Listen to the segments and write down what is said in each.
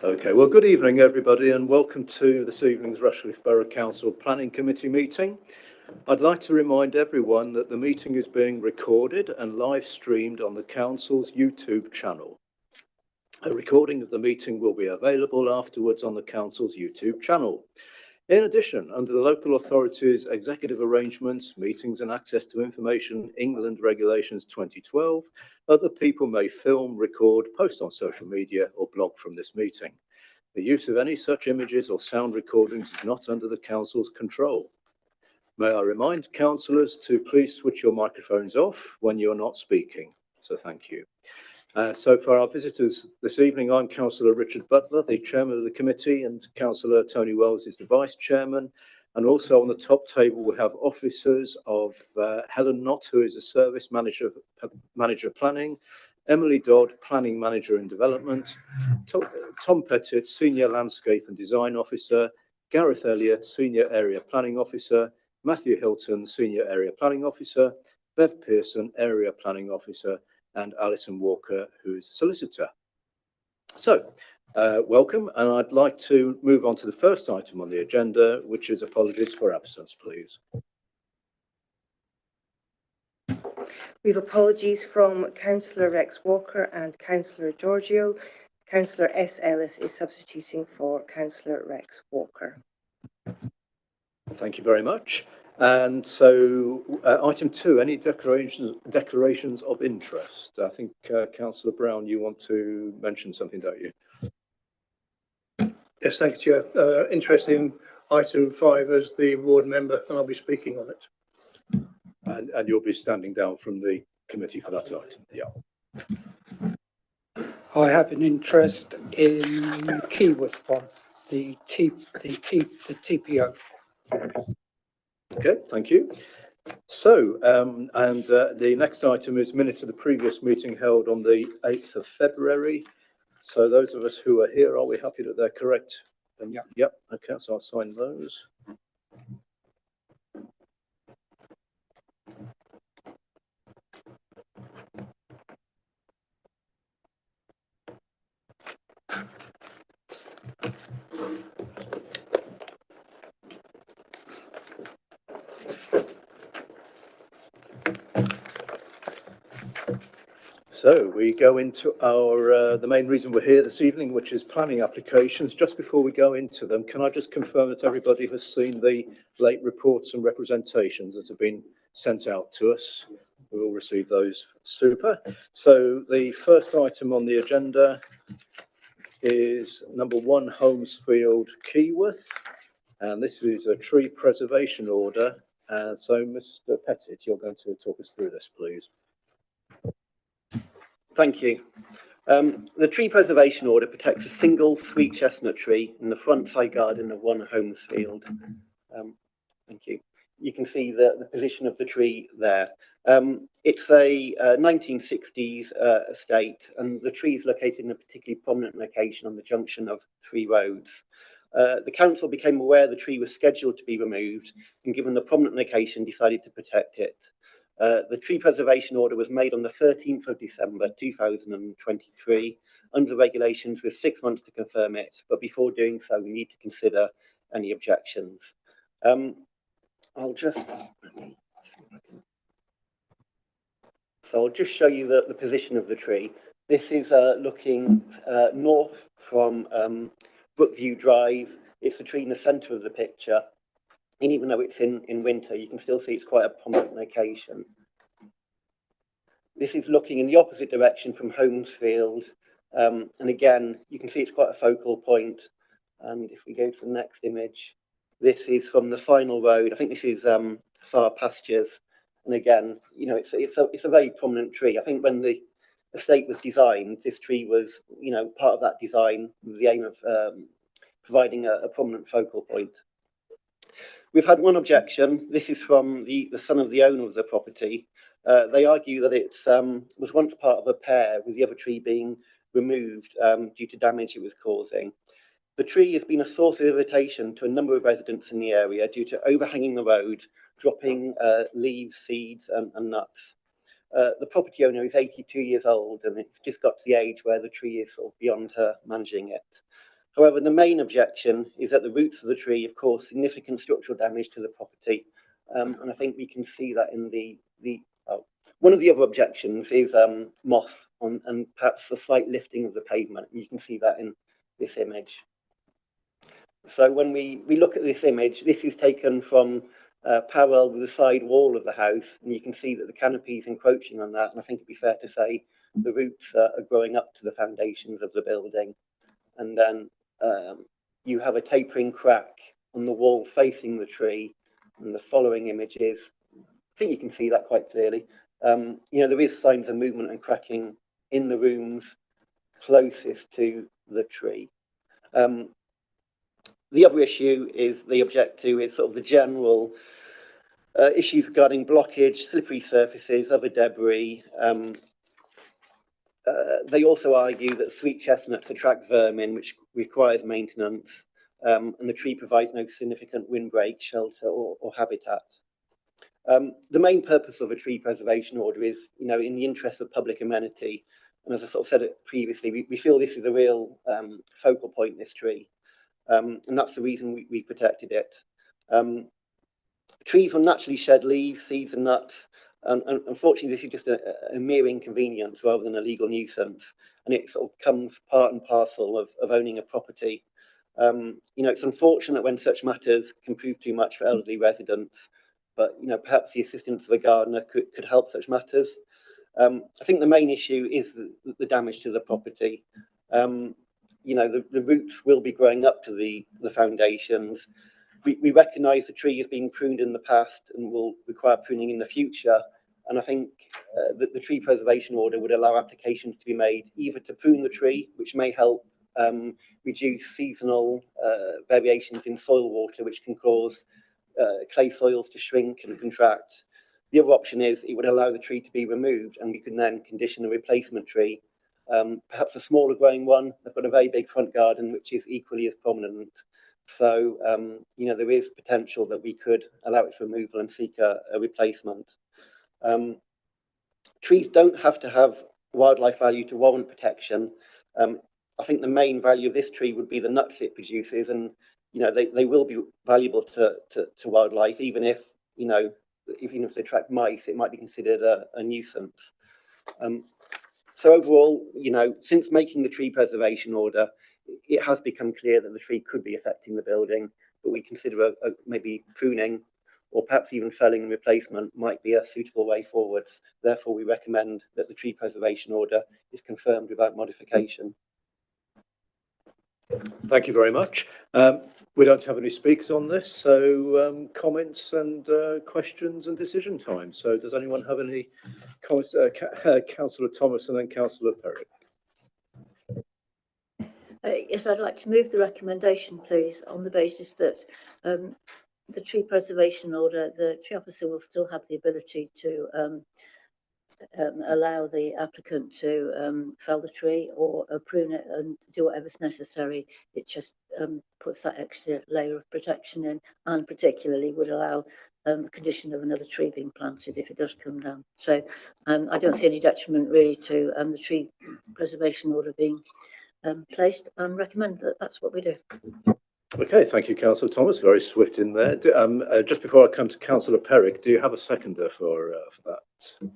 Okay, well, good evening, everybody, and welcome to this evening's Rushcliffe Borough Council Planning Committee meeting. I'd like to remind everyone that the meeting is being recorded and live streamed on the Council's YouTube channel. A recording of the meeting will be available afterwards on the Council's YouTube channel. In addition, under the Local Authorities Executive Arrangements, Meetings and Access to Information England Regulations 2012, other people may film, record, post on social media or blog from this meeting. The use of any such images or sound recordings is not under the Council's control. May I remind councillors to please switch your microphones off when you're not speaking. So thank you. So for our visitors this evening, I'm Councillor Richard Butler, the Chairman of the committee, and Councillor Tony Wells is the Vice Chairman. And also on the top table, we have officers of Helen Knott, who is a Service Manager Planning, Emily Dodd, Planning Manager and Development, Tom Pettit, Senior Landscape and Design Officer, Gareth Elliott, Senior Area Planning Officer, Matthew Hilton, Senior Area Planning Officer, Bev Pearson, Area Planning Officer, and Alison Walker, who's solicitor. So, welcome, and I'd like to move on to the first item on the agenda, which is apologies for absence, please. We have apologies from Councillor Rex Walker and Councillor Giorgio. Councillor S. Ellis is substituting for Councillor Rex Walker. Thank you very much. And so, item 2, any declarations of interest? I think, Councillor Brown, you want to mention something, don't you? Yes, thank you, Chair. Interest in item 5 as the ward member, and I'll be speaking on it. And you'll be standing down from the committee for that item. Yeah. I have an interest in Keyworth one, the TPO. Okay, thank you. So, the next item is minutes of the previous meeting held on the 8th of February. So those of us who are here, are we happy that they're correct? Yep. Yep. Okay, so I'll sign those. So we go into our the main reason we're here this evening, which is planning applications. Just before we go into them, can I just confirm that everybody has seen the late reports and representations that have been sent out to us? We will receive those. Super. So the first item on the agenda is number 1, Holmesfield, Keyworth, and this is a tree preservation order. So, Mr. Pettit, you're going to talk us through this, please. Thank you. The tree preservation order protects a single sweet chestnut tree in the front side garden of 1 Holmesfield. Thank you. You can see the position of the tree there. It's a 1960s estate, and the tree is located in a particularly prominent location on the junction of 3 roads. The council became aware the tree was scheduled to be removed, and given the prominent location, decided to protect it. The tree preservation order was made on the 13th of December 2023 under regulations with 6 months to confirm it, but before doing so we need to consider any objections. I'll just show you the position of the tree. This is looking north from Brookview Drive. It's a tree in the centre of the picture. And even though it's in winter, you can still see it's quite a prominent location. This is looking in the opposite direction from Holmesfield. And again, you can see it's quite a focal point. And if we go to the next image, this is from the final road. I think this is Far Pastures. And again, you know, it's a very prominent tree. I think when the estate was designed, this tree was, you know, part of that design with the aim of providing a prominent focal point. We've had one objection. This is from the son of the owner of the property. They argue that it was once part of a pair, with the other tree being removed due to damage it was causing. The tree has been a source of irritation to a number of residents in the area due to overhanging the road, dropping leaves, seeds and nuts. The property owner is 82 years old, and it's just got to the age where the tree is sort of beyond her managing it. However, the main objection is that the roots of the tree have caused significant structural damage to the property. And I think we can see that in one of the other objections is moss and perhaps a slight lifting of the pavement. You can see that in this image. So when we look at this image, this is taken from parallel with the side wall of the house, and you can see that the canopy is encroaching on that. And I think it'd be fair to say the roots are growing up to the foundations of the building. And then you have a tapering crack on the wall facing the tree. And the following images, I think you can see that quite clearly. There is signs of movement and cracking in the rooms closest to the tree. The other issue is they object to is sort of the general issues regarding blockage, slippery surfaces, other debris. They also argue that sweet chestnuts attract vermin, which requires maintenance, and the tree provides no significant windbreak, shelter, or habitat. The main purpose of a tree preservation order is, in the interest of public amenity. And as I sort of said it previously, we feel this is a real focal point in this tree. And that's the reason we protected it. Trees will naturally shed leaves, seeds and nuts. And unfortunately, this is just a mere inconvenience rather than a legal nuisance. And it sort of comes part and parcel of owning a property. It's unfortunate when such matters can prove too much for elderly residents. But, perhaps the assistance of a gardener could help such matters. I think the main issue is the damage to the property. The roots will be growing up to the foundations. We recognise the tree has been pruned in the past and will require pruning in the future. And I think that the tree preservation order would allow applications to be made either to prune the tree, which may help reduce seasonal variations in soil water, which can cause clay soils to shrink and contract. The other option is it would allow the tree to be removed and we can then condition a replacement tree. Perhaps a smaller growing one. They've got a very big front garden, which is equally as prominent. So, there is potential that we could allow its removal and seek a replacement. Trees don't have to have wildlife value to warrant protection. I think the main value of this tree would be the nuts it produces, and they will be valuable to wildlife, even if they attract mice, it might be considered a nuisance. So overall, since making the tree preservation order, it has become clear that the tree could be affecting the building, but we consider maybe pruning or perhaps even felling and replacement might be a suitable way forwards. Therefore, we recommend that the tree preservation order is confirmed without modification. Thank you very much. We don't have any speakers on this, so comments and questions and decision time. So does anyone have any comments? Councillor Thomas and then Councillor Perry. Yes, I'd like to move the recommendation, please, on the basis that the tree preservation order, the tree officer will still have the ability to allow the applicant to fell the tree or prune it and do whatever's necessary. It just puts that extra layer of protection in, and particularly would allow the condition of another tree being planted if it does come down. So I don't see any detriment really to the tree preservation order being placed, and recommend that that's what we do. Okay, thank you, Councillor Thomas. Very swift in there. Just before I come to Councillor Perrick, do you have a seconder for that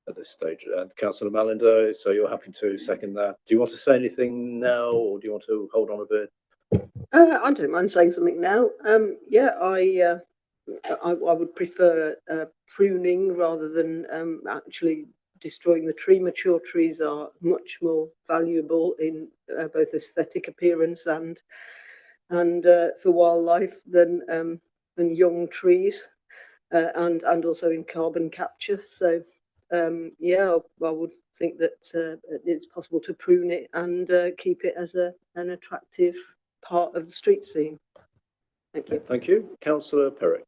at this stage? And Councillor Mallender, so you're happy to second that. Do you want to say anything now, or do you want to hold on a bit? I don't mind saying something now. I would prefer pruning rather than actually destroying the tree. Mature trees are much more valuable in both aesthetic appearance and for wildlife than young trees, and also in carbon capture. So I would think that it's possible to prune it and keep it as an attractive part of the street scene. Thank you. Thank you. Councillor Perrick.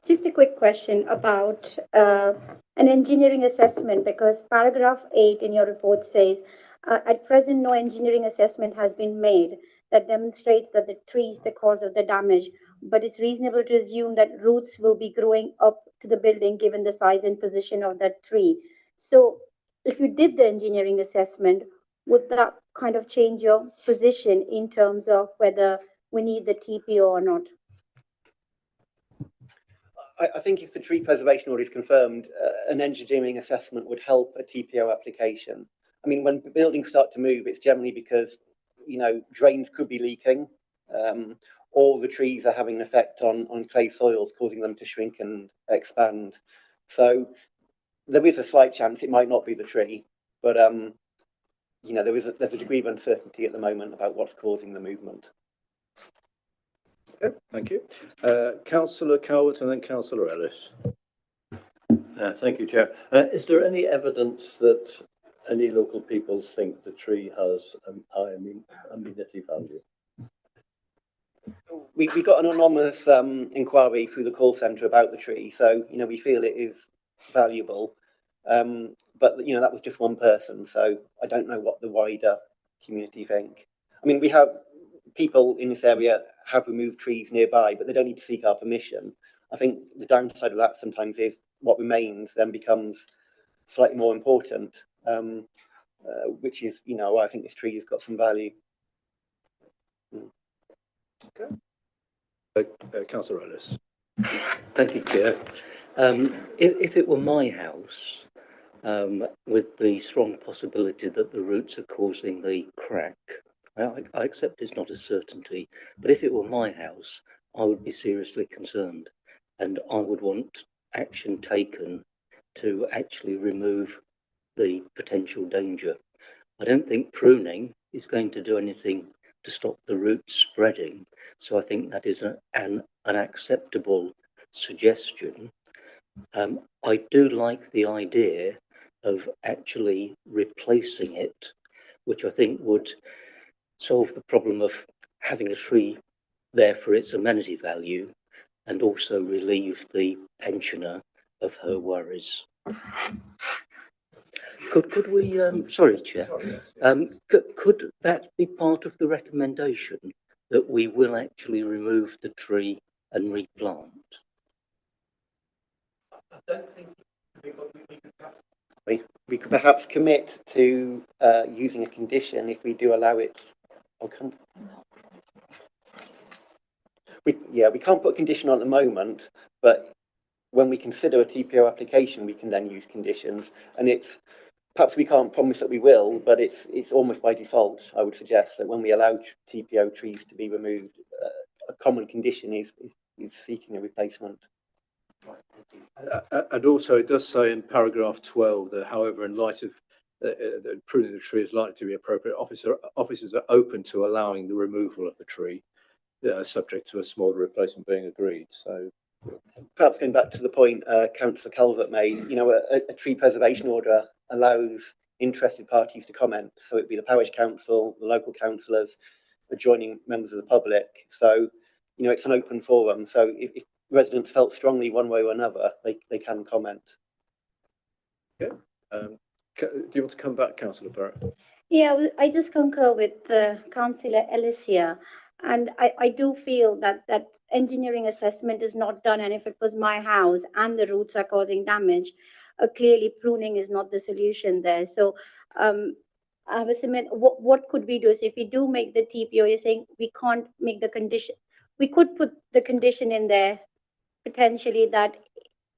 Just a quick question about an engineering assessment, because paragraph 8 in your report says, at present, no engineering assessment has been made that demonstrates that the tree is the cause of the damage, but it's reasonable to assume that roots will be growing up to the building given the size and position of that tree. So if you did the engineering assessment, would that kind of change your position in terms of whether we need the TPO or not? I think if the tree preservation order is confirmed, an engineering assessment would help a TPO application. I mean, when buildings start to move, it's generally because, you know, drains could be leaking, or the trees are having an effect on clay soils, causing them to shrink and expand. So there is a slight chance it might not be the tree, but you know, there's a degree of uncertainty at the moment about what's causing the movement. Okay, thank you. Councillor Cowart and then Councillor Ellis. Thank you, Chair. Is there any evidence that any local peoples think the tree has high amenity value? We got an anonymous inquiry through the call centre about the tree, so you know we feel it is valuable. But you know that was just one person, so I don't know what the wider community think. I mean, we have people in this area have removed trees nearby, but they don't need to seek our permission. I think the downside of that sometimes is what remains then becomes slightly more important, which is, you know, I think this tree has got some value. Okay. Councillor Ellis. Thank you, Chair. If it were my house, with the strong possibility that the roots are causing the crack, I accept it's not a certainty, but if it were my house, I would be seriously concerned, and I would want action taken to actually remove the potential danger. I don't think pruning is going to do anything to stop the roots spreading, so I think that is an acceptable suggestion. I do like the idea of actually replacing it, which I think would solve the problem of having a tree there for its amenity value and also relieve the pensioner of her worries. Could we, sorry, Chair, could that be part of the recommendation that we will actually remove the tree and replant? I don't think we could perhaps commit to using a condition if we do allow it. We can't put a condition on at the moment, but when we consider a TPO application, we can then use conditions, and it's perhaps we can't promise that we will, but it's almost by default. I would suggest that when we allow TPO trees to be removed, a common condition is seeking a replacement. And also it does say in paragraph 12 that, however, in light of pruning the tree is likely to be appropriate, officers are open to allowing the removal of the tree, subject to a small replacement being agreed. So perhaps going back to the point Councillor Calvert made, you know, a tree preservation order allows interested parties to comment. So it'd be the parish council, the local councillors, adjoining members of the public. So, you know, it's an open forum. So if residents felt strongly one way or another, they can comment. Okay. Do you want to come back, Councillor Barrett? Yeah, I just concur with Councillor Ellis here. And I do feel that engineering assessment is not done. And if it was my house and the roots are causing damage, clearly pruning is not the solution there. So I was saying, what could we do? So if we do make the TPO, you're saying we can't make the condition. We could put the condition in there potentially that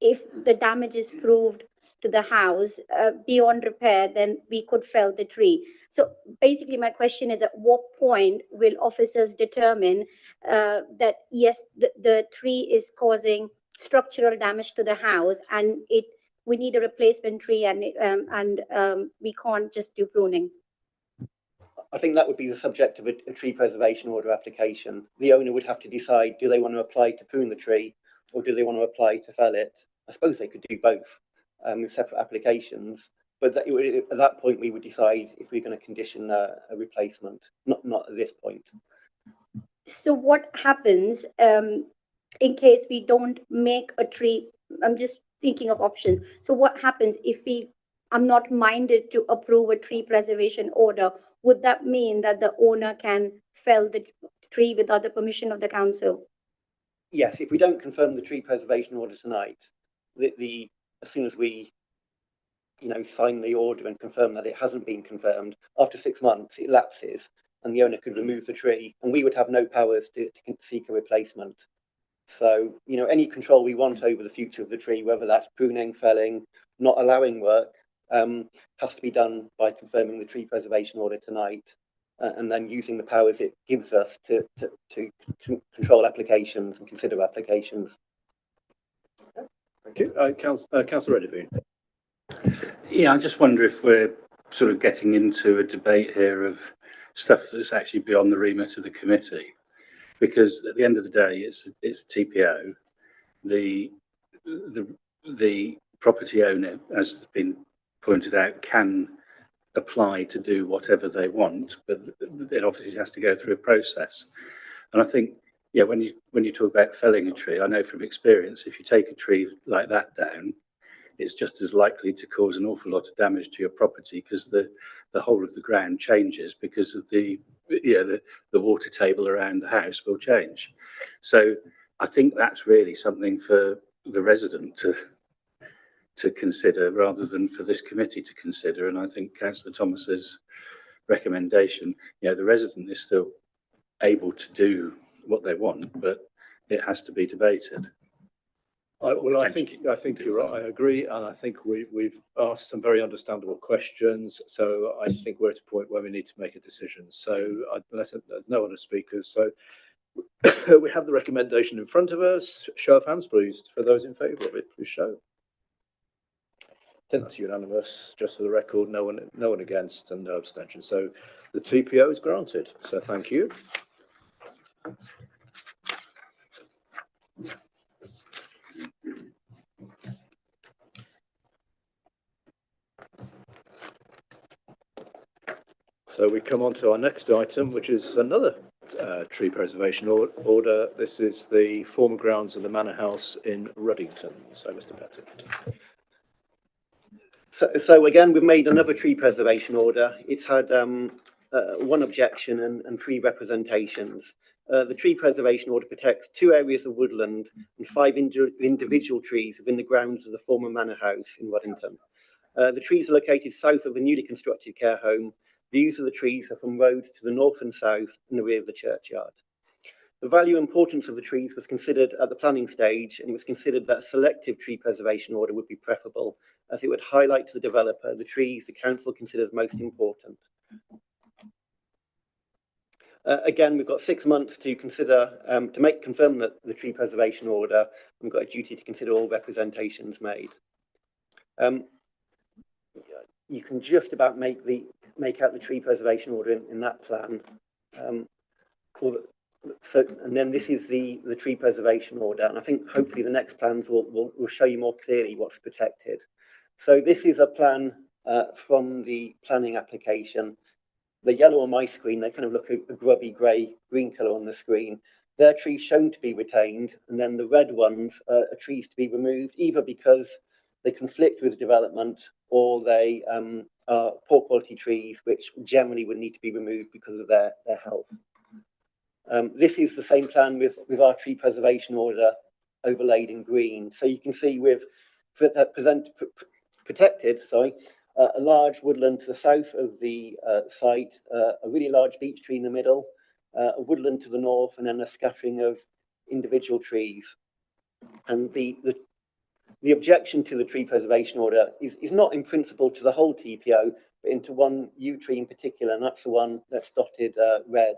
if the damage is proved to the house beyond repair, then we could fell the tree. So basically my question is, at what point will officers determine that yes, the tree is causing structural damage to the house and we need a replacement tree and we can't just do pruning? I think that would be the subject of a tree preservation order application. The owner would have to decide, do they want to apply to prune the tree or do they want to apply to fell it? I suppose they could do both with separate applications, but at that point we would decide if we're going to condition a replacement, not at this point. So what happens in case we don't make a tree? I'm just thinking of options. So what happens if I'm not minded to approve a tree preservation order? Would that mean that the owner can fell the tree without the permission of the council? Yes, if we don't confirm the tree preservation order tonight, as soon as we sign the order and confirm that it hasn't been confirmed, after 6 months it lapses and the owner could remove the tree and we would have no powers to seek a replacement. So, any control we want over the future of the tree, whether that's pruning, felling, not allowing work, has to be done by confirming the tree preservation order tonight, and then using the powers it gives us to control applications and consider applications. Thank you. Councillor Edivine. Yeah, I just wonder if we're sort of getting into a debate here of stuff that's actually beyond the remit of the committee, because at the end of the day, it's a TPO. The property owner, as has been pointed out, can apply to do whatever they want, but it obviously has to go through a process. And I think, yeah, when you talk about felling a tree, I know from experience, if you take a tree like that down, it's just as likely to cause an awful lot of damage to your property because the whole of the ground changes because of the water table around the house will change. So I think that's really something for the resident to consider rather than for this committee to consider. And I think Councillor Thomas's recommendation, the resident is still able to do what they want, but it has to be debated. I think you're right. I agree, and I think we've asked some very understandable questions. So I think we're at a point where we need to make a decision. So unless there's no other speakers, so we have the recommendation in front of us. Show of hands, please, for those in favour of it. Please show. I think that's unanimous. Just for the record, no one against, and no abstention. So the TPO is granted. So thank you. So we come on to our next item, which is another tree preservation order. This is the former grounds of the Manor House in Ruddington. So, Mr. Pettit. So again, we've made another tree preservation order. It's had one objection and 3 representations. The tree preservation order protects 2 areas of woodland and 5 individual trees within the grounds of the former Manor House in Ruddington. The trees are located south of a newly constructed care home. Views of the trees are from roads to the north and south and the rear of the churchyard. The value and importance of the trees was considered at the planning stage, and it was considered that a selective tree preservation order would be preferable, as it would highlight to the developer the trees the council considers most important. Again, we've got 6 months to consider, confirm that the tree preservation order, and we've got a duty to consider all representations made. You can just about make out the tree preservation order in that plan. And then this is the tree preservation order, and I think hopefully the next plans will show you more clearly what's protected. So this is a plan from the planning application. The yellow on my screen, they kind of look a grubby green colour on the screen. They're trees shown to be retained, and then the red ones are trees to be removed, either because they conflict with development or they are poor quality trees which generally would need to be removed because of their health. This is the same plan with our tree preservation order overlaid in green. So you can see we've protected a large woodland to the south of the site, a really large beech tree in the middle, a woodland to the north, and then a scattering of individual trees. And the objection to the tree preservation order is not in principle to the whole TPO, but into one yew tree in particular, and that's the one that's dotted red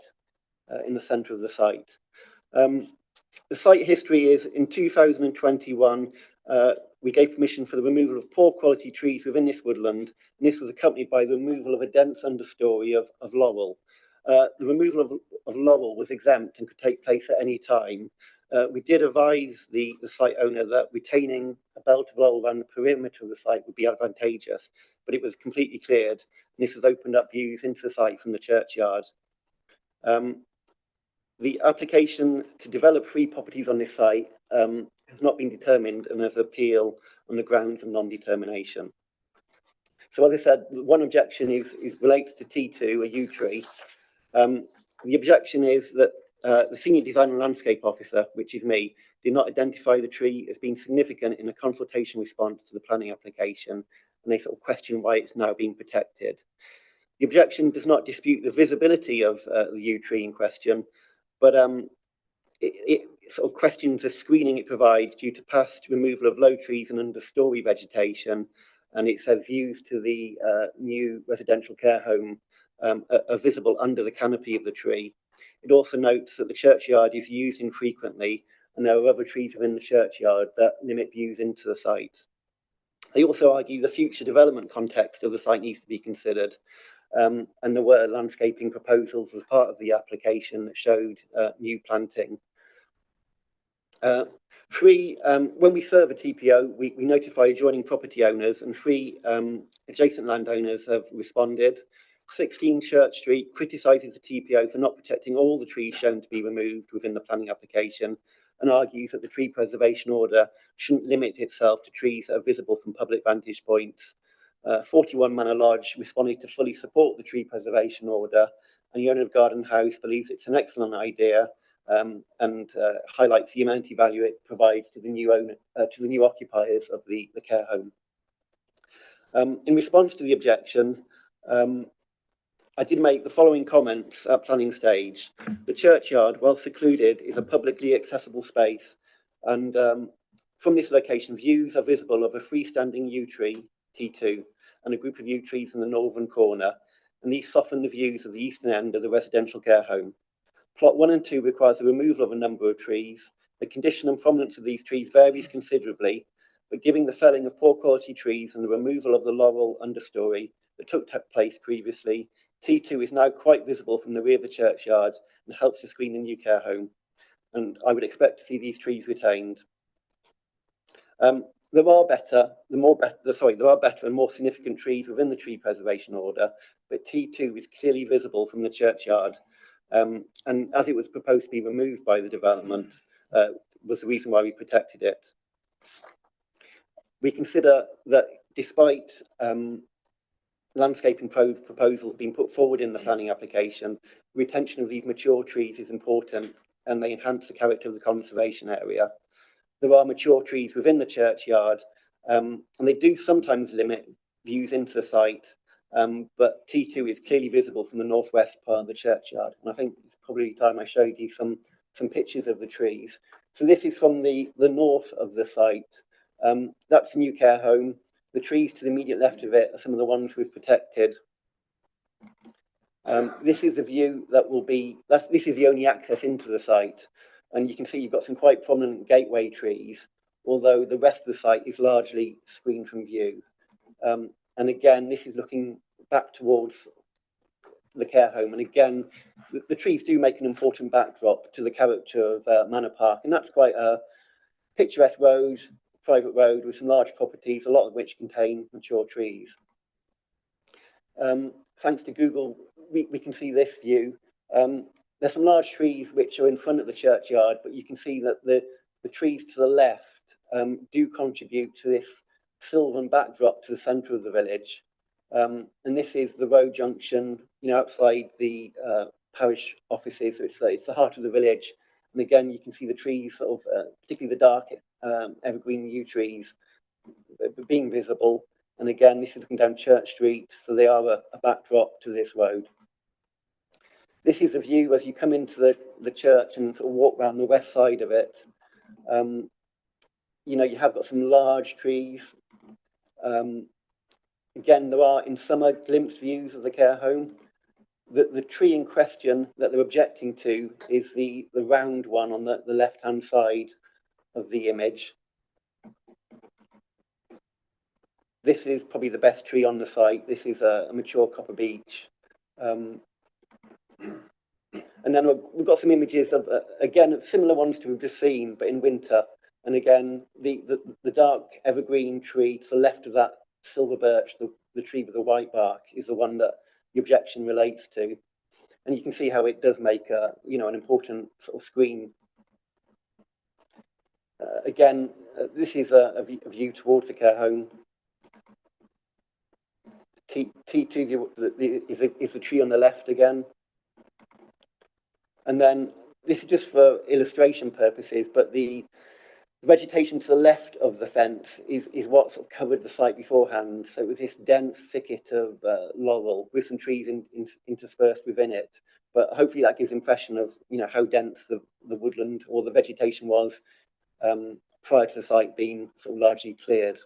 in the centre of the site. The site history is in 2021, we gave permission for the removal of poor quality trees within this woodland, and this was accompanied by the removal of a dense understory of laurel. The removal of laurel was exempt and could take place at any time. We did advise the site owner that retaining a belt of laurel around the perimeter of the site would be advantageous, but it was completely cleared, and this has opened up views into the site from the churchyard. The application to develop 3 properties on this site has not been determined, and there's an appeal on the grounds of non-determination. So as I said, one objection relates to T2, a yew tree. The objection is that the Senior Design and Landscape Officer, which is me, did not identify the tree as being significant in a consultation response to the planning application, and they sort of question why it's now being protected. The objection does not dispute the visibility of the yew tree in question, but it sort of questions the screening it provides due to past removal of low trees and understory vegetation, and it says views to the new residential care home are visible under the canopy of the tree. It also notes that the churchyard is used infrequently, and there are other trees within the churchyard that limit views into the site. They also argue the future development context of the site needs to be considered, and there were landscaping proposals as part of the application that showed new planting. When we serve a TPO, we notify adjoining property owners, and 3 adjacent landowners have responded. 16 Church Street criticises the TPO for not protecting all the trees shown to be removed within the planning application, and argues that the tree preservation order shouldn't limit itself to trees that are visible from public vantage points. 41 Manor Lodge responded to fully support the tree preservation order, and the owner of Garden House believes it's an excellent idea, and highlights the amenity value it provides to the new occupiers of the care home. In response to the objection, I did make the following comments at planning stage. The churchyard, while secluded, is a publicly accessible space, and from this location, views are visible of a freestanding yew tree, T2, and a group of yew trees in the northern corner, and these soften the views of the eastern end of the residential care home. Plot 1 and 2 requires the removal of a number of trees. The condition and prominence of these trees varies considerably, but given the felling of poor quality trees and the removal of the laurel understory that took place previously, T2 is now quite visible from the rear of the churchyard and helps to screen the new care home. And I would expect to see these trees retained. There are better and more significant trees within the tree preservation order, but T2 is clearly visible from the churchyard. And as it was proposed to be removed by the development, was the reason why we protected it. We consider that despite landscaping proposals being put forward in the planning application, retention of these mature trees is important, and they enhance the character of the conservation area. There are mature trees within the churchyard, and they do sometimes limit views into the site, but T2 is clearly visible from the northwest part of the churchyard. And I think it's probably time I showed you some pictures of the trees. So this is from the north of the site. That's a new care home. The trees to the immediate left of it are some of the ones we've protected. This is the view that will be, this is the only access into the site. And you can see you've got some quite prominent gateway trees, although the rest of the site is largely screened from view. And again, this is looking back towards the care home. And again, the trees do make an important backdrop to the character of Manor Park. And that's quite a picturesque road, private road with some large properties, a lot of which contain mature trees. Thanks to Google, we can see this view. There's some large trees which are in front of the churchyard, but you can see that the trees to the left do contribute to this sylvan backdrop to the centre of the village. And this is the road junction, outside the parish offices. So it's the heart of the village. And again, you can see the trees, sort of, particularly the dark evergreen yew trees, being visible. And again, this is looking down Church Street, so they are a backdrop to this road. This is a view as you come into the church and sort of walk around the west side of it. You have got some large trees. Again, there are in summer glimpsed views of the care home. The tree in question that they're objecting to is the round one on the left-hand side of the image. This is probably the best tree on the site. This is a mature copper beech. And then we've got some images of, again, similar ones to we've just seen, but in winter. And again, the dark evergreen tree to the left of that silver birch, the tree with the white bark, is the one that the objection relates to. And you can see how it does make an important sort of screen. Again, this is a view towards the care home. T2 is the tree on the left again. And then this is just for illustration purposes, but the The vegetation to the left of the fence is what sort of covered the site beforehand. So with this dense thicket of laurel with some trees interspersed within it. But hopefully that gives impression of, you know, how dense the woodland or the vegetation was prior to the site being sort of largely cleared.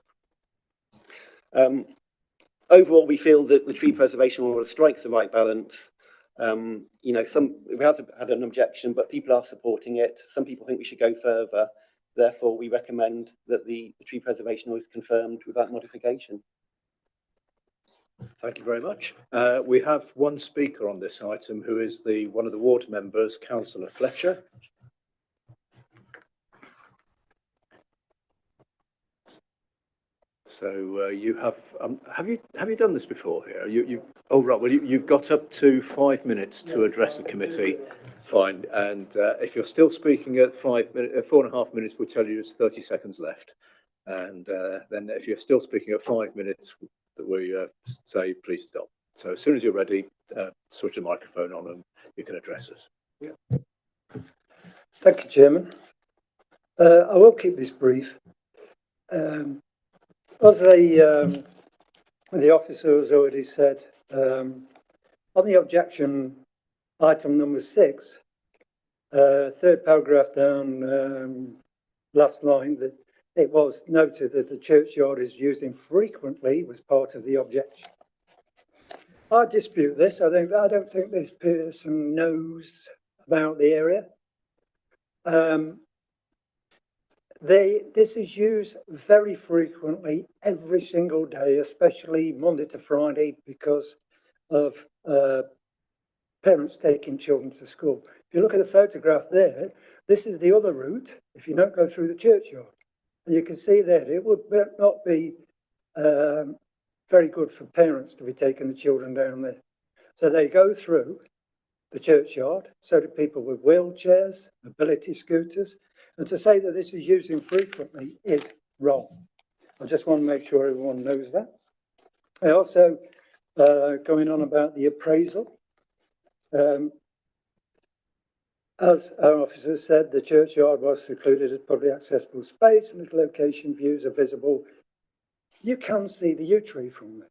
Overall, we feel that the tree preservation order strikes the right balance. You know, we have had an objection, but people are supporting it. Some people think we should go further. Therefore, we recommend that the tree preservation order is confirmed without modification. Thank you very much. We have one speaker on this item, who is one of the ward members, Councillor Fletcher. So you have you done this before here? Oh right. Well, you've got up to 5 minutes to address the committee. Fine. And if you're still speaking at 4.5 minutes, we'll tell you there's 30 seconds left. And then if you're still speaking at 5 minutes, we say please stop. So as soon as you're ready, switch the microphone on and you can address us. Yeah. Thank you, Chairman. I will keep this brief. As the officer has already said, on the objection item number 6, third paragraph down, last line, that it was noted that the churchyard is used infrequently was part of the objection. I dispute this. I don't think this person knows about the area. This is used very frequently every single day, especially Monday to Friday, because of parents taking children to school. If you look at the photograph there, this is the other route if you don't go through the churchyard. And you can see that it would not be very good for parents to be taking the children down there. So they go through the churchyard, so do people with wheelchairs, mobility scooters. And to say that this is used infrequently is wrong. I just want to make sure everyone knows that. I also, going on about the appraisal, as our officer said, the churchyard was secluded as publicly accessible space and its location views are visible. You can see the yew tree from there.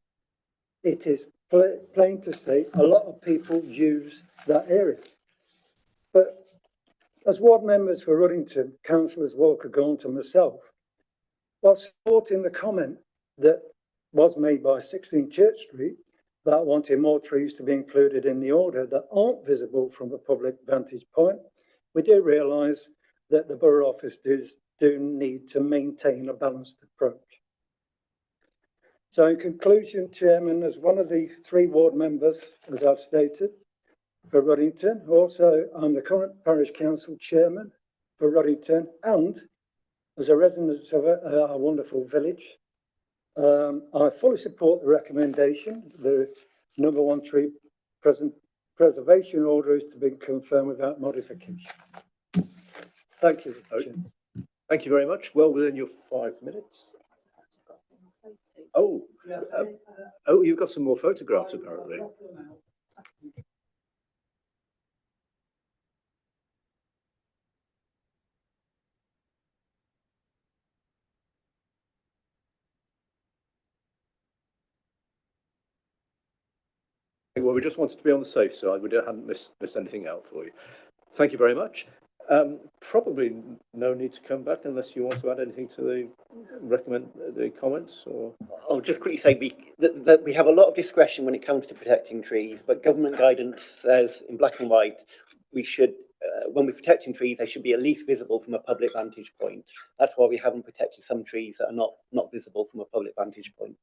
It is plain to see a lot of people use that area. But as ward members for Ruddington, councillors Walker, Gaunt and myself, while supporting the comment that was made by 16 Church Street about wanting more trees to be included in the order that aren't visible from a public vantage point, we do realise that the borough office do need to maintain a balanced approach. So in conclusion, Chairman, as one of the 3 ward members, as I've stated, for Ruddington, also I'm the current parish council chairman for Ruddington, and as a resident of our wonderful village, I fully support the recommendation. The number 1 tree preservation order is to be confirmed without modification. Thank you, Chairman. Thank you very much. Well within your 5 minutes. Oh, you've got some more photographs apparently. Well, we just wanted to be on the safe side. We hadn't missed anything out for you. Thank you very much. Probably no need to come back unless you want to add anything to the comments. Or I'll just quickly say that we have a lot of discretion when it comes to protecting trees, but government guidance says in black and white we should, when we're protecting trees, they should be at least visible from a public vantage point. That's why we haven't protected some trees that are not visible from a public vantage point.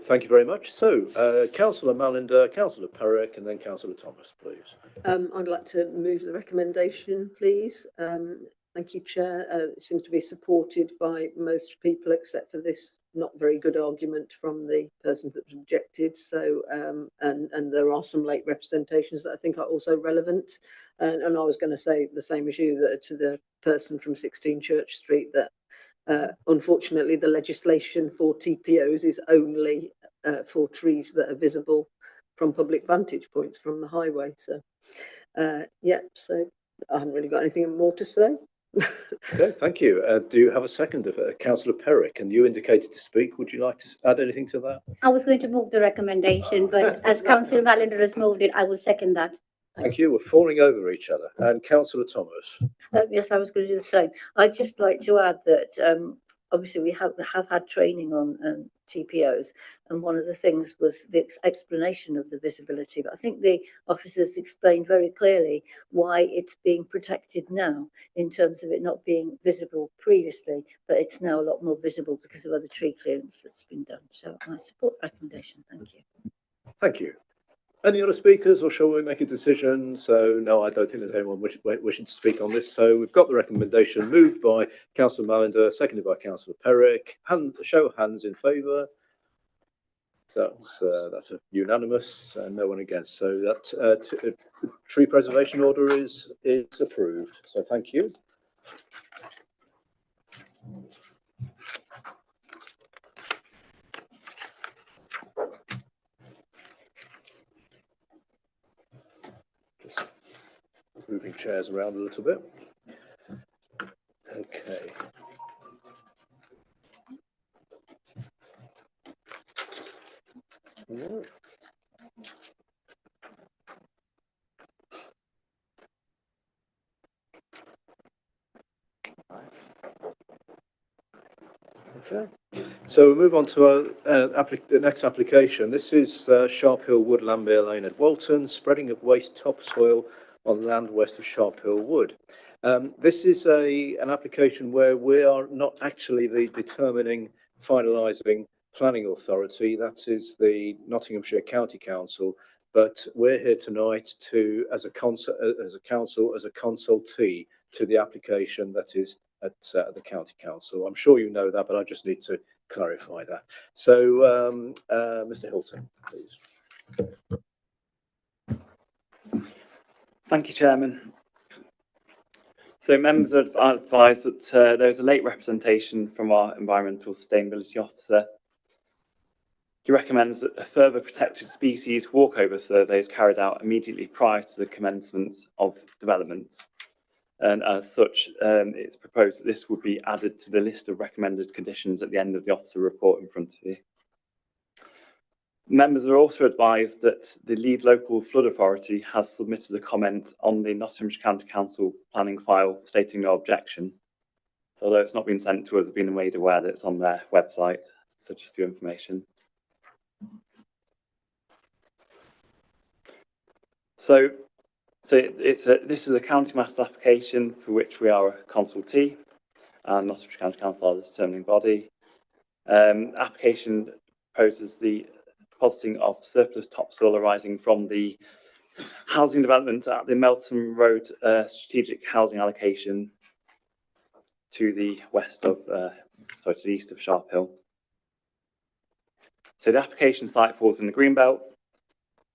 Thank you very much. So, Councillor Mallender, Councillor Perrick, and then Councillor Thomas, please. I'd like to move the recommendation, please. Thank you, Chair. It seems to be supported by most people, except for this not very good argument from the person that objected. So, and there are some late representations that I think are also relevant. And I was going to say the same as you, that to the person from 16 Church Street, that unfortunately, the legislation for TPOs is only for trees that are visible from public vantage points from the highway. So, yeah, so I haven't really got anything more to say. Okay, thank you. Do you have a second, Councillor Perrick? And you indicated to speak. Would you like to add anything to that? I was going to move the recommendation, but as Councillor Mallender has moved it, I will second that. Thank you. We're falling over each other. And Councillor Thomas. Yes, I was going to do the same. I'd just like to add that obviously we have had training on TPOs, and one of the things was the explanation of the visibility. But I think the officers explained very clearly why it's being protected now, in terms of it not being visible previously, but it's now a lot more visible because of other tree clearance that's been done. So I support the recommendation. Thank you. Thank you. Any other speakers, or shall we make a decision? So, no, I don't think there's anyone wishing to speak on this. So we've got the recommendation moved by Councillor Mallender, seconded by Councillor Perrick. Show of hands in favour. So that's a unanimous and no one against. So that tree preservation order is approved. So thank you. Just moving chairs around a little bit. Okay. Yeah. Okay. So we move on to our the next application. This is Sharp Hill Wood, Lambere Lane at Walton, spreading of waste topsoil on land west of Sharp Hill Wood. This is an application where we are not actually the determining, finalising planning authority. That is the Nottinghamshire County Council, but we're here tonight as a council, as a consultee to the application that is at the County Council. I'm sure you know that, but I just need to clarify that. So, Mr. Hilton, please. Thank you, Chairman. So members are advised that there is a late representation from our Environmental Sustainability Officer. He recommends that a further protected species walkover survey is carried out immediately prior to the commencement of development. And as such, it's proposed that this would be added to the list of recommended conditions at the end of the officer report in front of you. Members are also advised that the lead local flood authority has submitted a comment on the Nottinghamshire County Council planning file stating no objection. So although it's not been sent to us, I've been made aware that it's on their website. So just for your information. So this is a county matters application for which we are a consultee, and Nottinghamshire County Council are the determining body. Application proposes the depositing of surplus topsoil arising from the housing development at the Melton Road strategic housing allocation to the west of, to the east of Sharp Hill. So the application site falls in the Greenbelt.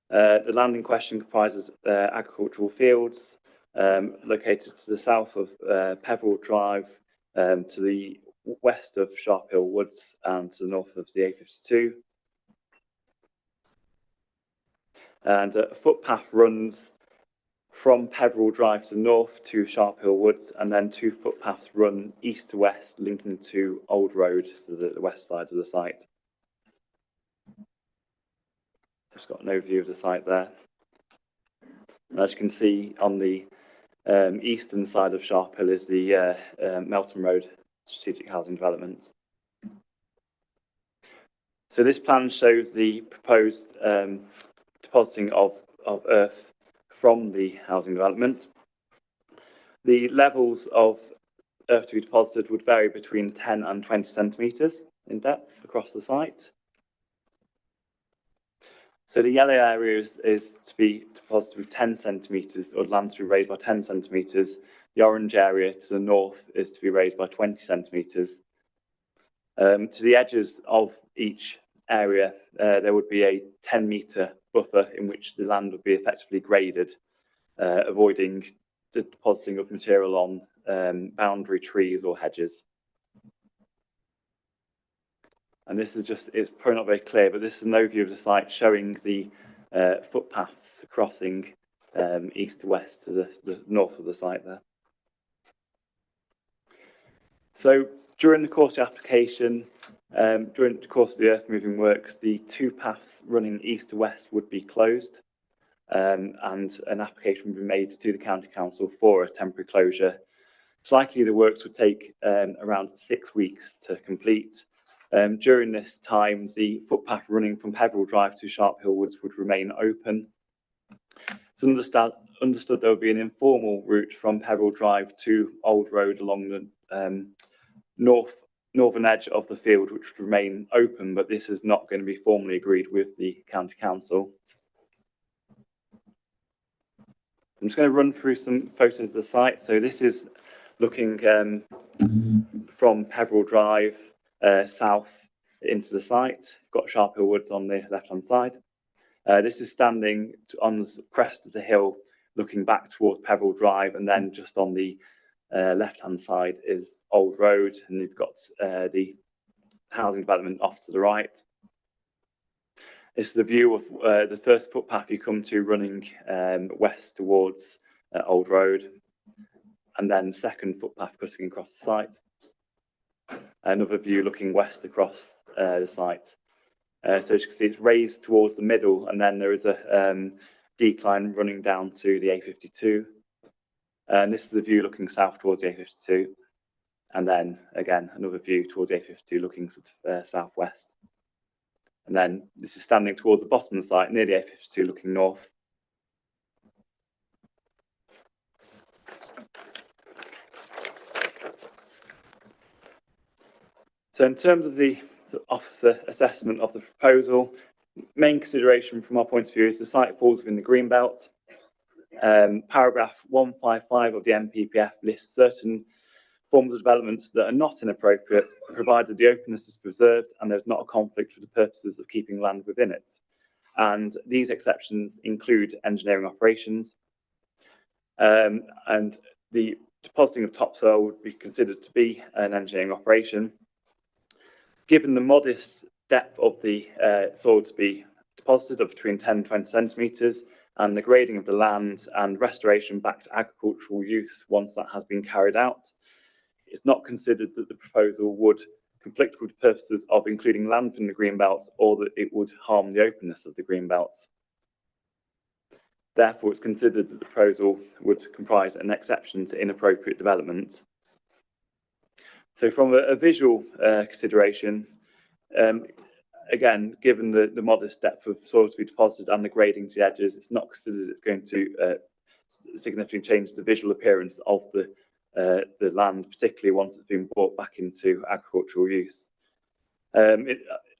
The land in question comprises agricultural fields located to the south of Peveril Drive, to the west of Sharp Hill Woods, and to the north of the A52. And a footpath runs from Peveril Drive to the north to Sharp Hill Woods, and then two footpaths run east to west, linking to Old Road to the west side of the site. Just got an overview of the site there. And as you can see, on the eastern side of Sharp Hill is the Melton Road strategic housing development. So this plan shows the proposed depositing of earth from the housing development. The levels of earth to be deposited would vary between 10 and 20 centimetres in depth across the site. So the yellow area is to be deposited with 10 centimetres, or land to be raised by 10 centimetres. The orange area to the north is to be raised by 20 centimetres. To the edges of each area, there would be a 10-metre buffer in which the land would be effectively graded, avoiding the depositing of material on boundary trees or hedges. And this is just, it's probably not very clear, but this is an overview of the site showing the footpaths crossing east to west to the north of the site there. So during the course of the application, during the course of the earth moving works, the two paths running east to west would be closed, and an application would be made to the County Council for a temporary closure. It's likely the works would take around 6 weeks to complete. During this time, the footpath running from Peveril Drive to Sharp Hill Woods would remain open. It's understood there would be an informal route from Peveril Drive to Old Road along the northern edge of the field, which would remain open, but this is not going to be formally agreed with the County Council. I'm just going to run through some photos of the site. So this is looking from Peveril Drive south into the site. Got Sharp Hill Woods on the left-hand side. This is standing on the crest of the hill, looking back towards Peveril Drive, and then just on the left-hand side is Old Road, and you've got the housing development off to the right. This is the view of the first footpath you come to running west towards Old Road, and then second footpath cutting across the site. Another view looking west across the site. So as you can see, it's raised towards the middle, and then there is a decline running down to the A52. And this is the view looking south towards the A52. And then again, another view towards the A52 looking sort of southwest. And then this is standing towards the bottom of the site near the A52 looking north. So in terms of the officer assessment of the proposal, main consideration from our point of view is the site falls within the green belt. Paragraph 155 of the NPPF lists certain forms of developments that are not inappropriate, provided the openness is preserved and there's not a conflict for the purposes of keeping land within it. And these exceptions include engineering operations, and the depositing of topsoil would be considered to be an engineering operation. Given the modest depth of the soil to be deposited of between 10 and 20 centimetres, and the grading of the land and restoration back to agricultural use once that has been carried out, it's not considered that the proposal would conflict with purposes of including land within the green belts, or that it would harm the openness of the green belts. Therefore, it's considered that the proposal would comprise an exception to inappropriate development. So from a visual consideration, again, given the modest depth of soil to be deposited and the grading to the edges, it's not considered it's going to significantly change the visual appearance of the land, particularly once it's been brought back into agricultural use. I'm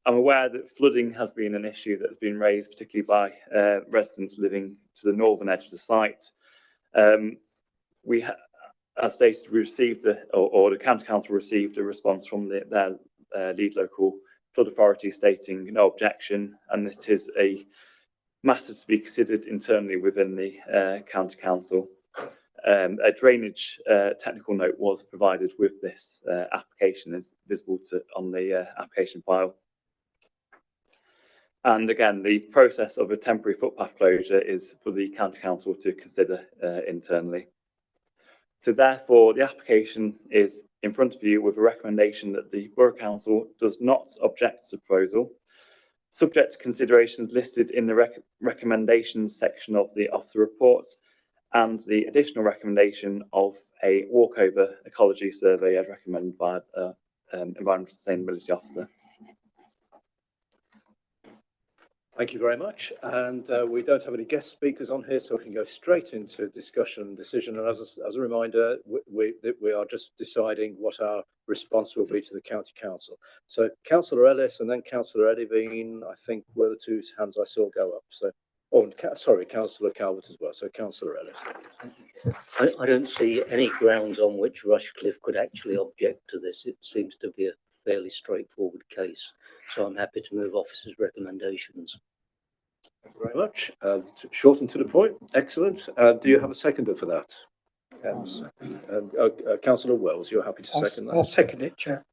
aware that flooding has been an issue that has been raised, particularly by residents living to the northern edge of the site. As stated, we received, or the County Council received a response from their lead local flood authority stating no objection, and it is a matter to be considered internally within the County Council. A drainage technical note was provided with this application, as visible on the application file. And again, the process of a temporary footpath closure is for the County Council to consider internally. So therefore, the application is in front of you with a recommendation that the Borough Council does not object to the proposal, subject to considerations listed in the recommendations section of the report, and the additional recommendation of a walkover ecology survey as recommended by Environmental Sustainability Officer. Thank you very much. And we don't have any guest speakers on here, so we can go straight into discussion and decision. And as a reminder, we are just deciding what our response will be to the County Council. So Councillor Ellis and then Councillor Edivine, I think, were the two hands I saw go up. So, sorry, Councillor Calvert as well. So Councillor Ellis. I don't see any grounds on which Rushcliffe could actually object to this. It seems to be a fairly straightforward case. So I'm happy to move officers' recommendations. Thank you very much. Short and to the point. Excellent. Do you have a seconder for that? Councillor Wells, you're happy to second that? I'll second it, Chair.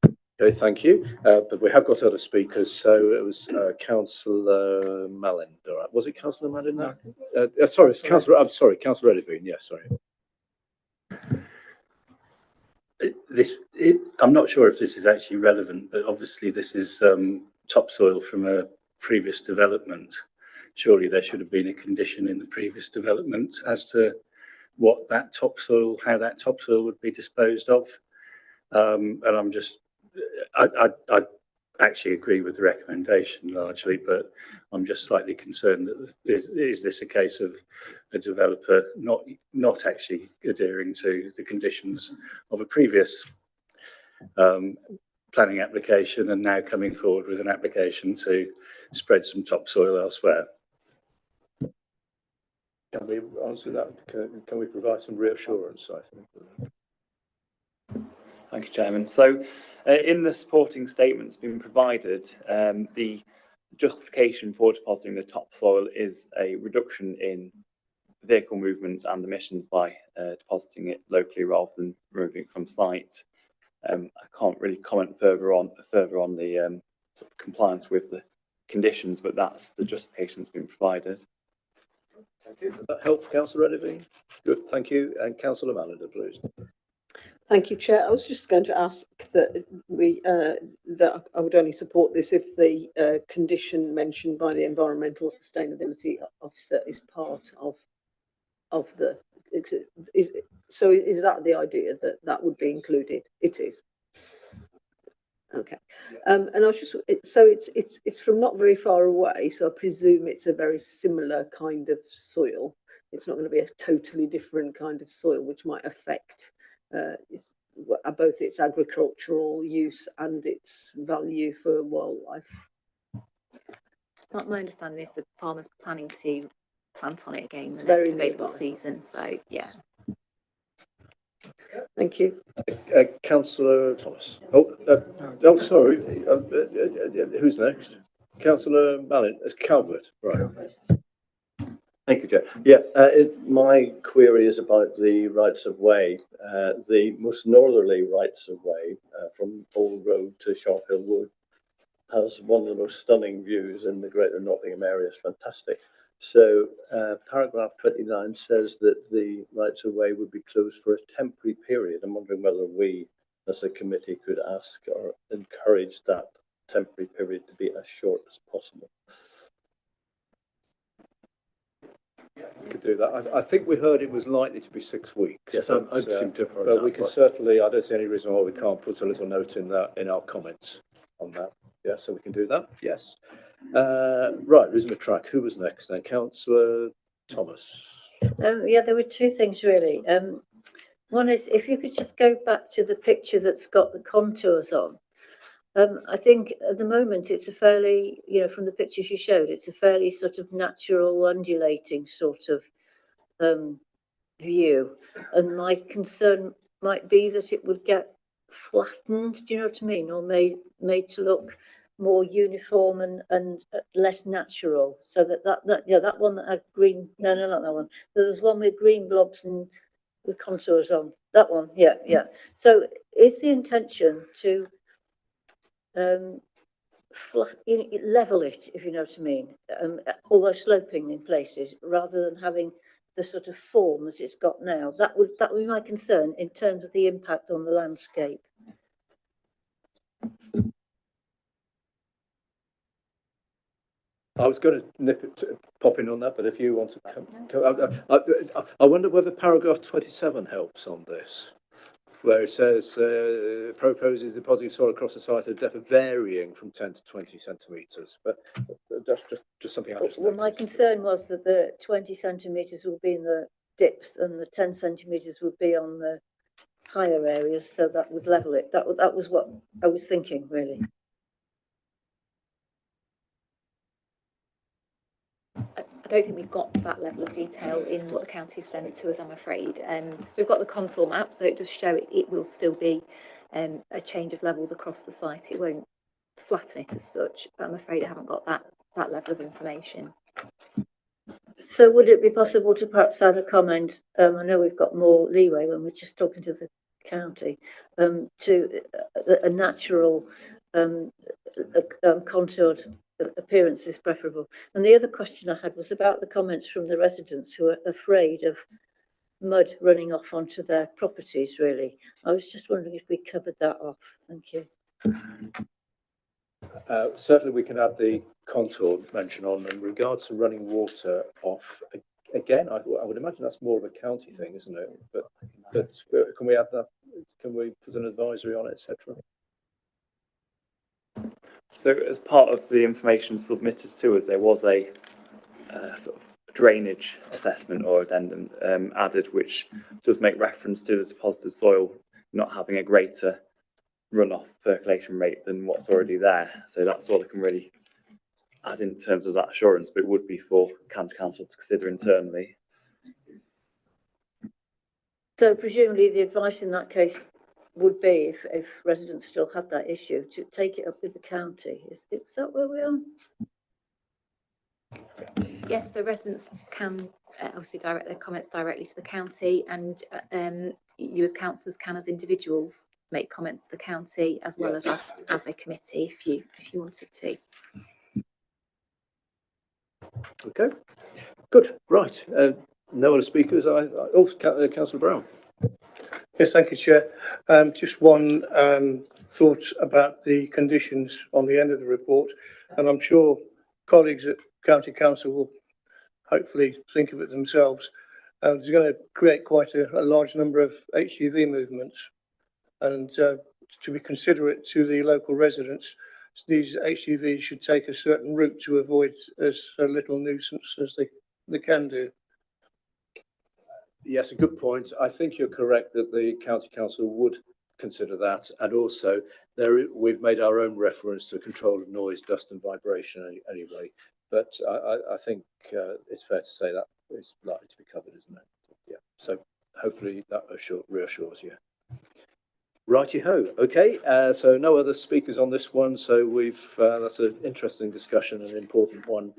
Okay, thank you. But we have got other speakers. So it was Councillor Malinder. Was it Councillor Malinder? No. Sorry, it's Councillor. I'm sorry, Councillor Edivine. Yes, sorry. I'm not sure if this is actually relevant, but obviously this is topsoil from a previous development. Surely there should have been a condition in the previous development as to what that topsoil, how that topsoil would be disposed of. And I'm just, I actually agree with the recommendation largely, but I'm just slightly concerned that is this a case of a developer not actually adhering to the conditions of a previous planning application and now coming forward with an application to spread some topsoil elsewhere? Can we answer that? Can we provide some reassurance, I think? Thank you, Chairman. So in the supporting statements being provided, the justification for depositing the topsoil is a reduction in vehicle movements and emissions by depositing it locally rather than removing it from site. I can't really comment further on the sort of compliance with the conditions, but that's the justification that's been provided. Thank you. Does that help, Councillor Edderby? Good, thank you. And Councillor Mallender, please. Thank you, Chair. I was just going to ask that that I would only support this if the condition mentioned by the Environmental Sustainability Officer is part of the. So is that the idea that would be included? It is. Okay. And I was just so it's from not very far away, so I presume it's a very similar kind of soil. It's not going to be a totally different kind of soil, which might affect both its agricultural use and its value for wildlife. My understanding is the farmer's planning to plant on it again the Very next available nearby. season. So yeah. Thank you. Councillor Thomas. Oh, sorry. Who's next? Councillor Mallett. Calvert. Right. Thank you, Chair. Yeah, my query is about the rights of way. The most northerly rights of way from Old Road to Sharp Hill Wood has one of the most stunning views in the Greater Nottingham area. It's fantastic. So paragraph 29 says that the rights of way would be closed for a temporary period. I'm wondering whether we as a committee could ask or encourage that temporary period to be as short as possible. We could do that. I think we heard it was likely to be 6 weeks. Yes, but, I seem to have heard but that, we can certainly, I don't see any reason why we can't put a little note in that in our comments on that. Yeah, so we can do that. Yes. Right, losing the track. Who was next then? Councillor Thomas. Yeah, there were two things really. One is if you could just go back to the picture that's got the contours on. I think at the moment it's a fairly, from the pictures you showed, it's a fairly sort of natural undulating sort of view. And my concern might be that it would get flattened, do you know what I mean? Or made to look more uniform and less natural. So that one that had green, no, not that one. There was one with green blobs and with contours on. That one, yeah. So is the intention to level it, if you know what I mean, although sloping in places, rather than having the sort of form as it's got now? That would be my concern in terms of the impact on the landscape. I was going to pop in on that, but if you want to come, I wonder whether paragraph 27 helps on this, where it says proposes depositing soil across the site at a depth varying from 10 to 20 centimetres. But that's just something I just noticed. Well, my concern was that the 20 centimetres would be in the dips and the 10 centimetres would be on the higher areas, so that would level it. That was what I was thinking, really. I don't think we've got that level of detail in what the county have sent to us, I'm afraid. We've got the contour map, so it does show it will still be a change of levels across the site. It won't flatten it as such, but I'm afraid I haven't got that level of information. So would it be possible to perhaps add a comment? I know we've got more leeway when we're just talking to the county, to a natural contoured appearance is preferable. And the other question I had was about the comments from the residents who are afraid of mud running off onto their properties, really. I was just wondering if we covered that off. Thank you. Certainly we can add the contour mention on. In regards to running water off, again, I would imagine that's more of a county thing, isn't it? But can we add that? Can we put an advisory on it, etc.? So as part of the information submitted to us, there was a sort of drainage assessment or addendum added, which does make reference to the deposited soil not having a greater runoff percolation rate than what's already there. So that's all I can really add in terms of that assurance, but it would be for County Council to consider internally. So presumably the advice in that case would be, if residents still have that issue, to take it up with the county. Is that where we are? Yes, so residents can obviously direct their comments directly to the county, and you as councillors can, as individuals, make comments to the county as well as a committee if you wanted to. Okay, good. Right. No other speakers. Councillor Brown. Yes, thank you, Chair. Just one thought about the conditions on the end of the report, and I'm sure colleagues at County Council will hopefully think of it themselves. It's going to create quite a large number of HGV movements, and to be considerate to the local residents, these HGVs should take a certain route to avoid as little nuisance as they can do. Yes, a good point. I think you're correct that the County Council would consider that, and also we've made our own reference to control of noise, dust and vibration anyway, but I think it's fair to say that it's likely to be covered, isn't it? Yeah, so hopefully that reassures you. Righty-ho. Okay, so no other speakers on this one, so that's an interesting discussion, an important one.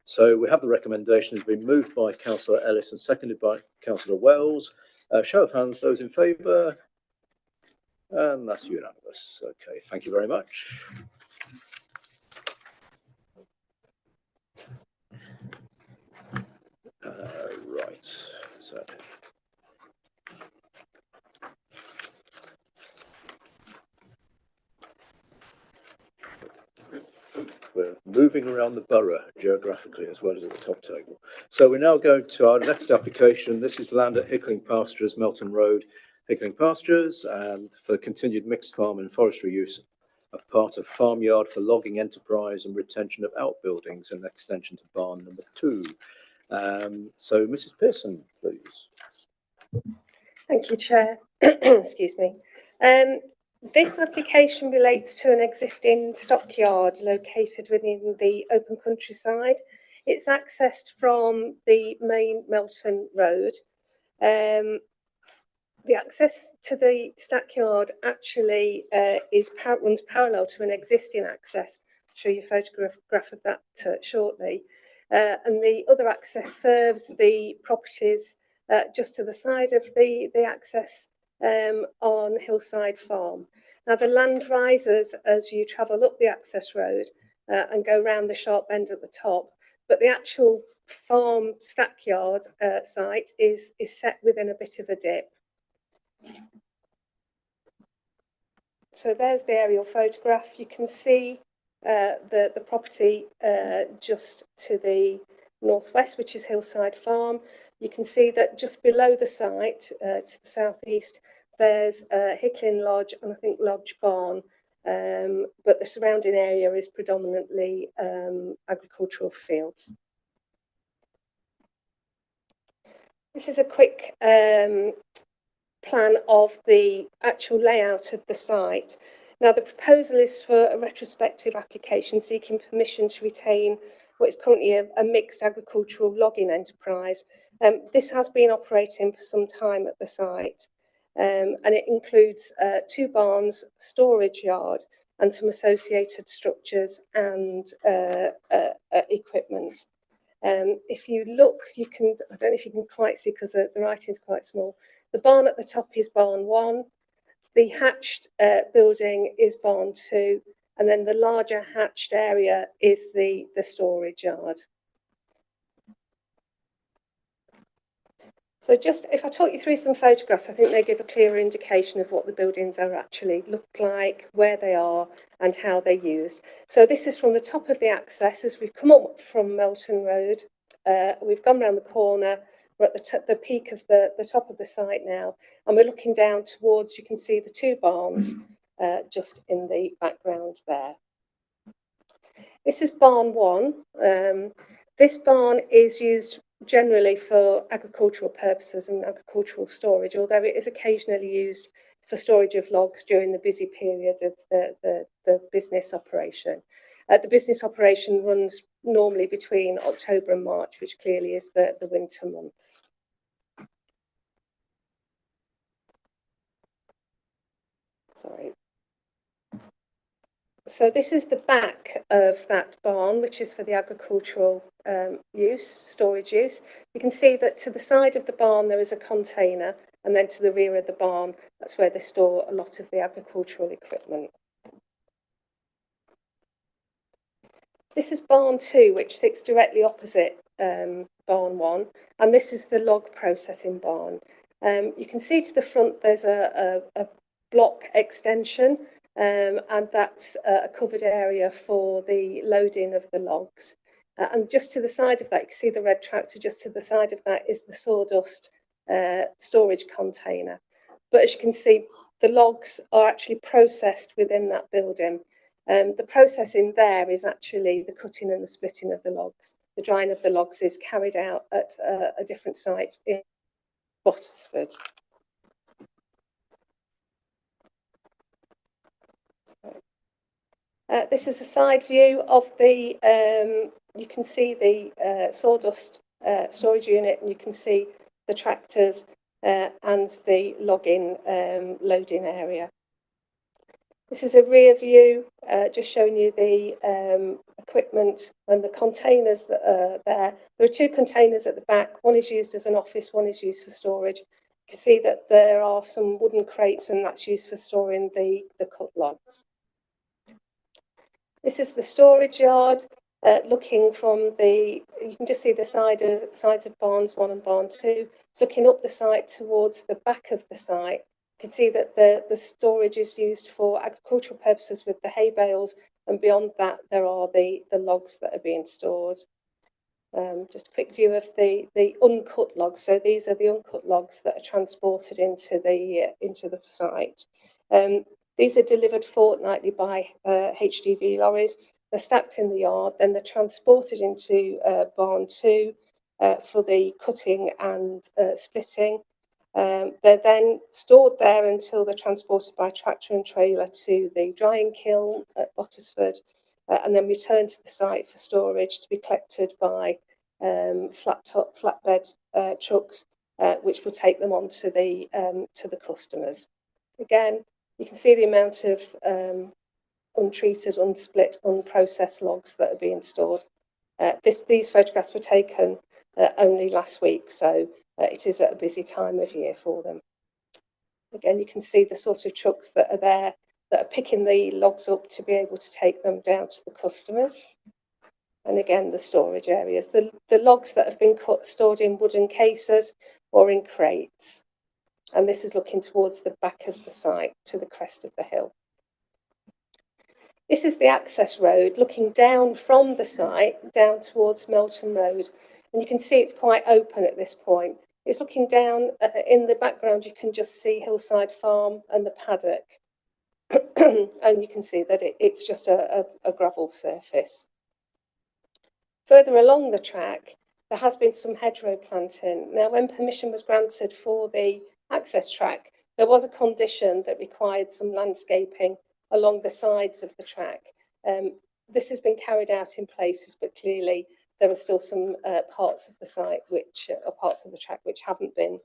So we have the recommendation has been moved by Councillor Ellis and seconded by Councillor Wells. Show of hands, those in favour, and that's unanimous. Okay, thank you very much. Right, so we're moving around the borough geographically as well as at the top table. So we're now going to our next application. This is land at Hickling Pastures, Melton Road, Hickling Pastures, and for continued mixed farm and forestry use, a part of farmyard for logging enterprise and retention of outbuildings and extension to barn number 2. So Mrs. Pearson, please. Thank you, Chair. Excuse me. This application relates to an existing stockyard located within the open countryside. It's accessed from the main Melton Road. The access to the stockyard actually runs parallel to an existing access. I'll show you a photograph of that shortly. And the other access serves the properties just to the side of the access on Hillside Farm. Now the land rises as you travel up the access road and go round the sharp bend at the top, but the actual farm stackyard site is set within a bit of a dip. So there's the aerial photograph. You can see the property just to the northwest, which is Hillside Farm. You can see that just below the site to the southeast, there's Hickling Lodge and I think Lodge Barn, but the surrounding area is predominantly agricultural fields. This is a quick plan of the actual layout of the site. Now the proposal is for a retrospective application seeking permission to retain what is currently a mixed agricultural logging enterprise. This has been operating for some time at the site, and it includes 2 barns, storage yard and some associated structures and equipment. If you look, I don't know if you can quite see because the writing is quite small. The barn at the top is barn 1. The hatched building is barn 2. And then the larger hatched area is the storage yard. So just if I talk you through some photographs, I think they give a clearer indication of what the buildings are actually look like, where they are and how they're used. So this is from the top of the access as we've come up from Melton Road. We've gone round the corner. We're at the peak of the top of the site now, and we're looking down towards, you can see the two barns just in the background there. This is barn 1. This barn is used generally for agricultural purposes and agricultural storage, although it is occasionally used for storage of logs during the busy period of the business operation. The business operation runs normally between October and March, which clearly is the winter months. Sorry. So this is the back of that barn, which is for the agricultural storage use. You can see that to the side of the barn there is a container, and then to the rear of the barn, that's where they store a lot of the agricultural equipment. This is barn 2, which sits directly opposite barn 1, and this is the log processing barn. You can see to the front there's a block extension, and that's a covered area for the loading of the logs. And just to the side of that, you can see the red tractor, just to the side of that is the sawdust storage container. But as you can see, the logs are actually processed within that building. The processing there is actually the cutting and the splitting of the logs. The drying of the logs is carried out at a different site in Bottisford. This is a side view of the, you can see the sawdust storage unit, and you can see the tractors and the logging loading area. This is a rear view, just showing you the equipment and the containers that are there. There are 2 containers at the back. One is used as an office, one is used for storage. You can see that there are some wooden crates, and that's used for storing the cut logs. This is the storage yard. Looking from the, you can just see the sides of barns 1 and barn 2. It's looking up the site towards the back of the site. You can see that the storage is used for agricultural purposes with the hay bales, and beyond that there are the logs that are being stored. Just a quick view of the uncut logs. So these are the uncut logs that are transported into the site. These are delivered fortnightly by HGV lorries. They're stacked in the yard, then they're transported into barn 2 for the cutting and splitting. They're then stored there until they're transported by tractor and trailer to the drying kiln at Bottisford, and then returned to the site for storage to be collected by flatbed trucks, which will take them on to the customers. Again, you can see the amount of untreated, unsplit, unprocessed logs that are being stored. These photographs were taken only last week, so it is at a busy time of year for them. Again, you can see the sort of trucks that are there that are picking the logs up to be able to take them down to the customers. And again, the storage areas. The logs that have been stored in wooden cases or in crates. And this is looking towards the back of the site to the crest of the hill. This is the access road looking down from the site down towards Melton Road. And you can see it's quite open at this point. It's looking down in the background, you can just see Hillside Farm and the paddock. And you can see that it's just a gravel surface. Further along the track, there has been some hedgerow planting. Now, when permission was granted for the access track, there was a condition that required some landscaping along the sides of the track. This has been carried out in places, but clearly there are still some parts of the site which are parts of the track which haven't been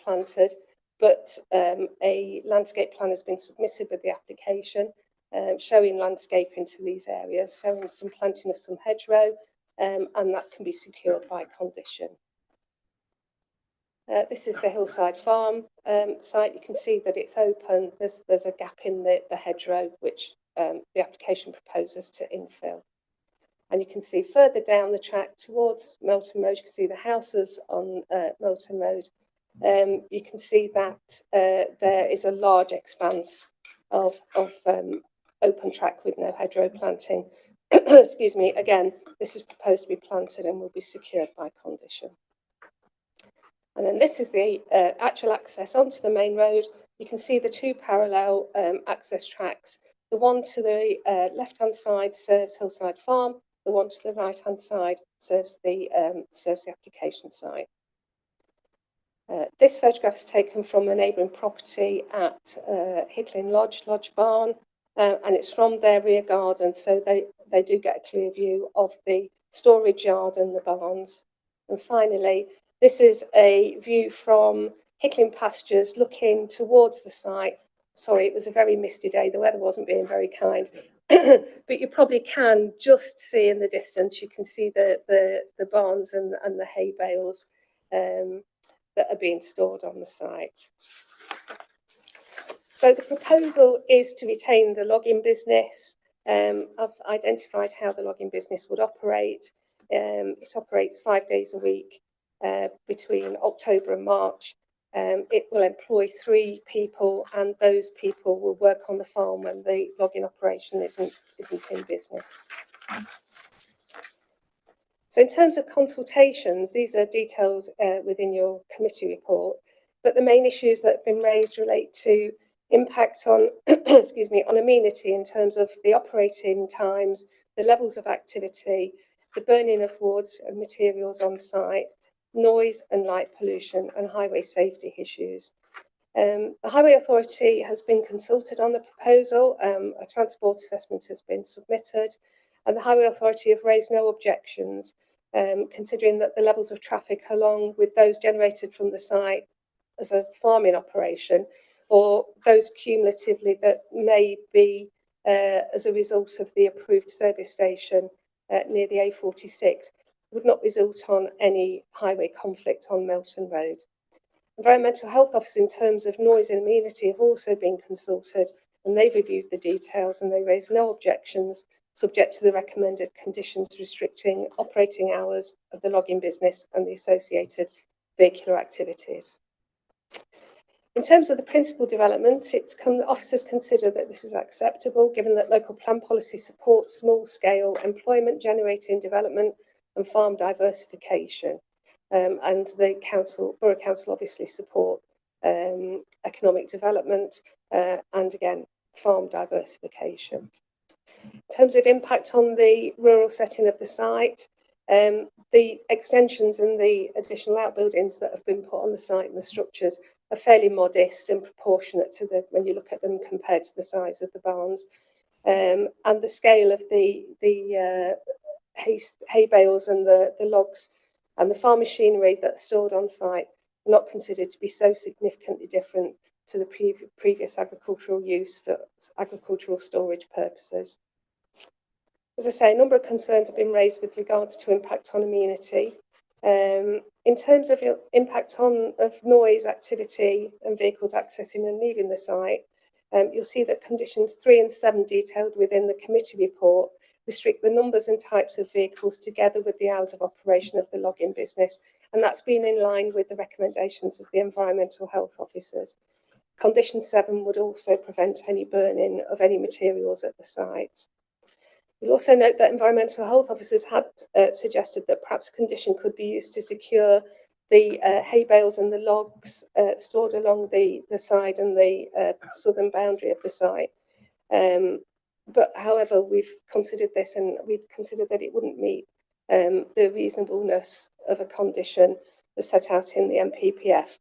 planted. But a landscape plan has been submitted with the application, showing landscaping to these areas, showing some planting of some hedgerow, and that can be secured by condition. This is the Hillside Farm site. You can see that it's open. There's a gap in the hedgerow, which the application proposes to infill. And you can see further down the track towards Melton Road, you can see the houses on Melton Road. You can see that there is a large expanse of open track with no hedgerow planting. Excuse me, again, this is proposed to be planted and will be secured by condition. And then this is the actual access onto the main road. You can see the two parallel access tracks. The one to the left-hand side serves Hillside Farm. The one to the right-hand side serves the application site. This photograph is taken from a neighbouring property at Hicklin Lodge Barn, and it's from their rear garden, so they do get a clear view of the storage yard and the barns. And finally, this is a view from Hicklin Pastures looking towards the site. Sorry, it was a very misty day. The weather wasn't being very kind. But you probably can just see in the distance, you can see the barns and the hay bales that are being stored on the site. So the proposal is to retain the logging business. I've identified how the logging business would operate. It operates 5 days a week between October and March. It will employ 3 people, and those people will work on the farm when the logging operation isn't in business. So in terms of consultations, these are detailed within your committee report, but the main issues that have been raised relate to impact on, excuse me, on amenity in terms of the operating times, the levels of activity, the burning of wood and materials on site, noise and light pollution, and highway safety issues. The Highway Authority has been consulted on the proposal. A transport assessment has been submitted, and the Highway Authority have raised no objections, considering that the levels of traffic, along with those generated from the site as a farming operation, or those cumulatively that may be as a result of the approved service station near the A46, would not result on any highway conflict on Melton Road. Environmental Health Office, in terms of noise and amenity, have also been consulted, and they've reviewed the details, and they raised no objections, subject to the recommended conditions restricting operating hours of the logging business and the associated vehicular activities. In terms of the principal development, officers consider that this is acceptable, given that local plan policy supports small-scale employment-generating development and farm diversification. And the Borough Council obviously support economic development and, again, farm diversification. In terms of impact on the rural setting of the site, the extensions and the additional outbuildings that have been put on the site and the structures are fairly modest and proportionate to when you look at them compared to the size of the barns. And the scale of the hay bales and the logs and the farm machinery that's stored on site are not considered to be so significantly different to the previous agricultural use for agricultural storage purposes. As I say, a number of concerns have been raised with regards to impact on amenity. In terms of impact of noise, activity and vehicles accessing and leaving the site, you'll see that conditions 3 and 7 detailed within the committee report restrict the numbers and types of vehicles together with the hours of operation of the logging business, and that's been in line with the recommendations of the environmental health officers. Condition 7 would also prevent any burning of any materials at the site. You'll also note that environmental health officers had suggested that perhaps condition could be used to secure the hay bales and the logs stored along the side and the southern boundary of the site. But however, we've considered this, and we considered that it wouldn't meet the reasonableness of a condition as set out in the MPPF.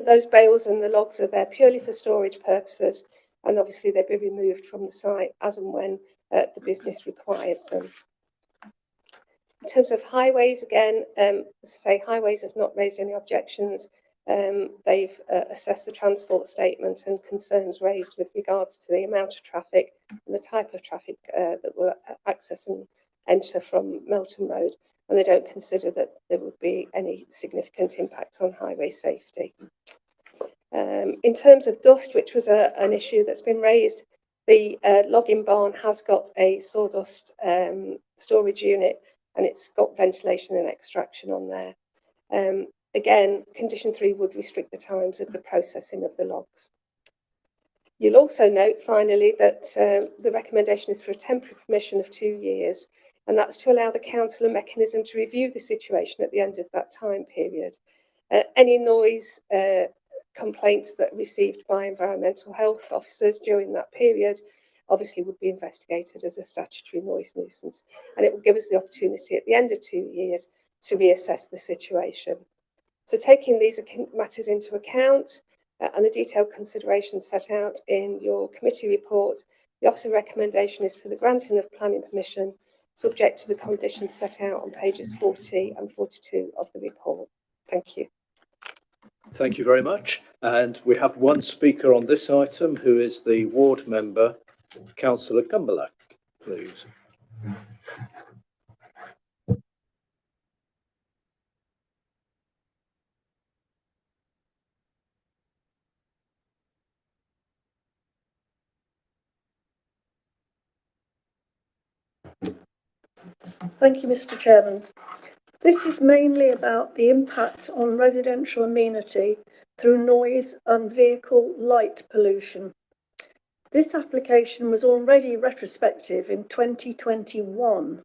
Those bales and the logs are there purely for storage purposes, and obviously they'd be removed from the site as and when the business required them. In terms of highways, again, as I say, highways have not raised any objections. They've assessed the transport statement and concerns raised with regards to the amount of traffic and the type of traffic that will access and enter from Melton Road, and they don't consider that there would be any significant impact on highway safety. In terms of dust, which was an issue that's been raised, The logging barn has got a sawdust storage unit, and it's got ventilation and extraction on there. Again, condition 3 would restrict the times of the processing of the logs. You'll also note, finally, that the recommendation is for a temporary permission of 2 years, and that's to allow the council a mechanism to review the situation at the end of that time period. Any noise complaints that are received by environmental health officers during that period obviously would be investigated as a statutory noise nuisance, and it will give us the opportunity at the end of 2 years to reassess the situation. So taking these matters into account and the detailed considerations set out in your committee report, the officer recommendation is for the granting of planning permission subject to the conditions set out on pages 40 and 42 of the report. Thank you. Thank you very much. And we have one speaker on this item, who is the ward member, Councillor Cumberlack, please. Thank you, Mr. Chairman. This is mainly about the impact on residential amenity through noise and vehicle light pollution. This application was already retrospective in 2021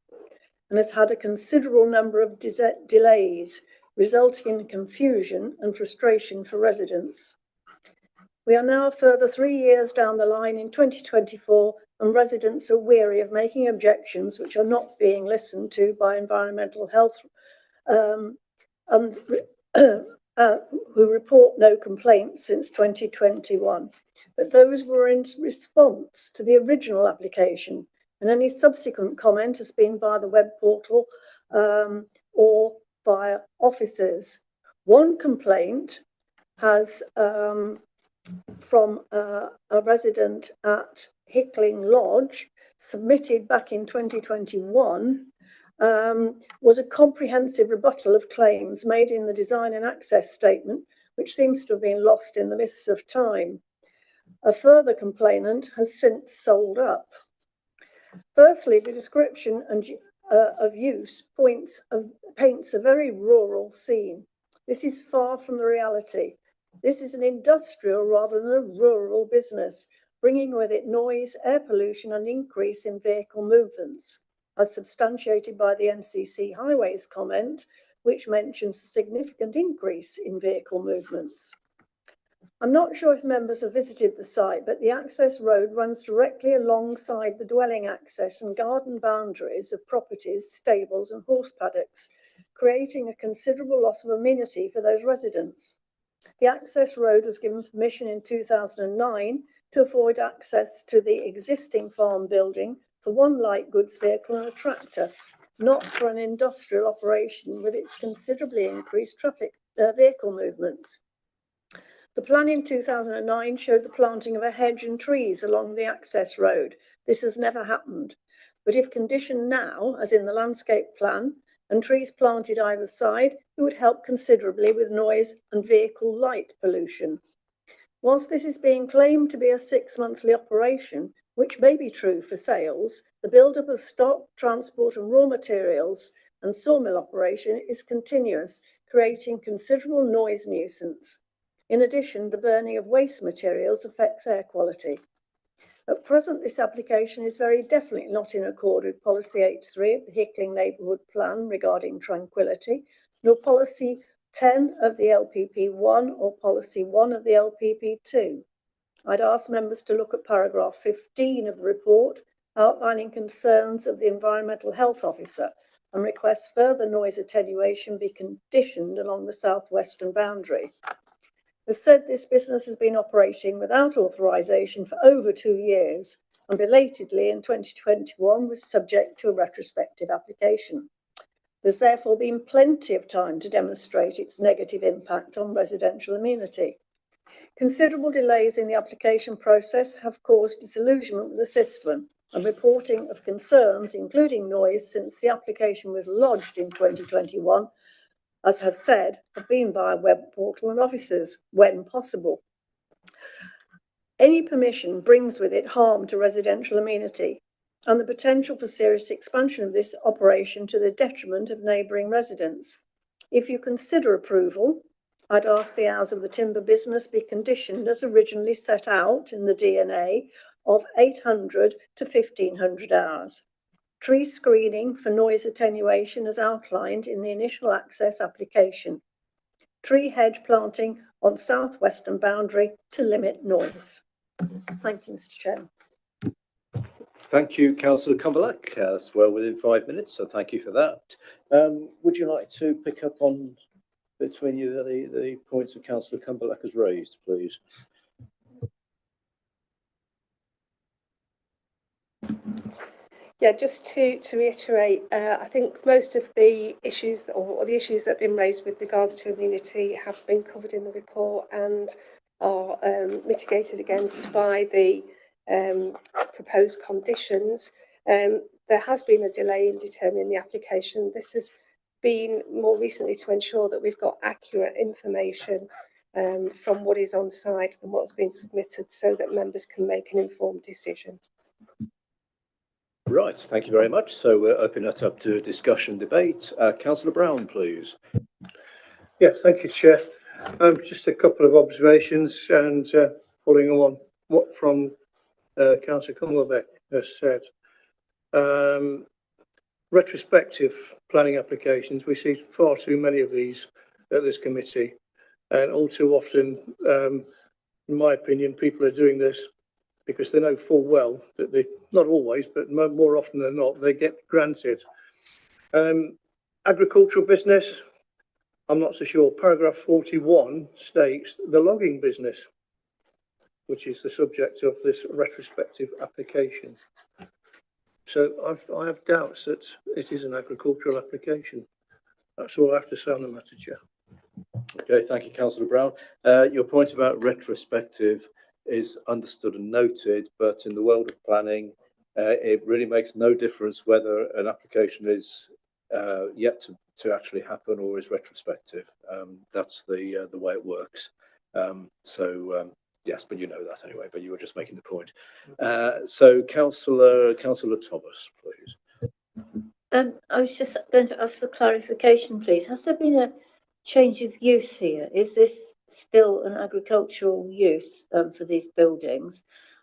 and has had a considerable number of delays, resulting in confusion and frustration for residents. We are now a further 3 years down the line in 2024, and residents are weary of making objections which are not being listened to by environmental health who report no complaints since 2021. But those were in response to the original application, and any subsequent comment has been via the web portal or via officers. One complaint has from a resident at Hickling Lodge, submitted back in 2021, was a comprehensive rebuttal of claims made in the design and access statement, which seems to have been lost in the mists of time. A further complainant has since sold up. Firstly, the description of use paints a very rural scene. This is far from the reality. This is an industrial rather than a rural business, bringing with it noise, air pollution, and increase in vehicle movements, as substantiated by the NCC Highways comment, which mentions a significant increase in vehicle movements. I'm not sure if members have visited the site, but the access road runs directly alongside the dwelling access and garden boundaries of properties, stables, and horse paddocks, creating a considerable loss of amenity for those residents. The access road was given permission in 2009 to avoid access to the existing farm building for one light goods vehicle and a tractor, not for an industrial operation with its considerably increased vehicle movements. The plan in 2009 showed the planting of a hedge and trees along the access road. This has never happened. But if conditioned now, as in the landscape plan, and trees planted either side, it would help considerably with noise and vehicle light pollution. Whilst this is being claimed to be a 6-monthly operation, which may be true for sales, the build-up of stock, transport and raw materials and sawmill operation is continuous, creating considerable noise nuisance. In addition, the burning of waste materials affects air quality. At present, this application is very definitely not in accord with Policy H3 of the Hickling Neighbourhood Plan regarding tranquility, nor Policy 10 of the LPP1 or Policy 1 of the LPP2. I'd ask members to look at paragraph 15 of the report, outlining concerns of the Environmental Health Officer, and request further noise attenuation be conditioned along the southwestern boundary. As said, this business has been operating without authorisation for over 2 years, and belatedly in 2021 was subject to a retrospective application. There's therefore been plenty of time to demonstrate its negative impact on residential amenity. Considerable delays in the application process have caused disillusionment with the system, and reporting of concerns, including noise, since the application was lodged in 2021, as have said, have been via web portal and officers when possible. Any permission brings with it harm to residential amenity and the potential for serious expansion of this operation to the detriment of neighbouring residents. If you consider approval, I'd ask the hours of the timber business be conditioned as originally set out in the DNA of 800 to 1500 hours. Tree screening for noise attenuation as outlined in the initial access application. Tree hedge planting on southwestern boundary to limit noise. Thank you, Mr. Chairman. Thank you, Councillor Cumberlack. That's well within 5 minutes, so thank you for that. Would you like to pick up on between you the points that Councillor Cumberlack has raised, please? Yeah, just to reiterate, I think most of the issues or the issues that have been raised with regards to immunity have been covered in the report and are mitigated against by the proposed conditions. There has been a delay in determining the application. This has been more recently to ensure that we've got accurate information from what is on site and what's been submitted so that members can make an informed decision. Right, thank you very much. So we're opening that up to discussion debate. Councillor Brown, please. Yes, thank you, Chair. Just a couple of observations and following on what from Councillor Cumberlack has said. Retrospective planning applications, we see far too many of these at this committee, and all too often, in my opinion, people are doing this because they know full well that they, not always, but more often than not, they get granted. Agricultural business, I'm not so sure. Paragraph 41 states the logging business, which is the subject of this retrospective application. So I have doubts that it is an agricultural application. That's all I have to say on the matter, Chair. Okay, thank you, Councillor Brown. Your point about retrospective is understood and noted, but in the world of planning, it really makes no difference whether an application is yet to actually happen or is retrospective. That's the way it works. Yes, but you know that anyway, but you were just making the point. So Councillor Thomas, please. I was just going to ask for clarification, please. Has there been a change of use here? Is this still an agricultural use for these buildings?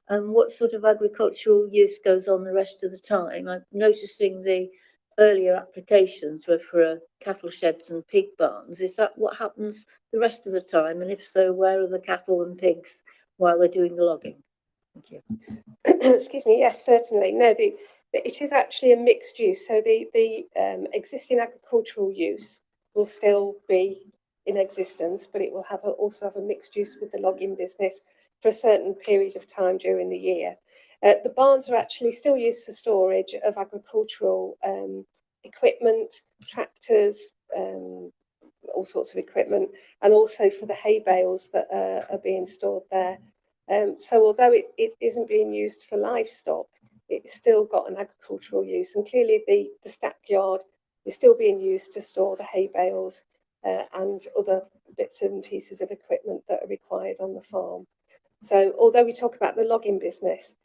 And what sort of agricultural use goes on the rest of the time? I'm noticing the earlier applications were for cattle sheds and pig barns. Is that what happens the rest of the time? And if so, where are the cattle and pigs while they're doing the logging? Thank you. Excuse me. Yes, certainly. No, it is actually a mixed use. So the existing agricultural use will still be in existence, but it will also have a mixed use with the logging business for a certain period of time during the year. The barns are actually still used for storage of agricultural equipment, tractors, all sorts of equipment, and also for the hay bales that are being stored there. So although it isn't being used for livestock, it's still got an agricultural use, and clearly the stackyard is still being used to store the hay bales and other bits and pieces of equipment that are required on the farm. So although we talk about the logging business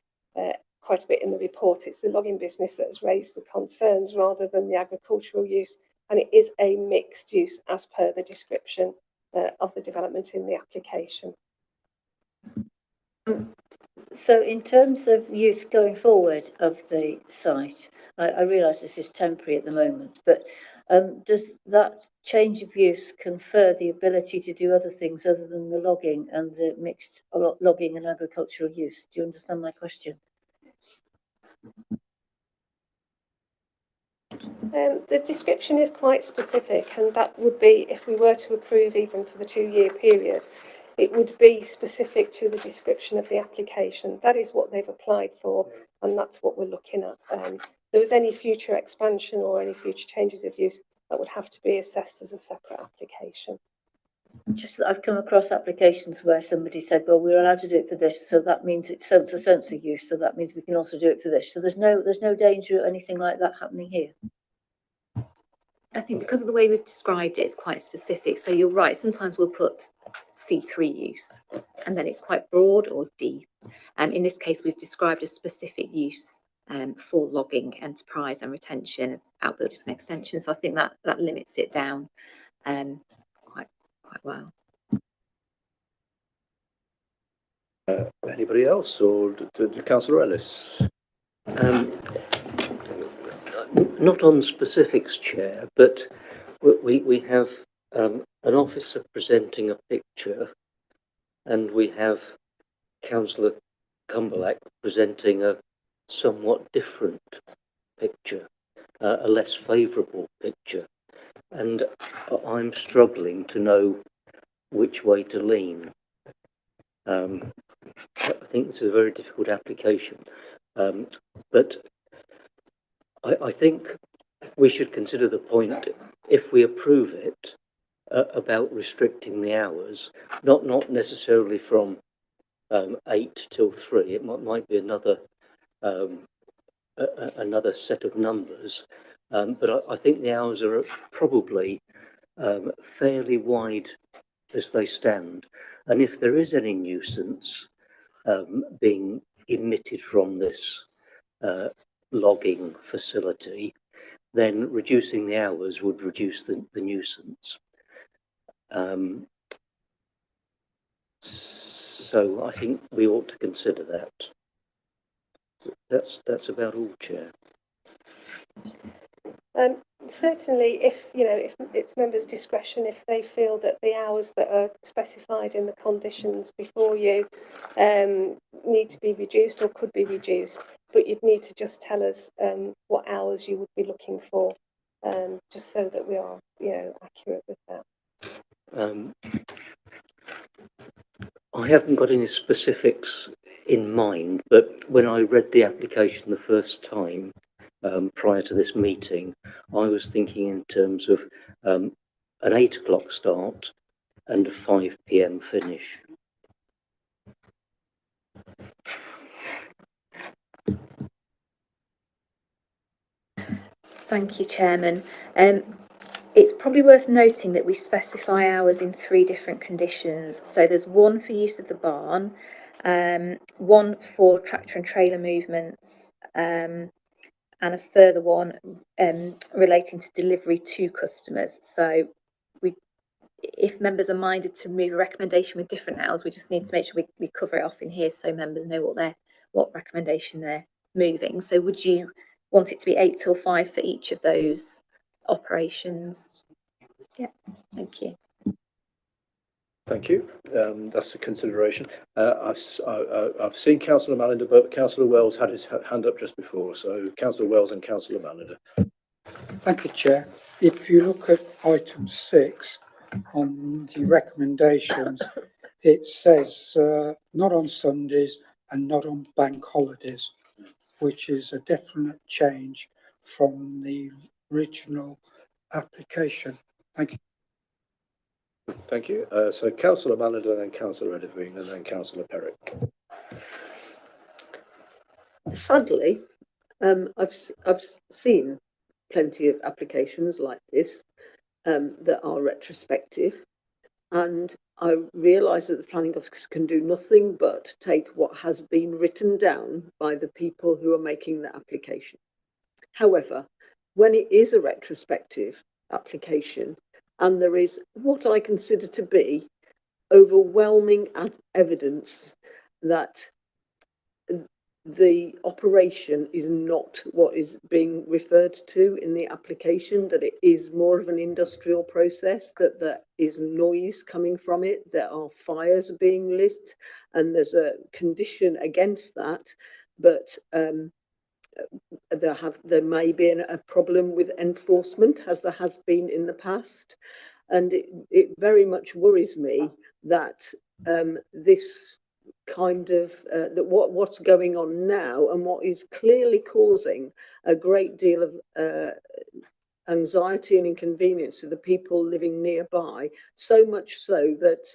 quite a bit in the report, it's the logging business that has raised the concerns rather than the agricultural use, and it is a mixed use as per the description of the development in the application. So in terms of use going forward of the site, I realise this is temporary at the moment, but does that change of use confer the ability to do other things other than the logging and the mixed logging and agricultural use? Do you understand my question? The description is quite specific, and that would be, if we were to approve even for the 2-year period, it would be specific to the description of the application. That is what they've applied for, and that's what we're looking at. If there was any future expansion or any future changes of use, that would have to be assessed as a separate application. Just that I've come across applications where somebody said, well, we're allowed to do it for this, so that means it's so-and-so use, so that means we can also do it for this. So there's no danger or anything like that happening here. I think because of the way we've described it, it's quite specific. So you're right. Sometimes we'll put C3 use, and then it's quite broad, or D. In this case, we've described a specific use for logging, enterprise and retention of outbuildings and extensions. So I think that limits it down quite well. Anybody else, or Councillor Ellis? Not on specifics, Chair, but we have an officer presenting a picture, and we have Councillor Cumberlack presenting a somewhat different picture, a less favourable picture, and I'm struggling to know which way to lean. I think this is a very difficult application, but I think we should consider the point, if we approve it, about restricting the hours, not necessarily from 8 till 3. It might be another set of numbers, but I think the hours are probably fairly wide as they stand. And if there is any nuisance being emitted from this logging facility, then reducing the hours would reduce the nuisance. So I think we ought to consider that. That's about all, Chair. Certainly, if it's members' discretion, if they feel that the hours that are specified in the conditions before you need to be reduced or could be reduced, but you'd need to just tell us what hours you would be looking for, just so that we are, accurate with that. I haven't got any specifics in mind, but when I read the application the first time, prior to this meeting, I was thinking in terms of an 8 o'clock start and a 5 p.m. finish. Thank you, Chairman. It's probably worth noting that we specify hours in 3 different conditions. So there's one for use of the barn, one for tractor and trailer movements, and a further one relating to delivery to customers. So if members are minded to move a recommendation with different hours, we just need to make sure we cover it off in here so members know what recommendation they're moving. So would you want it to be 8 till 5 for each of those operations? Yeah, thank you. Thank you. That's a consideration. I've seen Councillor Mallender, but Councillor Wells had his hand up just before. So Councillor Wells and Councillor Mallender. Thank you, Chair. If you look at item 6 on the recommendations, it says not on Sundays and not on bank holidays, which is a definite change from the original application. Thank you. Thank you. So Councillor Mallender, then Councillor Edivine, and then Councillor Perrick. Sadly, I've seen plenty of applications like this that are retrospective, and I realise that the planning office can do nothing but take what has been written down by the people who are making the application. However, when it is a retrospective application and there is what I consider to be overwhelming evidence that the operation is not what is being referred to in the application, that it is more of an industrial process, that there is noise coming from it, there are fires being lit, and there's a condition against that, but there may be a problem with enforcement, as there has been in the past, and it very much worries me that this kind of that what's going on now, and what is clearly causing a great deal of anxiety and inconvenience to the people living nearby, so much so that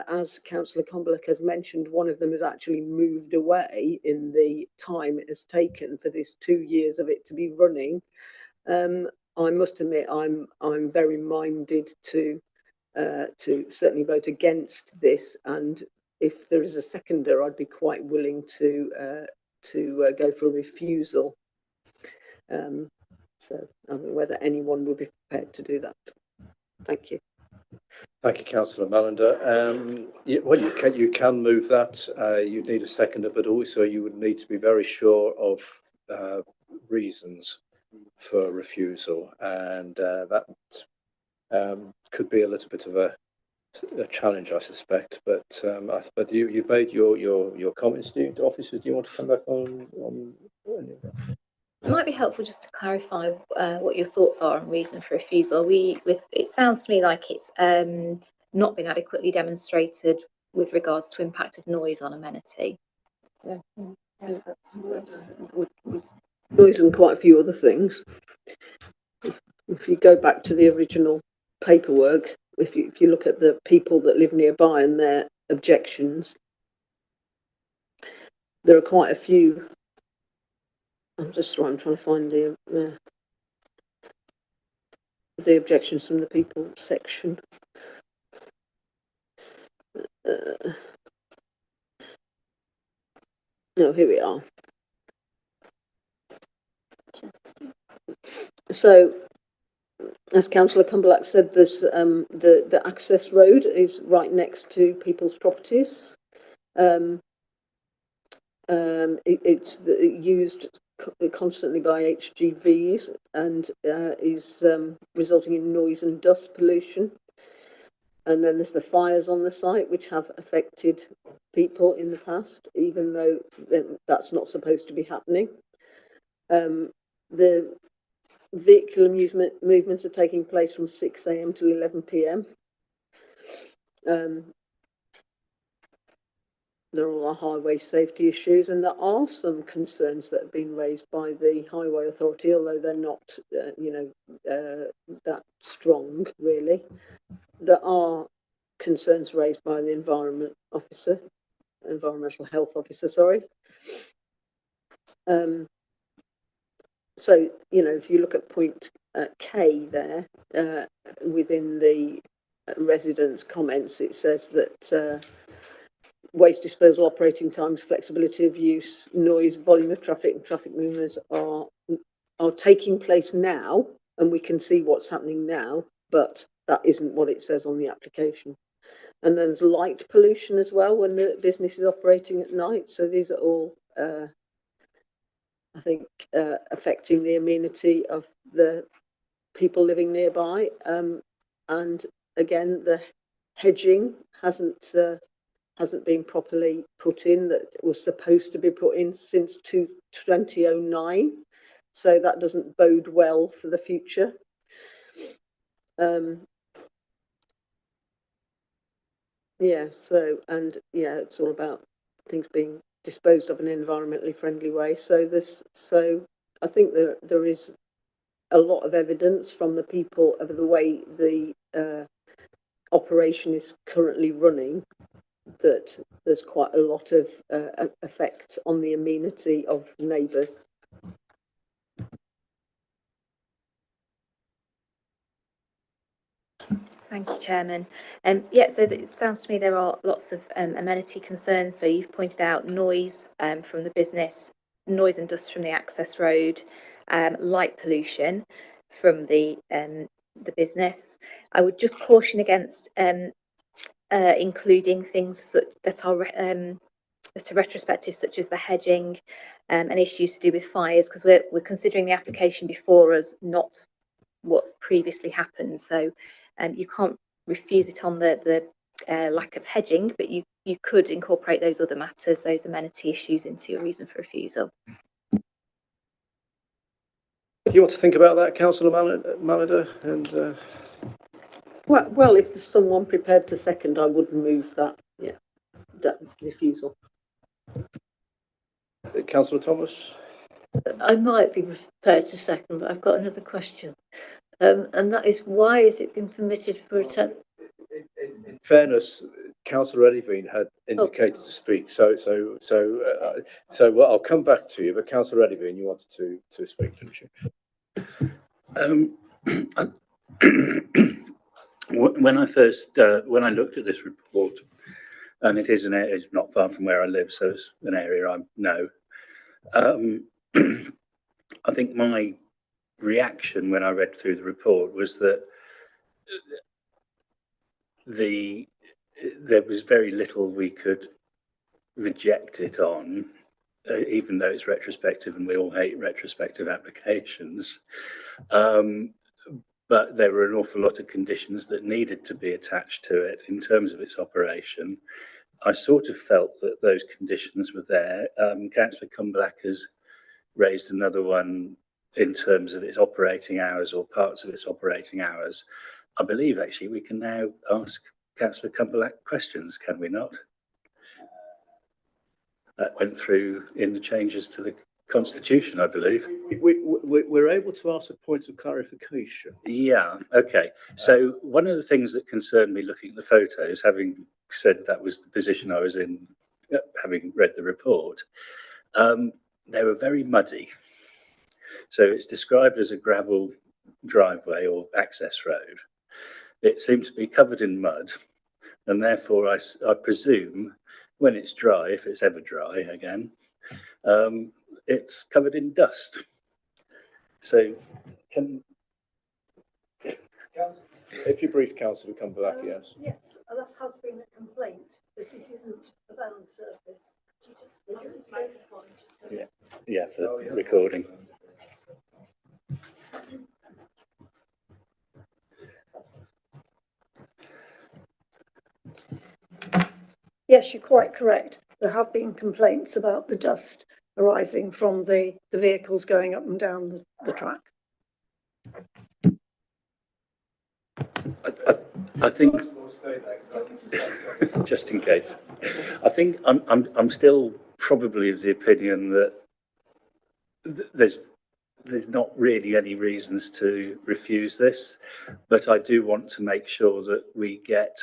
as Councillor Cumberlack has mentioned, one of them has actually moved away in the time it has taken for this 2 years of it to be running. I must admit I'm very minded to to certainly vote against this. And if there is a seconder, I'd be quite willing to go for a refusal. So I don't know whether anyone would be prepared to do that. Thank you. Thank you, Councillor Mallender. Well, you can move that. You need a seconder, but also you would need to be very sure of reasons for refusal, and that could be a little bit of a challenge, I suspect. But you've made your comments. Officers, do you want to come back on any of that? It might be helpful just to clarify what your thoughts are on reason for refusal. It sounds to me like it's not been adequately demonstrated with regards to impact of noise on amenity. So, yes, noise and quite a few other things. If you go back to the original paperwork, if you look at the people that live nearby and their objections, there are quite a few. I'm trying to find the objections from the people section. No, here we are. So, as Councillor Cumberlack said, this the access road is right next to people's properties. It's used constantly by HGVs and is resulting in noise and dust pollution. And then there's the fires on the site, which have affected people in the past, even though that's not supposed to be happening. The vehicular movements are taking place from 6 a.m. to 11 p.m. There are highway safety issues, and there are some concerns that have been raised by the Highway Authority, although they're not, that strong, really. There are concerns raised by the environmental health officer, sorry. So, if you look at point K there, within the residents' comments, it says that waste disposal operating times, flexibility of use, noise, volume of traffic and traffic movements are taking place now, and we can see what's happening now, but that isn't what it says on the application. And then there's light pollution as well when the business is operating at night. So these are all, I think, affecting the amenity of the people living nearby. And again, the hedging hasn't been properly put in, that was supposed to be put in since 2009. So that doesn't bode well for the future. It's all about things being disposed of in an environmentally friendly way. So I think there is a lot of evidence from the people of the way the operation is currently running, that there's quite a lot of effect on the amenity of neighbours. thank you, Chairman. So it sounds to me there are lots of amenity concerns. So you've pointed out noise from the business, noise and dust from the access road, light pollution from the business. I would just caution against including things that are retrospective, such as the hedging and issues to do with fires, because we're considering the application before us, not what's previously happened. So you can't refuse it on the lack of hedging, but you could incorporate those other matters, those amenity issues, into your reason for refusal. You want to think about that, Councillor Mallender? And well, if there's someone prepared to second, I would move that refusal. Councillor Thomas? I might be prepared to second, but I've got another question. And that is, why is it been permitted for in fairness, Councillor Eddyveen had indicated to speak. So well, I'll come back to you. But Councillor Eddyveen, you wanted to speak, didn't you? When when I looked at this report, and it is an area, it's not far from where I live, so it's an area I know. I think my reaction when I read through the report was that there was very little we could reject it on, even though it's retrospective and we all hate retrospective applications. But there were an awful lot of conditions that needed to be attached to it in terms of its operation. I sort of felt that those conditions were there. Councillor Cumberlack has raised another one in terms of its operating hours or parts of its operating hours. I believe actually we can now ask Councillor Cumberlack questions, can we not? That went through in the changes to the Constitution, I believe. We're able to ask points of clarification. Yeah, okay. So one of the things that concerned me looking at the photos, having said that was the position I was in, having read the report, they were very muddy. So it's described as a gravel driveway or access road. It seemed to be covered in mud, and therefore I presume when it's dry, if it's ever dry again, it's covered in dust. So can... If you brief Councillor Cumberlack, yes. Yes, that has been a complaint, but it isn't a bound surface. Yeah, for recording. Yes, you're quite correct. There have been complaints about the dust arising from the vehicles going up and down the track. I think, just in case, I think I'm still probably of the opinion that there's not really any reasons to refuse this, but I do want to make sure that we get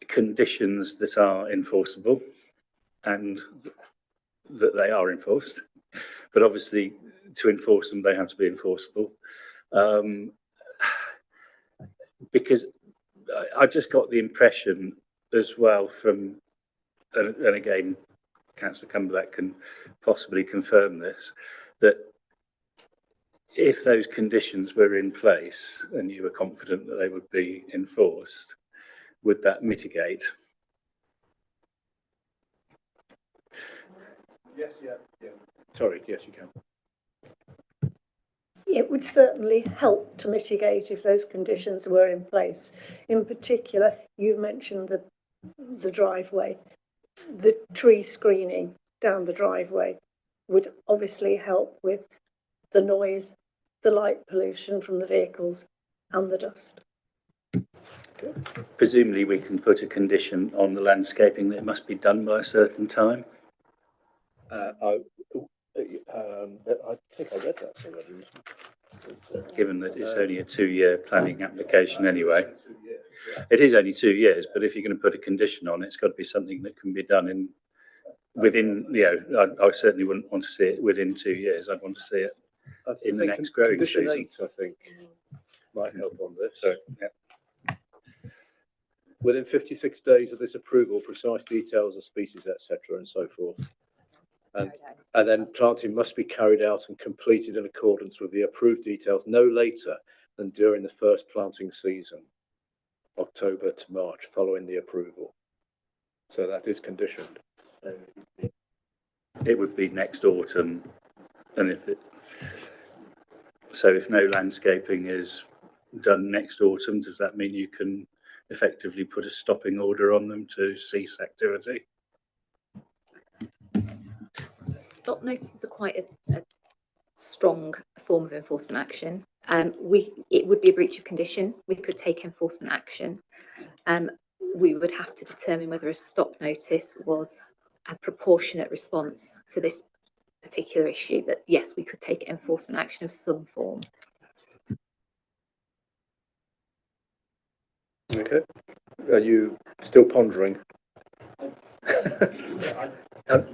conditions that are enforceable and that they are enforced. But obviously, to enforce them, they have to be enforceable. Because I just got the impression as well from, and again, Councillor Cumberlack can possibly confirm this, that if those conditions were in place and you were confident that they would be enforced, would that mitigate? Yes, yeah. Sorry, yes, you can. It would certainly help to mitigate if those conditions were in place. In particular, you mentioned the driveway. The tree screening down the driveway would obviously help with the noise, the light pollution from the vehicles and the dust. Presumably we can put a condition on the landscaping that it must be done by a certain time. I think I read that already. Given that it's only a 2-year planning application anyway. It is only 2 years, but if you're going to put a condition on it, it's got to be something that can be done within, I certainly wouldn't want to see it within 2 years. I'd want to see it in the next growing season. 8, I think, might help on this. So, yeah. Within 56 days of this approval, precise details of species, etc., and so forth. And then planting must be carried out and completed in accordance with the approved details no later than during the first planting season, October to March, following the approval. So that is conditioned. It would be next autumn, and if no landscaping is done next autumn, does that mean you can effectively put a stopping order on them to cease activity? Stop notices are quite a strong form of enforcement action. It would be a breach of condition. We could take enforcement action. We would have to determine whether a stop notice was a proportionate response to this particular issue. But yes, we could take enforcement action of some form. Okay. Are you still pondering?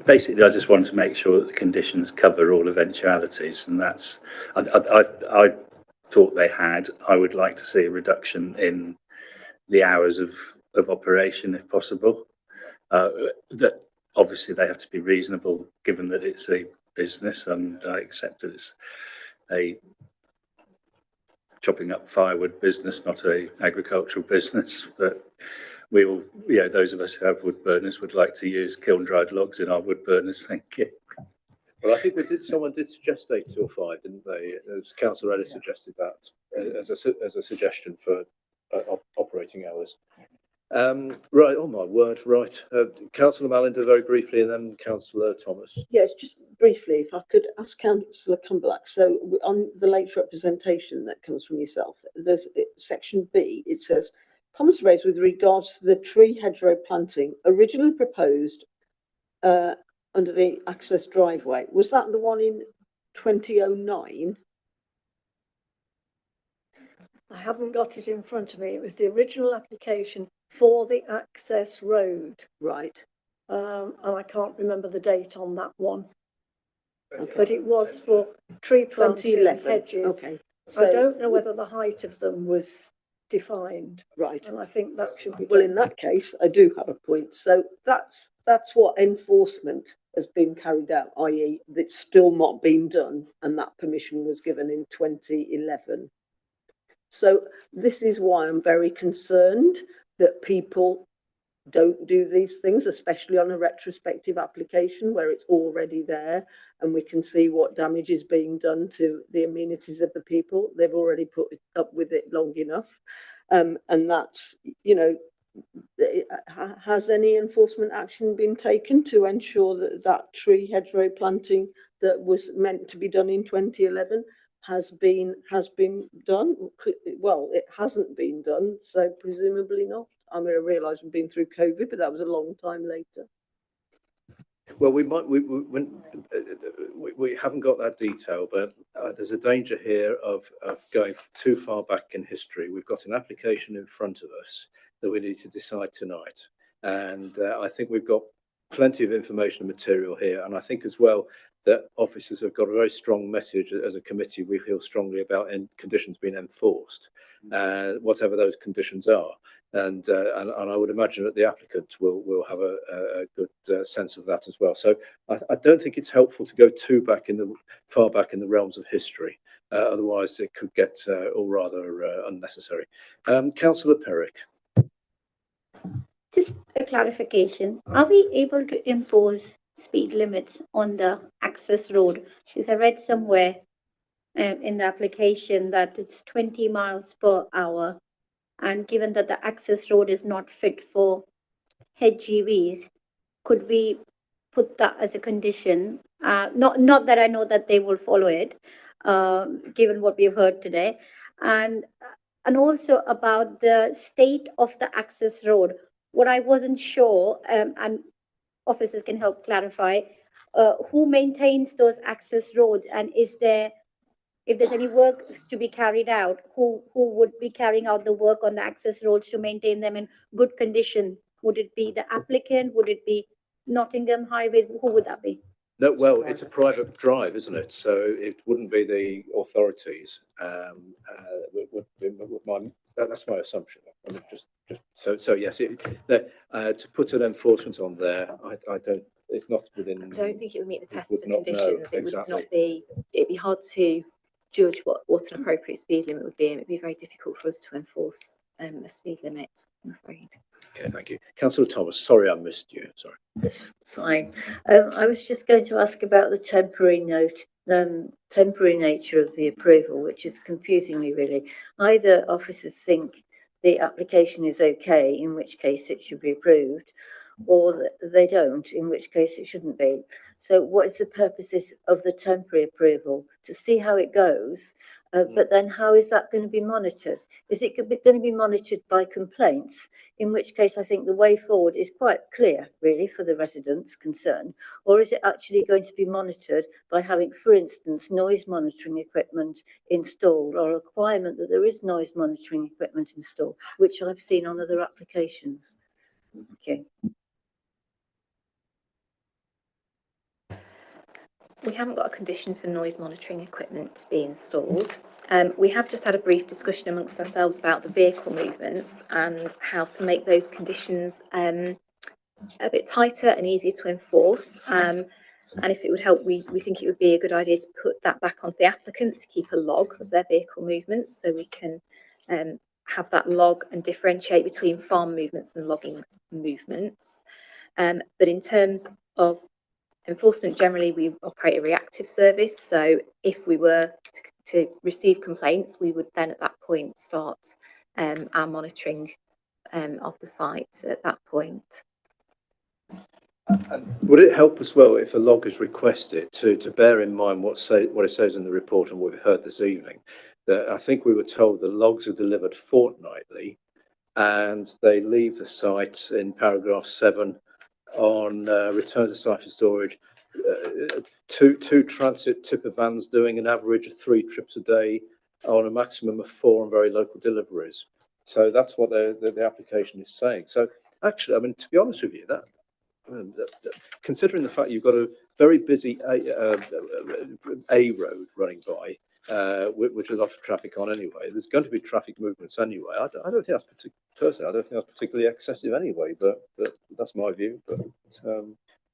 Basically, I just want to make sure that the conditions cover all eventualities, and that's. I thought they had. I would like to see a reduction in the hours of operation if possible. That obviously they have to be reasonable given that it's a business, and I accept that it's a chopping up firewood business, not a agricultural business. But we all, those of us who have wood burners would like to use kiln dried logs in our wood burners. Thank you. Well, I think someone did suggest 8 till 5, didn't they? Councillor Ellis suggested that as a suggestion for operating hours. Right, oh my word, right. Councillor Malinder very briefly, and then Councillor Thomas. Yes, just briefly, if I could ask Councillor Cumberlack. So on the late representation that comes from yourself, there's section B, it says, comments raised with regards to the tree hedgerow planting originally proposed under the access driveway. Was that the one in 2009? I haven't got it in front of me. It was the original application for the access road. Right. And I can't remember the date on that one. Okay. But it was for tree planting hedges. Okay. So I don't know whether the height of them was defined. Right. And I think that should be well, in that case, I do have a point. So that's what enforcement has been carried out, i.e. it's still not been done, and that permission was given in 2011. So this is why I'm very concerned that people don't do these things, especially on a retrospective application where it's already there and we can see what damage is being done to the amenities of the people. They've already put up with it long enough. And that's, has any enforcement action been taken to ensure that that tree hedgerow planting that was meant to be done in 2011 has been done? Well, it hasn't been done, so presumably not. I mean, I realise we've been through COVID, but that was a long time later. Well, we haven't got that detail, but there's a danger here of going too far back in history. We've got an application in front of us that we need to decide tonight, and I think we've got plenty of information and material here, and I think as well that officers have got a very strong message. As a committee, we feel strongly about conditions being enforced, whatever those conditions are. And I would imagine that the applicant will have a good sense of that as well. So I don't think it's helpful to go too far back in the realms of history. Otherwise, it could get all rather unnecessary. Councillor Perrick. Just a clarification. Are we able to impose speed limits on the access road? Because I read somewhere in the application that it's 20 miles per hour. And given that the access road is not fit for HGVs, could we put that as a condition? Not that I know that they will follow it, given what we've heard today. And also about the state of the access road. What I wasn't sure, and officers can help clarify, who maintains those access roads, and if there's any work to be carried out, who would be carrying out the work on the access roads to maintain them in good condition? Would it be the applicant? Would it be Nottingham Highways? Who would that be? No, well, it's a private drive, isn't it? So it wouldn't be the authorities. That's my assumption. I mean, so yes. To put an enforcement on there, I don't. It's not within. I don't think it would meet the test for not conditions. know, It would not be. It'd be hard to judge what an appropriate speed limit would be, and it'd be very difficult for us to enforce a speed limit, I'm afraid. Okay, thank you. Councillor Thomas, sorry I missed you. Sorry. That's fine. I was just going to ask about the temporary nature of the approval, which is confusing me really. Either officers think the application is okay, in which case it should be approved, or they don't, in which case it shouldn't be. So what is the purposes of the temporary approval? To see how it goes, but then how is that going to be monitored? Is it going to be monitored by complaints, in which case I think the way forward is quite clear, really, for the residents concerned, or is it actually going to be monitored by having, for instance, noise monitoring equipment installed, or a requirement that there is noise monitoring equipment installed, which I've seen on other applications? Okay. We haven't got a condition for noise monitoring equipment to be installed. We have just had a brief discussion amongst ourselves about the vehicle movements and how to make those conditions a bit tighter and easier to enforce. And if it would help, we think it would be a good idea to put that back onto the applicant to keep a log of their vehicle movements, so we can have that log and differentiate between farm movements and logging movements. But in terms of enforcement, generally we operate a reactive service, so if we were to receive complaints, we would then at that point start our monitoring of the site at that point. Would it help as well if a log is requested to bear in mind what it says in the report and what we've heard this evening? That I think we were told the logs are delivered fortnightly, and they leave the site in paragraph 7 on return to site for storage. Two transit tipper vans doing an average of 3 trips a day on a maximum of 4 on very local deliveries. So that's what the application is saying. So actually, I mean, to be honest with you, that considering the fact you've got a very busy A road running by, which a lot of traffic on anyway, there's going to be traffic movements anyway. I don't think that's personally, I don't think that's particularly excessive anyway, but that's my view.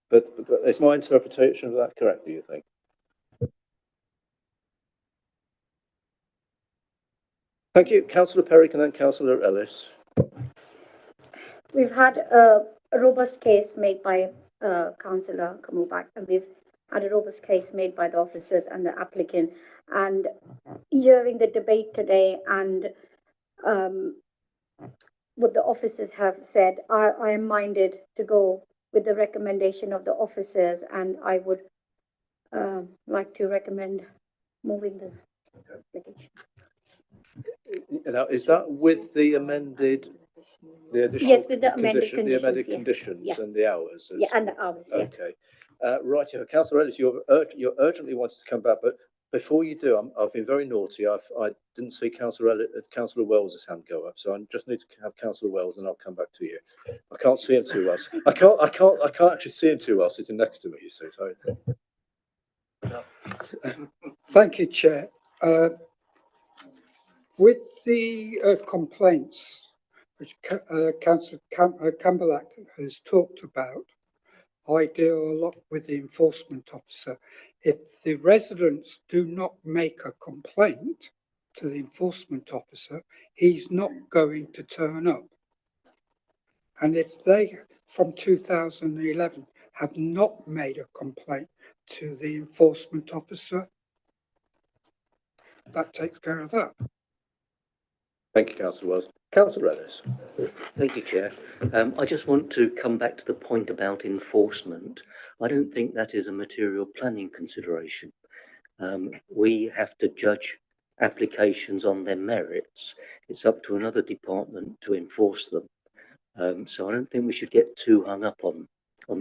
But is my interpretation of that correct, do you think? Thank you. Councillor Perrick and then Councillor Ellis. We've had a robust case made by Councillor Kamubak, and we've had a robust case made by the officers and the applicant. And hearing the debate today and what the officers have said, I am minded to go with the recommendation of the officers, and I would like to recommend moving the application. Now, is that with the amended, Yes, with the amended conditions, the amended yeah. conditions Yeah. and the hours? Yeah, and the hours, yeah. Okay. Right, Councillor Ellis, you're urgently wanted to come back, but before you do, I've been very naughty. I didn't see Councillor Wells' hand go up, so I just need to have Councillor Wells, and I'll come back to you. I can't see him too well. I can't actually see him too well sitting next to me. You see, so. Thank you, Chair. With the complaints which Councillor Campbell has talked about, I deal a lot with the enforcement officer. If the residents do not make a complaint to the enforcement officer, he's not going to turn up. And if they, from 2011, have not made a complaint to the enforcement officer, that takes care of that. Thank you, Councillor Wells. Councillor Ellis. Thank you, Chair. I just want to come back to the point about enforcement. I don't think that is a material planning consideration. We have to judge applications on their merits. It's up to another department to enforce them. So I don't think we should get too hung up on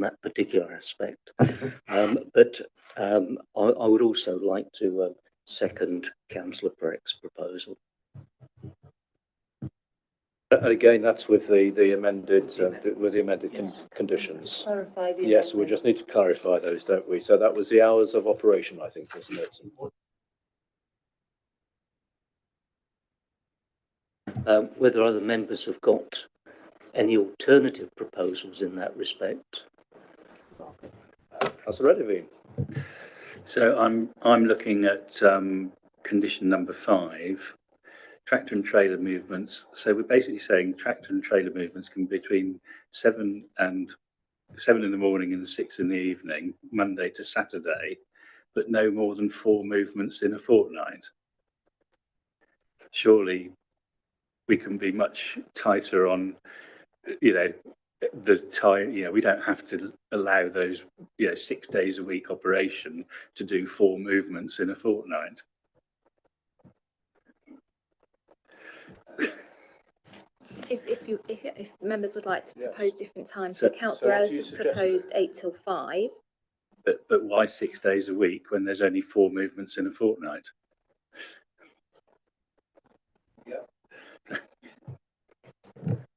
that particular aspect. But I would also like to second Councillor Perrick's proposal. And again, that's with the amended conditions. Clarify the yes, we just need to clarify those, don't we? So that was the hours of operation, I think, wasn't it? Whether other members have got any alternative proposals in that respect. Councillor Edivine. So I'm looking at condition number 5. Tractor and trailer movements. So we're basically saying tractor and trailer movements can be between 7 in the morning and 6 in the evening, Monday to Saturday, but no more than 4 movements in a fortnight. Surely we can be much tighter on, the time. We don't have to allow those, 6 days a week operation to do 4 movements in a fortnight. If members would like to propose different times, so Councillor Ellis has proposed 8 till 5. But why 6 days a week when there's only 4 movements in a fortnight?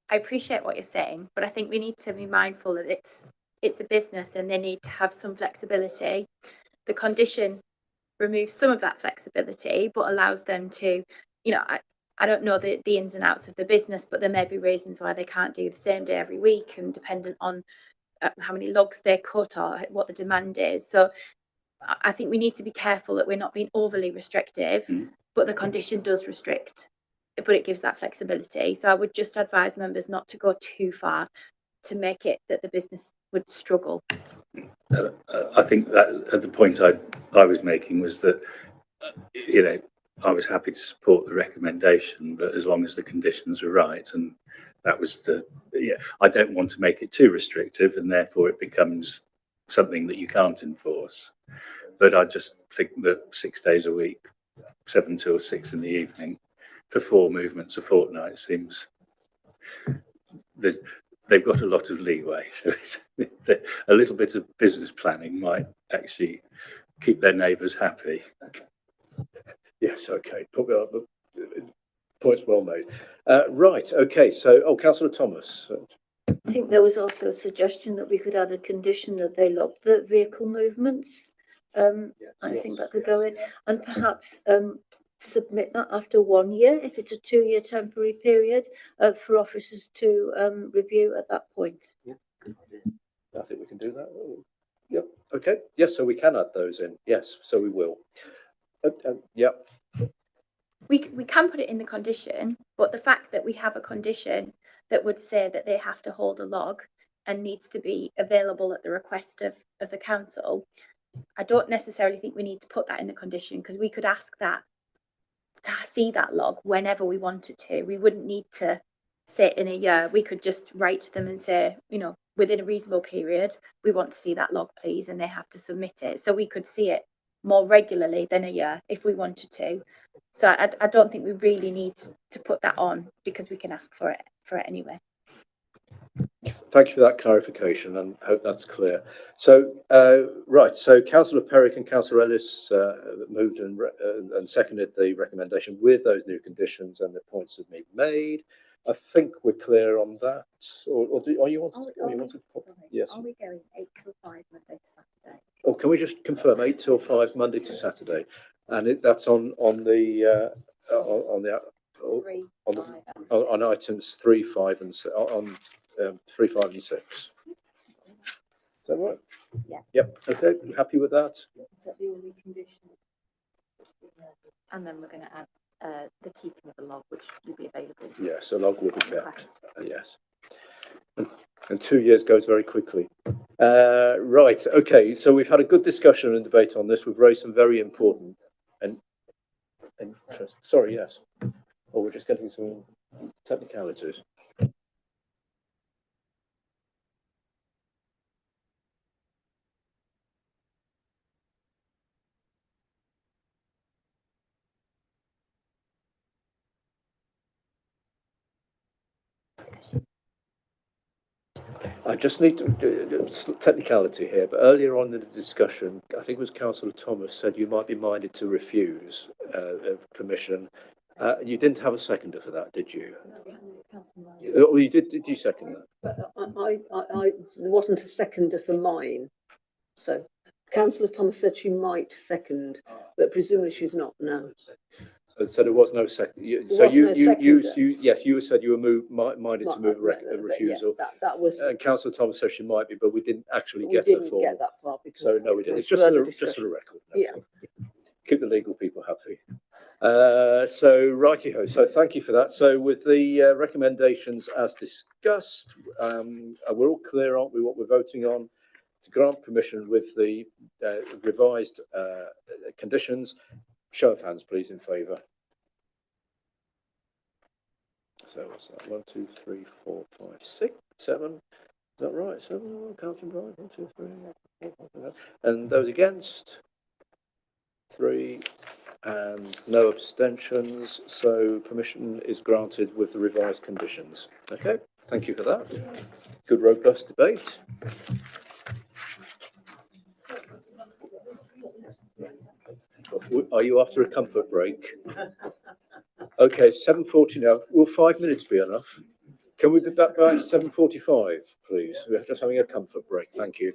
I appreciate what you're saying, but I think we need to be mindful that it's a business and they need to have some flexibility. the condition removes some of that flexibility, but allows them to, you know, I don't know the ins and outs of the business, but there may be reasons why they can't do the same day every week, and dependent on how many logs they cut or what the demand is. So I think we need to be careful that we're not being overly restrictive, but the condition does restrict, but it gives that flexibility. So I would just advise members not to go too far to make it that the business would struggle. I think that the point I was making was that, you know, I was happy to support the recommendation, but as long as the conditions were right, and that was I don't want to make it too restrictive, and therefore it becomes something that you can't enforce. But I just think that 6 days a week, 7 till 6 in the evening, for 4 movements a fortnight seems that they've got a lot of leeway. So a little bit of business planning might actually keep their neighbours happy. Yes, okay. Points well made. Right, okay. So, Councillor Thomas. I think there was also a suggestion that we could add a condition that they log the vehicle movements. I think that could go in, and perhaps submit that after 1 year, if it's a 2-year temporary period, for officers to review at that point. Yeah. I think we can do that. Yep. Okay. Yes, so we can add those in. Yes, so we will. Yep. We can put it in the condition, but the fact that we have a condition that would say that they have to hold a log and needs to be available at the request of the council, I don't necessarily think we need to put that in the condition, because we could ask that to see that log whenever we wanted to. We wouldn't need to say it in a year. We could just write to them and say, you know, within a reasonable period, we want to see that log, please, and they have to submit it. So we could see it more regularly than a year if we wanted to. So I don't think we really need to put that on, because we can ask for it anyway. Thank you for that clarification, and hope that's clear. So, right, so Councillor Perrick and Councillor Ellis moved and seconded the recommendation with those new conditions, and the points have been made. I think we're clear on that. Are you want to? Yes. Are we going 8 till 5 Monday to Saturday? Or can we just confirm 8 till 5 Monday to Saturday, and that's on items 3, 5, and on 3, 5, and 6. Is that right? Yeah. Yep. Okay. You happy with that? So the only condition. And then we're going to add the keeping of the log, which will be available. Yes, a log will be kept. Yes. And 2 years goes very quickly. Right. Okay. So we've had a good discussion and debate on this. We've raised some very important and sorry. Yes. Or we're just getting some technicalities. I just need to technicality here, but earlier on in the discussion, I think it was Councillor Thomas said you might be minded to refuse permission. You didn't have a seconder for that, did you? Oh, you did. Did you second that? There wasn't a seconder for mine, so Councillor Thomas said she might second, but presumably she's not now. So there was no second. So you said you were minded to move a refusal. Yeah, that was. Councillor Thomas said she might be, but we didn't actually get that far. So no, we didn't. It's just for the record. Yeah. Keep the legal people happy. So righty-ho. So thank you for that. So with the recommendations as discussed, we're all clear, aren't we, what we're voting on? To grant permission with the revised conditions. Show of hands, please, in favour. So what's that? 1, 2, 3, 4, 5, 6, 7. Is that right? 7. Counting right. 1, 2, 3, 4, 5, 6. And those against? 3. And no abstentions. So permission is granted with the revised conditions. Okay. Thank you for that. Good, robust debate. Are you after a comfort break? Okay, 7:40 now. Will 5 minutes be enough? Can we get that back to 7:45, please? We're just having a comfort break. Thank you.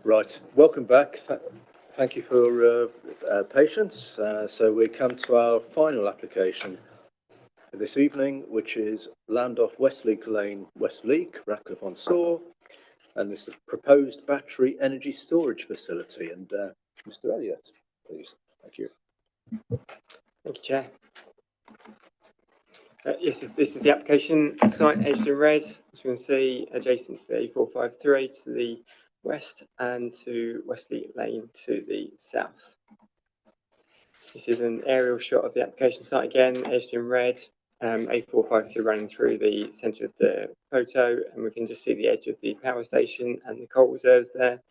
Right, welcome back. Thank you for patience. So we come to our final application this evening, which is land off Westleek Lane, Westleek, Rushcliffe-on-Soar, and this is a proposed battery energy storage facility. And Mr. Elliott, please. Thank you. Thank you, Chair. Yes, this is the application site edged in red, as you can see, adjacent to the A453 to the west and to Westleek Lane to the south. This is an aerial shot of the application site again, edged in red, A453 running through the centre of the photo, and we can just see the edge of the power station and the coal reserves there,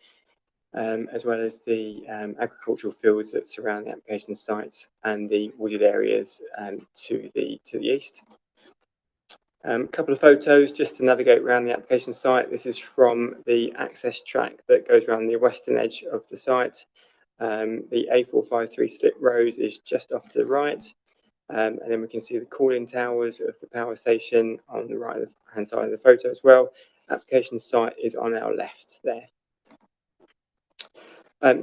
as well as the agricultural fields that surround the application sites and the wooded areas to the east. A couple of photos just to navigate around the application site. This is from the access track that goes around the western edge of the site. The A453 slip road is just off to the right, and then we can see the cooling towers of the power station on the right hand side of the photo as well. Application site is on our left there.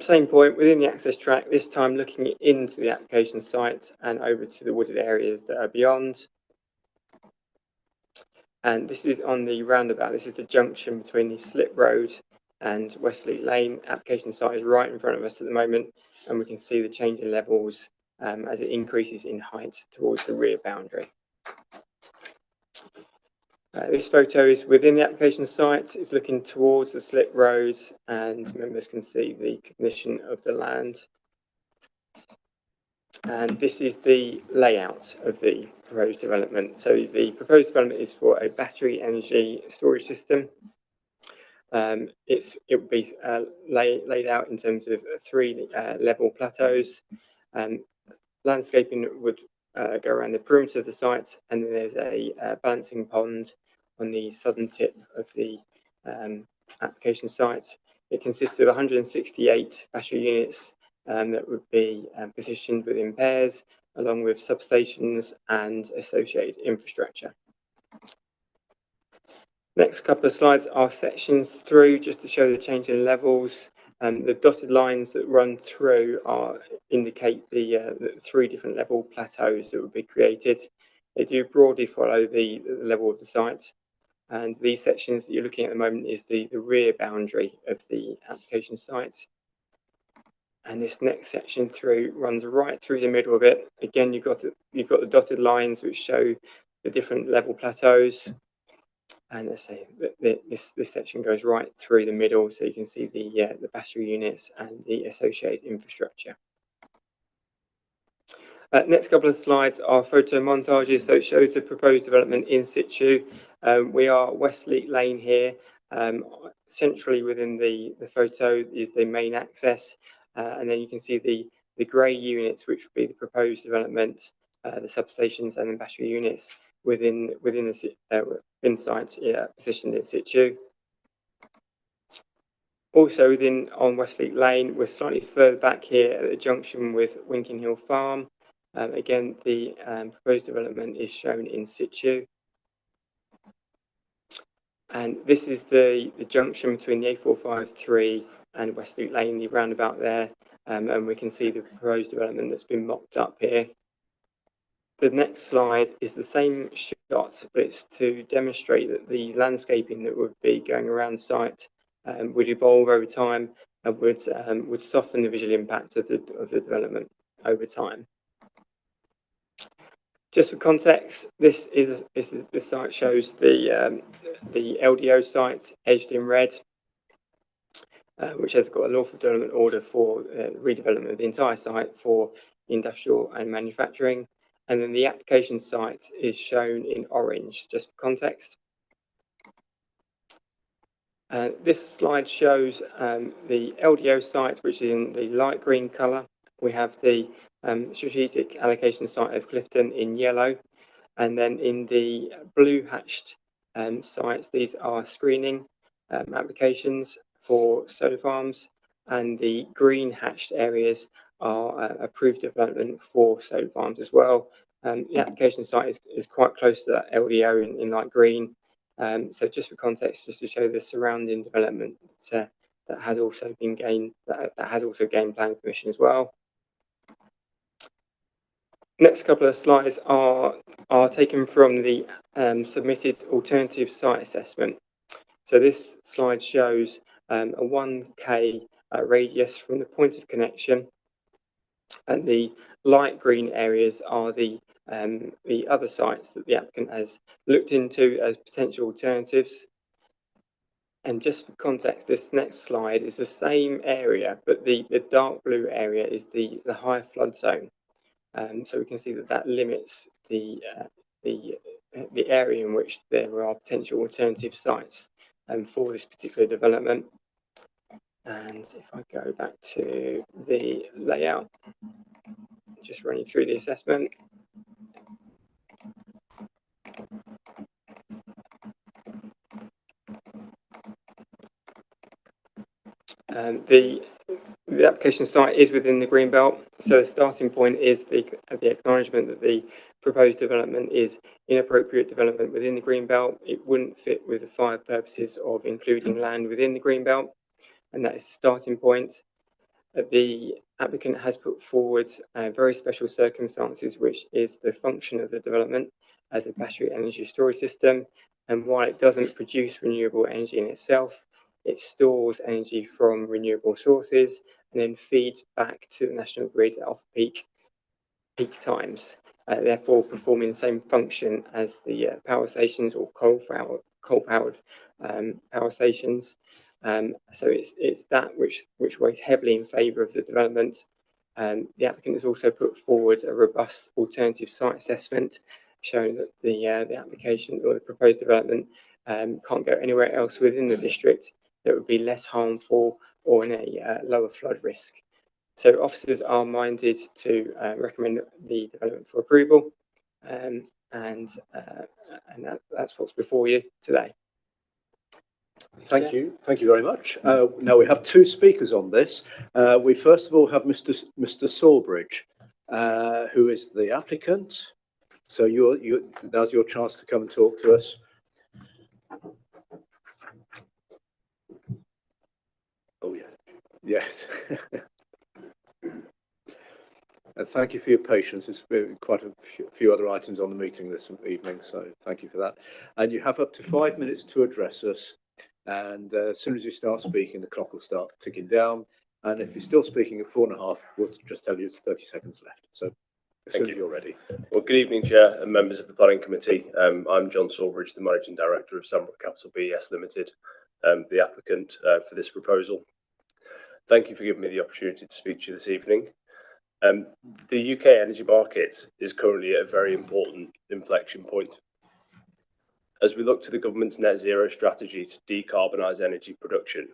Same point within the access track, this time looking into the application site and over to the wooded areas that are beyond. And this is on the roundabout. This is the junction between the slip road and Westleek Lane. Application site is right in front of us at the moment, and we can see the change in levels as it increases in height towards the rear boundary. This photo is within the application site. It's looking towards the slip road, and members can see the condition of the land. And this is the layout of the proposed development. So the proposed development is for a battery energy storage system. It will be laid out in terms of three level plateaus. Landscaping would go around the perimeter of the site, and then there's a balancing pond on the southern tip of the application site. It consists of 168 battery units that would be positioned within pairs, along with substations and associated infrastructure. Next couple of slides are sections through, just to show the change in levels. The dotted lines that run through indicate the three different level plateaus that would be created. They do broadly follow the level of the site. And these sections that you're looking at the moment is the rear boundary of the application site. And this next section through runs right through the middle of it. Again, you've got the dotted lines which show the different level plateaus. And let's say this section goes right through the middle, so you can see the battery units and the associated infrastructure. Next couple of slides are photo montages, so it shows the proposed development in situ. We are Westleek Lane here. Centrally within the photo is the main access, and then you can see the grey units, which would be the proposed development, the substations and the battery units within the site positioned in situ. Also on Westleek Lane, we're slightly further back here at the junction with Winking Hill Farm. Again, the proposed development is shown in situ. And this is the junction between the A453 and Westleek Lane, the roundabout there. And we can see the proposed development that's been mocked up here. The next slide is the same shot, but it's to demonstrate that the landscaping that would be going around the site would evolve over time and would soften the visual impact of the development over time. Just for context, this site shows the LDO site edged in red, which has got a lawful development order for redevelopment of the entire site for industrial and manufacturing. And then the application site is shown in orange, just for context. This slide shows the LDO site, which is in the light green colour. We have the strategic allocation site of Clifton in yellow. And then in the blue hatched sites, these are screening applications for solar farms. And the green hatched areas are approved development for solar farms as well. The application site is quite close to that LDO in light green. So just for context, just to show the surrounding development that that has also been gained planning permission as well. Next couple of slides are taken from the submitted alternative site assessment. So this slide shows a 1K radius from the point of connection, and the light green areas are the other sites that the applicant has looked into as potential alternatives. And just for context, this next slide is the same area, but the dark blue area is the high flood zone. So we can see that limits the area in which there are potential alternative sites for this particular development. And if I go back to the layout, just running through the assessment. The application site is within the green belt, so the starting point is the acknowledgement that the proposed development is inappropriate development within the green belt. It wouldn't fit with the 5 purposes of including land within the green belt, and that is the starting point. The applicant has put forward very special circumstances, which is the function of the development as a battery energy storage system, and while it doesn't produce renewable energy in itself, it stores energy from renewable sources and then feeds back to the national grid at off-peak times, therefore performing the same function as the power stations or coal-powered power stations. So it's that which weighs heavily in favour of the development. The applicant has also put forward a robust alternative site assessment showing that the application or the proposed development can't go anywhere else within the district that would be less harmful or in a lower flood risk. So officers are minded to recommend the development for approval, and that's what's before you today. Thank you very much. Now we have 2 speakers on this. We first of all have Mr. Sawbridge, who is the applicant. So now's your chance to come and talk to us. Oh yeah, yes. And thank you for your patience. There's been quite a few other items on the meeting this evening, so thank you for that. And you have up to 5 minutes to address us. And as soon as you start speaking, the clock will start ticking down. And if you're still speaking at 4.5, we'll just tell you it's 30 seconds left. So as soon as you're ready. Well, good evening, Chair and members of the Planning Committee. I'm John Sawbridge, the Managing Director of Sandbrook Capital BES Limited, the applicant for this proposal. Thank you for giving me the opportunity to speak to you this evening. The UK energy market is currently at a very important inflection point. As we look to the government's net zero strategy to decarbonise energy production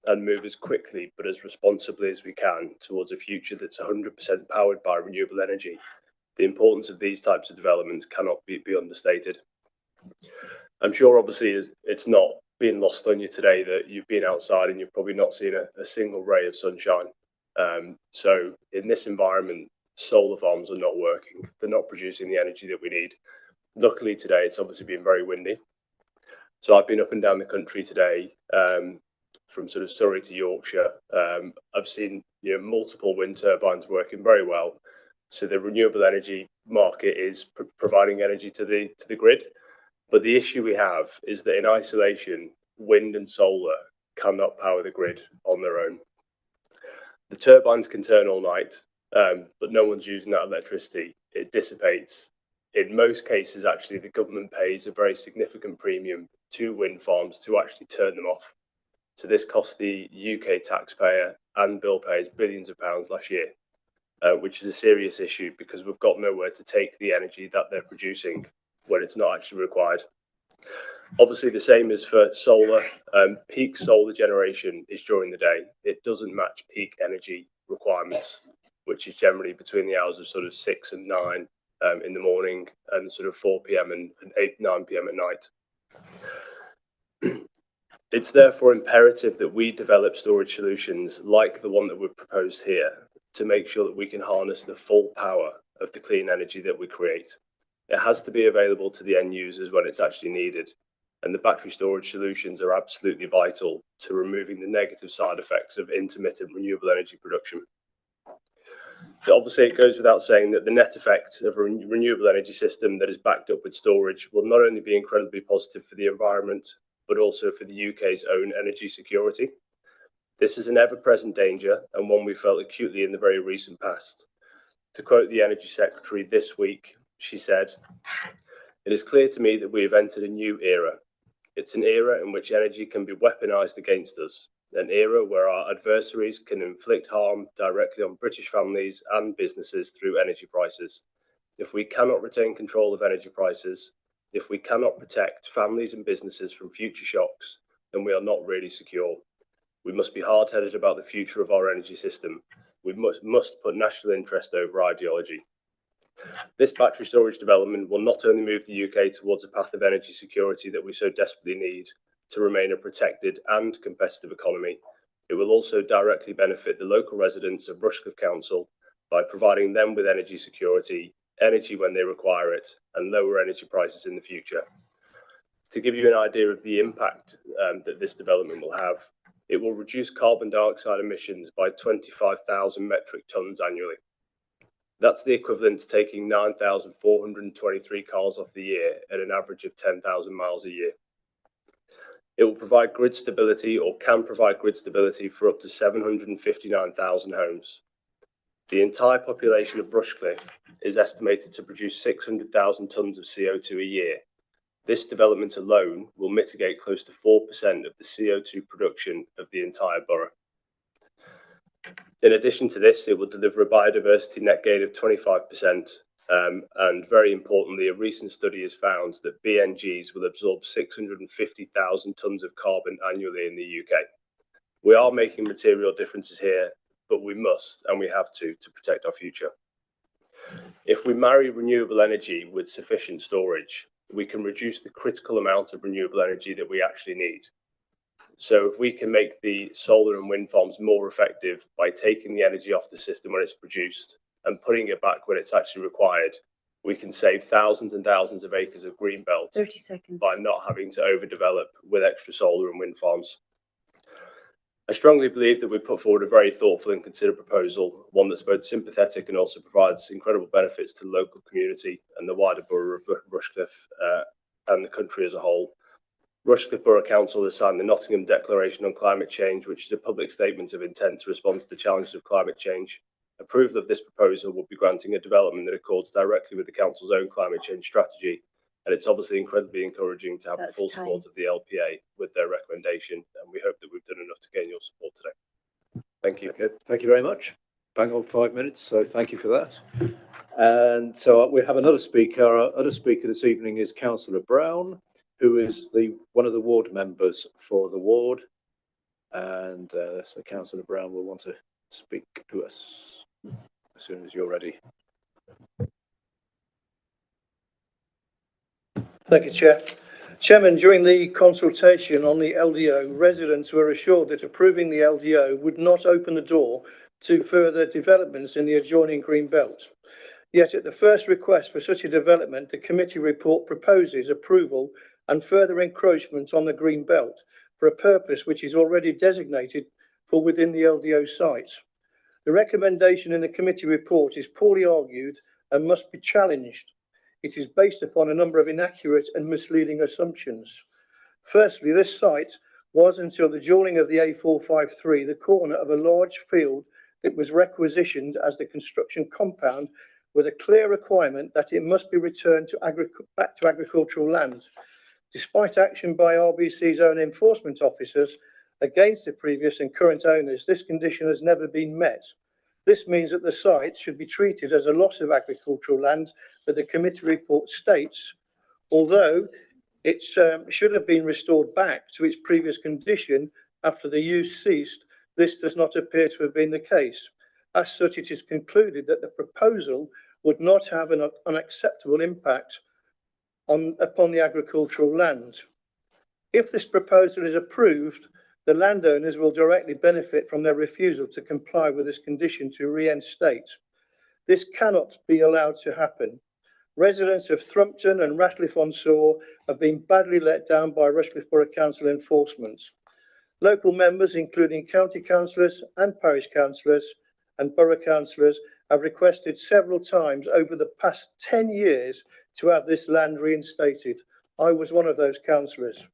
and move as quickly but as responsibly as we can towards a future that's 100% powered by renewable energy, the importance of these types of developments cannot be understated. I'm sure obviously it's not being lost on you today that you've been outside and you've probably not seen a single ray of sunshine. So in this environment, solar farms are not working. They're not producing the energy that we need. Luckily today, it's obviously been very windy. So I've been up and down the country today, from sort of Surrey to Yorkshire. I've seen multiple wind turbines working very well. So the renewable energy market is providing energy to the grid. But the issue we have is that in isolation, wind and solar cannot power the grid on their own. The turbines can turn all night, but no one's using that electricity. It dissipates. In most cases, actually, the government pays a very significant premium to wind farms to actually turn them off. So this cost the UK taxpayer and bill payers billions of pounds last year, which is a serious issue because we've got nowhere to take the energy that they're producing when it's not actually required. Obviously, the same is for solar. Peak solar generation is during the day. It doesn't match peak energy requirements, which is generally between the hours of sort of 6 and 9 in the morning and sort of 4 p.m. and 9 p.m. at night. It's therefore imperative that we develop storage solutions like the one that we've proposed here to make sure that we can harness the full power of the clean energy that we create. It has to be available to the end users when it's actually needed. and the battery storage solutions are absolutely vital to removing the negative side effects of intermittent renewable energy production. So obviously, it goes without saying that the net effect of a renewable energy system that is backed up with storage will not only be incredibly positive for the environment, but also for the UK's own energy security. This is an ever-present danger and one we felt acutely in the very recent past. To quote the Energy Secretary this week, she said, "It is clear to me that we have entered a new era. It's an era in which energy can be weaponised against us, an era where our adversaries can inflict harm directly on British families and businesses through energy prices. If we cannot retain control of energy prices, if we cannot protect families and businesses from future shocks, then we are not really secure. We must be hard-headed about the future of our energy system. We must put national interest over ideology." This battery storage development will not only move the UK towards a path of energy security that we so desperately need to remain a protected and competitive economy, it will also directly benefit the local residents of Rushcliffe Council by providing them with energy security, energy when they require it, and lower energy prices in the future. To give you an idea of the impact that this development will have, it will reduce carbon dioxide emissions by 25,000 metric tonnes annually. That's the equivalent to taking 9,423 cars off the year at an average of 10,000 miles a year. It will provide grid stability, or can provide grid stability, for up to 759,000 homes. The entire population of Rushcliffe is estimated to produce 600,000 tonnes of CO2 a year. This development alone will mitigate close to 4% of the CO2 production of the entire borough. In addition to this, it will deliver a biodiversity net gain of 25%, and very importantly, a recent study has found that BNGs will absorb 650,000 tonnes of carbon annually in the UK. We are making material differences here, but we must and we have to protect our future. If we marry renewable energy with sufficient storage, we can reduce the critical amount of renewable energy that we actually need. So if we can make the solar and wind farms more effective by taking the energy off the system when it's produced and putting it back when it's actually required, we can save thousands and thousands of acres of green belt 30 seconds. by not having to overdevelop with extra solar and wind farms. I strongly believe that we put forward a very thoughtful and considered proposal, one that's both sympathetic and also provides incredible benefits to the local community and the wider borough of Rushcliffe and the country as a whole. Rushcliffe Borough Council has signed the Nottingham Declaration on Climate Change, which is a public statement of intent to respond to the challenges of climate change. Approval of this proposal will be granting a development that accords directly with the council's own climate change strategy, and it's obviously incredibly encouraging to have the full support of the LPA with their recommendation, and we hope that we've done enough to gain your support today. Thank you. Okay, thank you very much. Bang on 5 minutes, so thank you for that. And so we have another speaker. Our other speaker this evening is Councillor Brown, who is one of the ward members for the ward. And so Councillor Brown will want to speak to us as soon as you're ready. Thank you, Chair. Chairman, during the consultation on the LDO, residents were assured that approving the LDO would not open the door to further developments in the adjoining green belt. Yet at the first request for such a development, the committee report proposes approval and further encroachment on the green belt for a purpose which is already designated for within the LDO site. The recommendation in the committee report is poorly argued and must be challenged. It is based upon a number of inaccurate and misleading assumptions. Firstly, this site was, until the dualling of the A453, the corner of a large field that was requisitioned as the construction compound, with a clear requirement that it must be returned to back to agricultural land. Despite action by RBC's own enforcement officers against the previous and current owners, this condition has never been met. This means that the site should be treated as a loss of agricultural land, but the committee report states, although it should have been restored back to its previous condition after the use ceased, this does not appear to have been the case. As such, it is concluded that the proposal would not have an unacceptable impact upon the agricultural land. If this proposal is approved, the landowners will directly benefit from their refusal to comply with this condition to reinstate. This cannot be allowed to happen. Residents of Thrumpton and Ratcliffe-on-Soar have been badly let down by Rushcliffe Borough Council enforcement. Local members, including county councillors and parish councillors and borough councillors, have requested several times over the past 10 years to have this land reinstated. I was one of those councillors.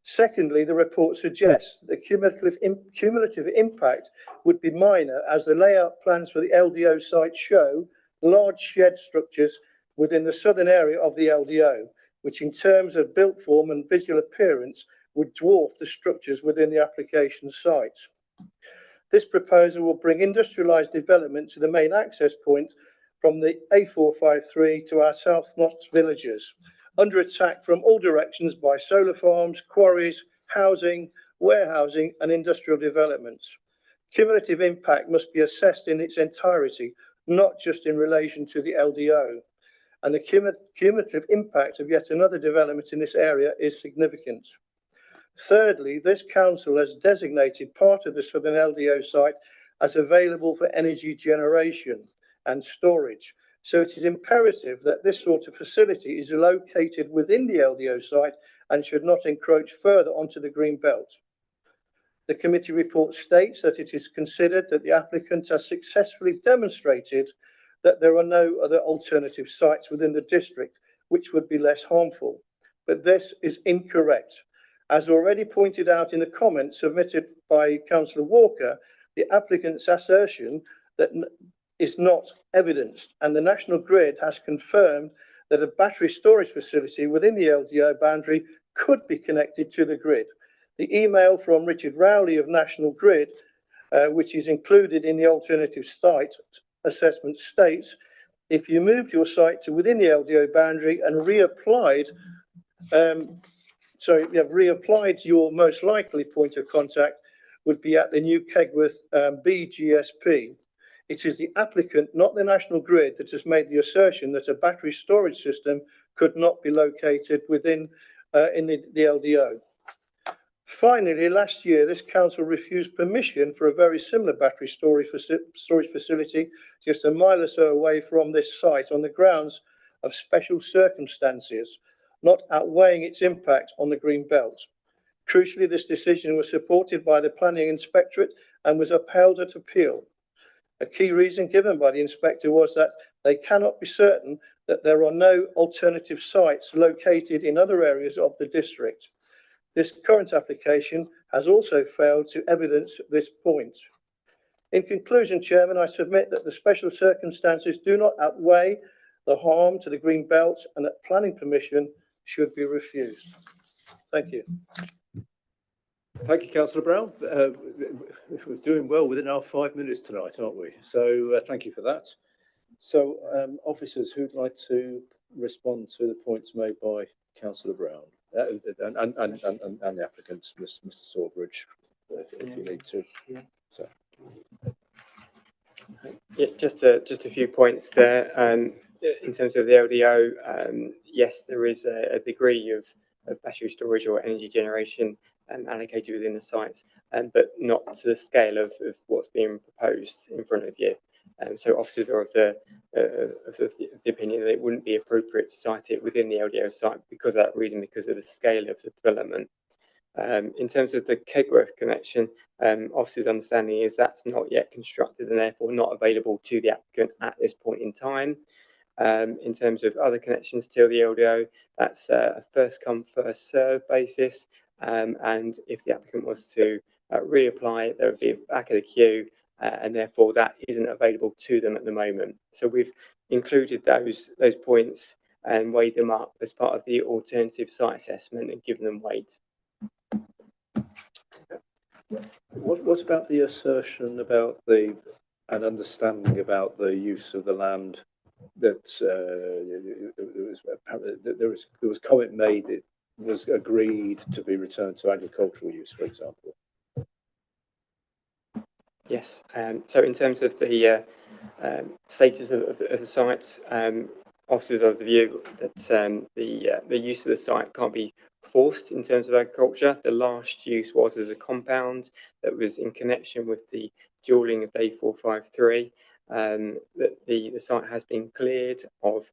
Secondly, the report suggests the cumulative impact would be minor, as the layout plans for the LDO site show large shed structures within the southern area of the LDO, which in terms of built form and visual appearance would dwarf the structures within the application site. This proposal will bring industrialised development to the main access point from the A453 to our southernmost villages, under attack from all directions by solar farms, quarries, housing, warehousing and industrial developments. Cumulative impact must be assessed in its entirety, not just in relation to the LDO. And the cumulative impact of yet another development in this area is significant. Thirdly, this council has designated part of the southern LDO site as available for energy generation and storage. So it is imperative that this sort of facility is located within the LDO site and should not encroach further onto the green belt. The committee report states that it is considered that the applicant has successfully demonstrated that there are no other alternative sites within the district which would be less harmful. But this is incorrect. As already pointed out in the comments submitted by Councillor Walker, the applicant's assertion that is not evidenced, and the National Grid has confirmed that a battery storage facility within the LDO boundary could be connected to the grid. The email from Richard Rowley of National Grid, which is included in the alternative site assessment, states, if you moved your site to within the LDO boundary and reapplied, your most likely point of contact would be at the new Kegworth BGSP. It is the applicant, not the National Grid, that has made the assertion that a battery storage system could not be located within in the LDO. Finally, last year, this council refused permission for a very similar battery storage facility just a mile or so away from this site on the grounds of special circumstances, not outweighing its impact on the green belt. Crucially, this decision was supported by the Planning Inspectorate and was upheld at appeal. A key reason given by the inspector was that they cannot be certain that there are no alternative sites located in other areas of the district. This current application has also failed to evidence this point. In conclusion, Chairman, I submit that the special circumstances do not outweigh the harm to the green belt and that planning permission should be refused. Thank you. Thank you, Councillor Brown. We're doing well within our 5 minutes tonight, aren't we? So thank you for that. So officers, who'd like to respond to the points made by Councillor Brown and the applicants, Mr. Sawbridge, if you need to. Yeah. So. Yeah, just a few points there. In terms of the LDO, yes, there is a degree of battery storage or energy generation allocated within the site, but not to the scale of what's being proposed in front of you. So officers are of the opinion that it wouldn't be appropriate to site it within the LDO site because of that reason, because of the scale of the development. In terms of the Kegworth connection, officers' understanding is that's not yet constructed and therefore not available to the applicant at this point in time. In terms of other connections to the LDO, that's a first come, first serve basis. And if the applicant was to reapply, there would be back of the queue, and therefore that isn't available to them at the moment. So we've included those points and weighed them up as part of the alternative site assessment and given them weight. What about the assertion about an understanding about the use of the land that there was comment made it was agreed to be returned to agricultural use, for example? Yes. So in terms of the status of the site, officers of the view that the use of the site can't be forced in terms of agriculture. The last use was as a compound that was in connection with the dualling of the A453. that the site has been cleared of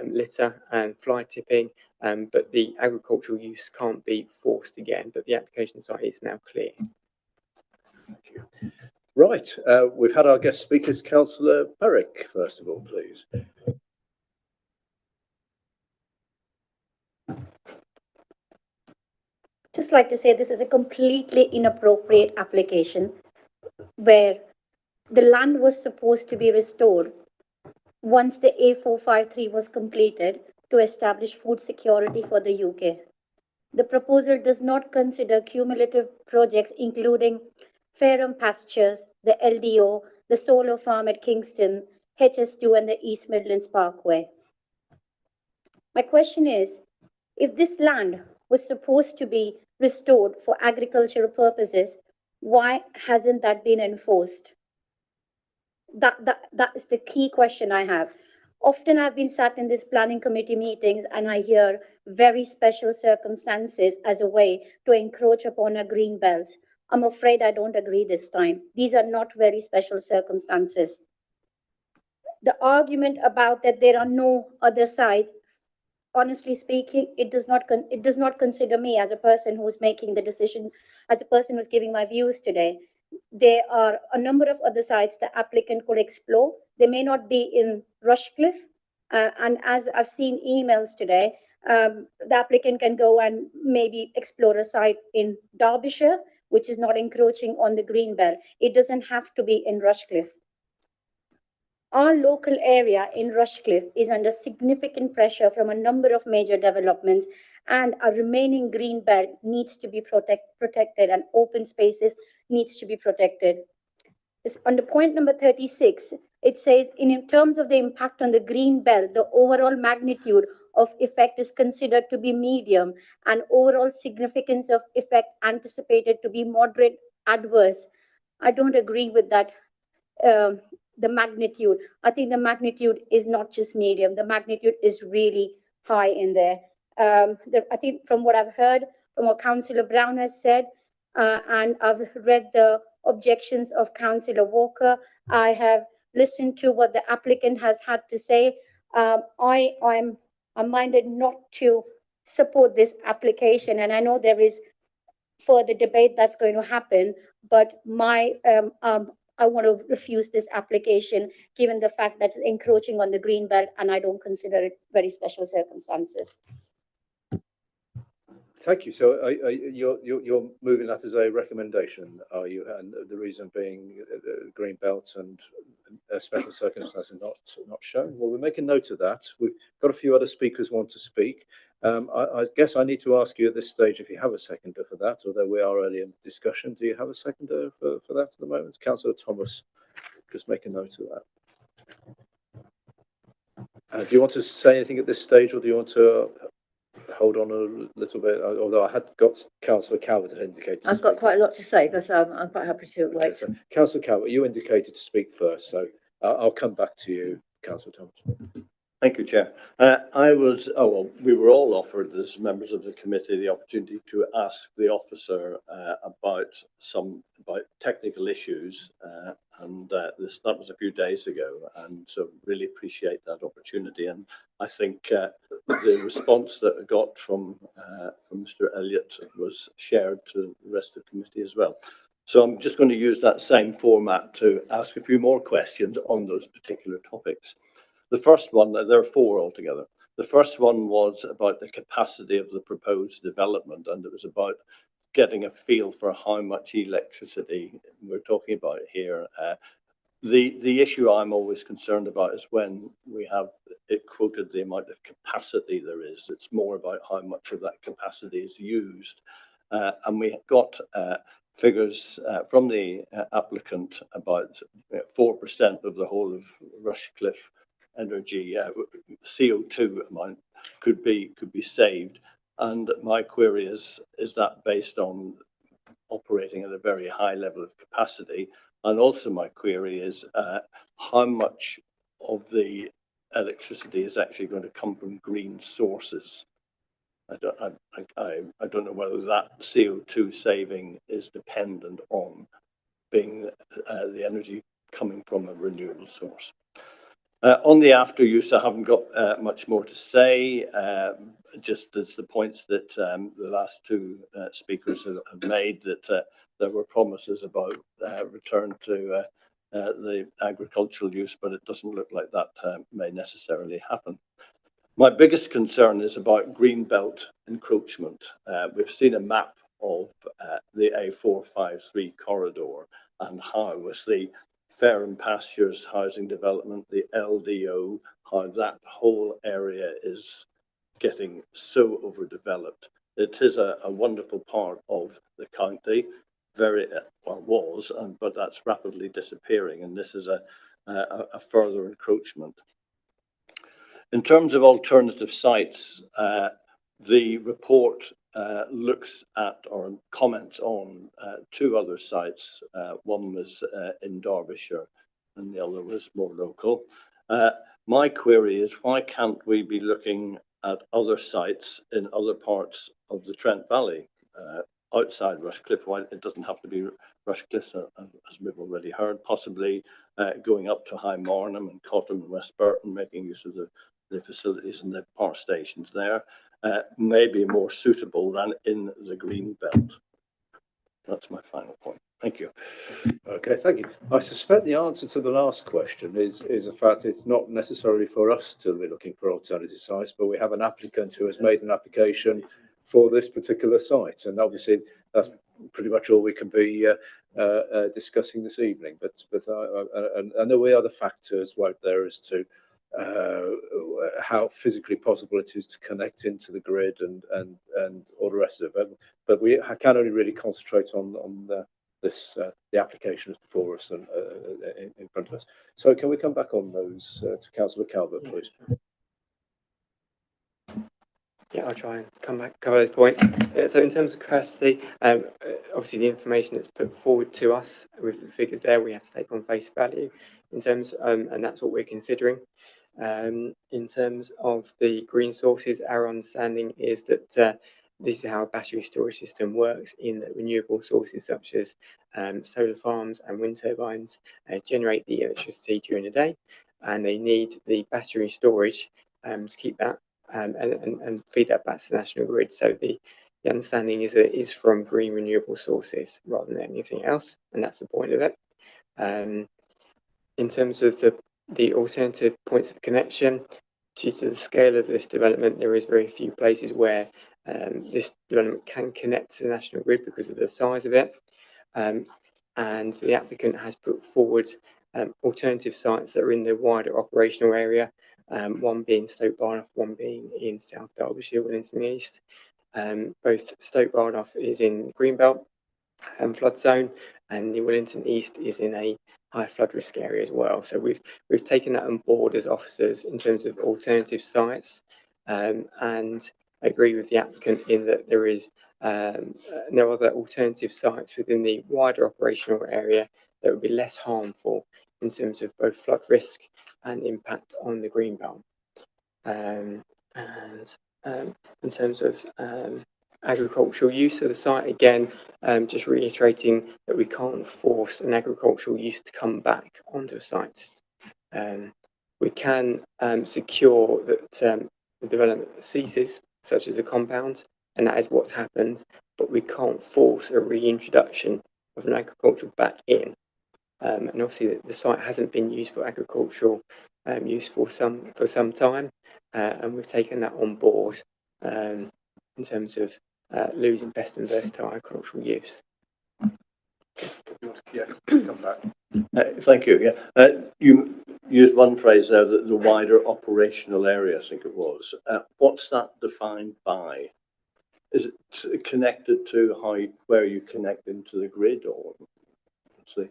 litter and fly tipping, but the agricultural use can't be forced again, but the application site is now clear. Thank you. Right, we've had our guest speakers. Councillor Berwick, first of all, please. Just like to say this is a completely inappropriate application where the land was supposed to be restored once the A453 was completed to establish food security for the UK. The proposal does not consider cumulative projects including Fareham Pastures, the LDO, the solar farm at Kingston, HS2 and the East Midlands Parkway. My question is, if this land was supposed to be restored for agricultural purposes, why hasn't that been enforced? That is the key question I have. Often I've been sat in these planning committee meetings and I hear very special circumstances as a way to encroach upon our green belts. I'm afraid I don't agree this time. These are not very special circumstances. The argument about that there are no other sites, honestly speaking, it does not consider me as a person who's making the decision, as a person who's giving my views today. There are a number of other sites the applicant could explore. They may not be in Rushcliffe, and as I've seen emails today, the applicant can go and maybe explore a site in Derbyshire, which is not encroaching on the green belt. It doesn't have to be in Rushcliffe. Our local area in Rushcliffe is under significant pressure from a number of major developments, and our remaining green belt needs to be protected and open spaces needs to be protected. Under point number 36, it says, in terms of the impact on the green belt, the overall magnitude of effect is considered to be medium and overall significance of effect anticipated to be moderate adverse. I don't agree with that. The magnitude, I think the magnitude is not just medium, the magnitude is really high in there. I think from what I've heard, from what Councillor Brown has said, and I've read the objections of Councillor Walker, I have listened to what the applicant has had to say. I'm minded not to support this application, and I know there is further debate that's going to happen, but I want to refuse this application given the fact that it's encroaching on the green belt, and I don't consider it very special circumstances. Thank you. So you're moving that as a recommendation, are you? And the reason being the green belt and special circumstances not shown. Well, we're making note of that. We've got a few other speakers want to speak. I guess I need to ask you at this stage if you have a seconder for that, although we are early in the discussion. Do you have a seconder for that at the moment? Councillor Thomas, just make a note of that. Do you want to say anything at this stage, or do you want to hold on a little bit? Although I had got Councillor Calvert to indicate. I've got quite a lot to say, but I'm quite happy to wait. Okay, so Councillor Calvert, you indicated to speak first, so I'll come back to you, Councillor Thomas. Thank you, Chair. We were all offered as members of the committee the opportunity to ask the officer about technical issues, and that was a few days ago, and so really appreciate that opportunity. And I think the response that I got from Mr. Elliott was shared to the rest of the committee as well. So I'm just going to use that same format to ask a few more questions on those particular topics. The first one, there are four altogether. The first one was about the capacity of the proposed development, and it was about getting a feel for how much electricity we're talking about here. The issue I'm always concerned about is when we have it quoted the amount of capacity there is. It's more about how much of that capacity is used. And we got figures from the applicant about 4% of the whole of Rushcliffe energy CO2 amount could be saved. And my query is that based on operating at a very high level of capacity? And also my query is how much of the electricity is actually going to come from green sources? I don't know whether that CO2 saving is dependent on being the energy coming from a renewable source. On the after use, I haven't got much more to say, just as the points that the last two speakers have made, that there were promises about return to the agricultural use, but it doesn't look like that may necessarily happen. My biggest concern is about greenbelt encroachment. We've seen a map of the A453 corridor and how, with the Fair and Pastures housing development, the LDO, how that whole area is getting so overdeveloped. It is a wonderful part of the county, very well was, but that's rapidly disappearing, and this is a further encroachment. In terms of alternative sites, the report looks at or comments on two other sites. One was in Derbyshire and the other was more local. My query is, why can't we be looking at other sites in other parts of the Trent Valley, outside Rushcliffe? Why it doesn't have to be Rushcliffe, as we've already heard, possibly going up to High Marnham and Cotton and West Burton, making use of the facilities and the power stations there, may be more suitable than in the green belt. That's my final point. Thank you. Okay, thank you. I suspect the answer to the last question is the fact it's not necessarily for us to be looking for alternative sites, but we have an applicant who has made an application for this particular site, and obviously that's pretty much all we can be discussing this evening. But and there were other factors right there as to how physically possible it is to connect into the grid and all the rest of it. But we can only really concentrate on the application is before us and in front of us. So can we come back on those to Councillor Calvert, please? Yeah, I'll try and cover those points. So in terms of capacity, obviously the information that's put forward to us with the figures there, we have to take on face value in terms, and that's what we're considering. In terms of the green sources, our understanding is that this is how a battery storage system works, in that renewable sources such as solar farms and wind turbines generate the electricity during the day, and they need the battery storage to keep that and feed that back to the national grid. So the understanding is that it is from green renewable sources rather than anything else, and that's the point of it. In terms of the alternative points of connection, due to the scale of this development, there is very few places where this development can connect to the national grid because of the size of it. And the applicant has put forward alternative sites that are in the wider operational area, one being Stoke Barnoff, one being in South Derbyshire, Willington East. Both Stoke Barnoff is in Greenbelt and flood zone, and the Willington East is in a high flood risk area as well. So we've taken that on board as officers in terms of alternative sites, and I agree with the applicant in that there is no other alternative sites within the wider operational area that would be less harmful in terms of both flood risk and impact on the green belt. And in terms of agricultural use of the site, again, just reiterating that we can't force an agricultural use to come back onto a site. We can secure that the development ceases, such as a compound, and that is what's happened, but we can't force a reintroduction of an agricultural back in. And obviously the site hasn't been used for agricultural use for some time, and we've taken that on board in terms of losing best and versatile agricultural use. Yeah, come back. Thank you. Yeah, you used one phrase there, that the wider operational area, I think it was. What's that defined by? Is it connected to where you connect into the grid, or what's the?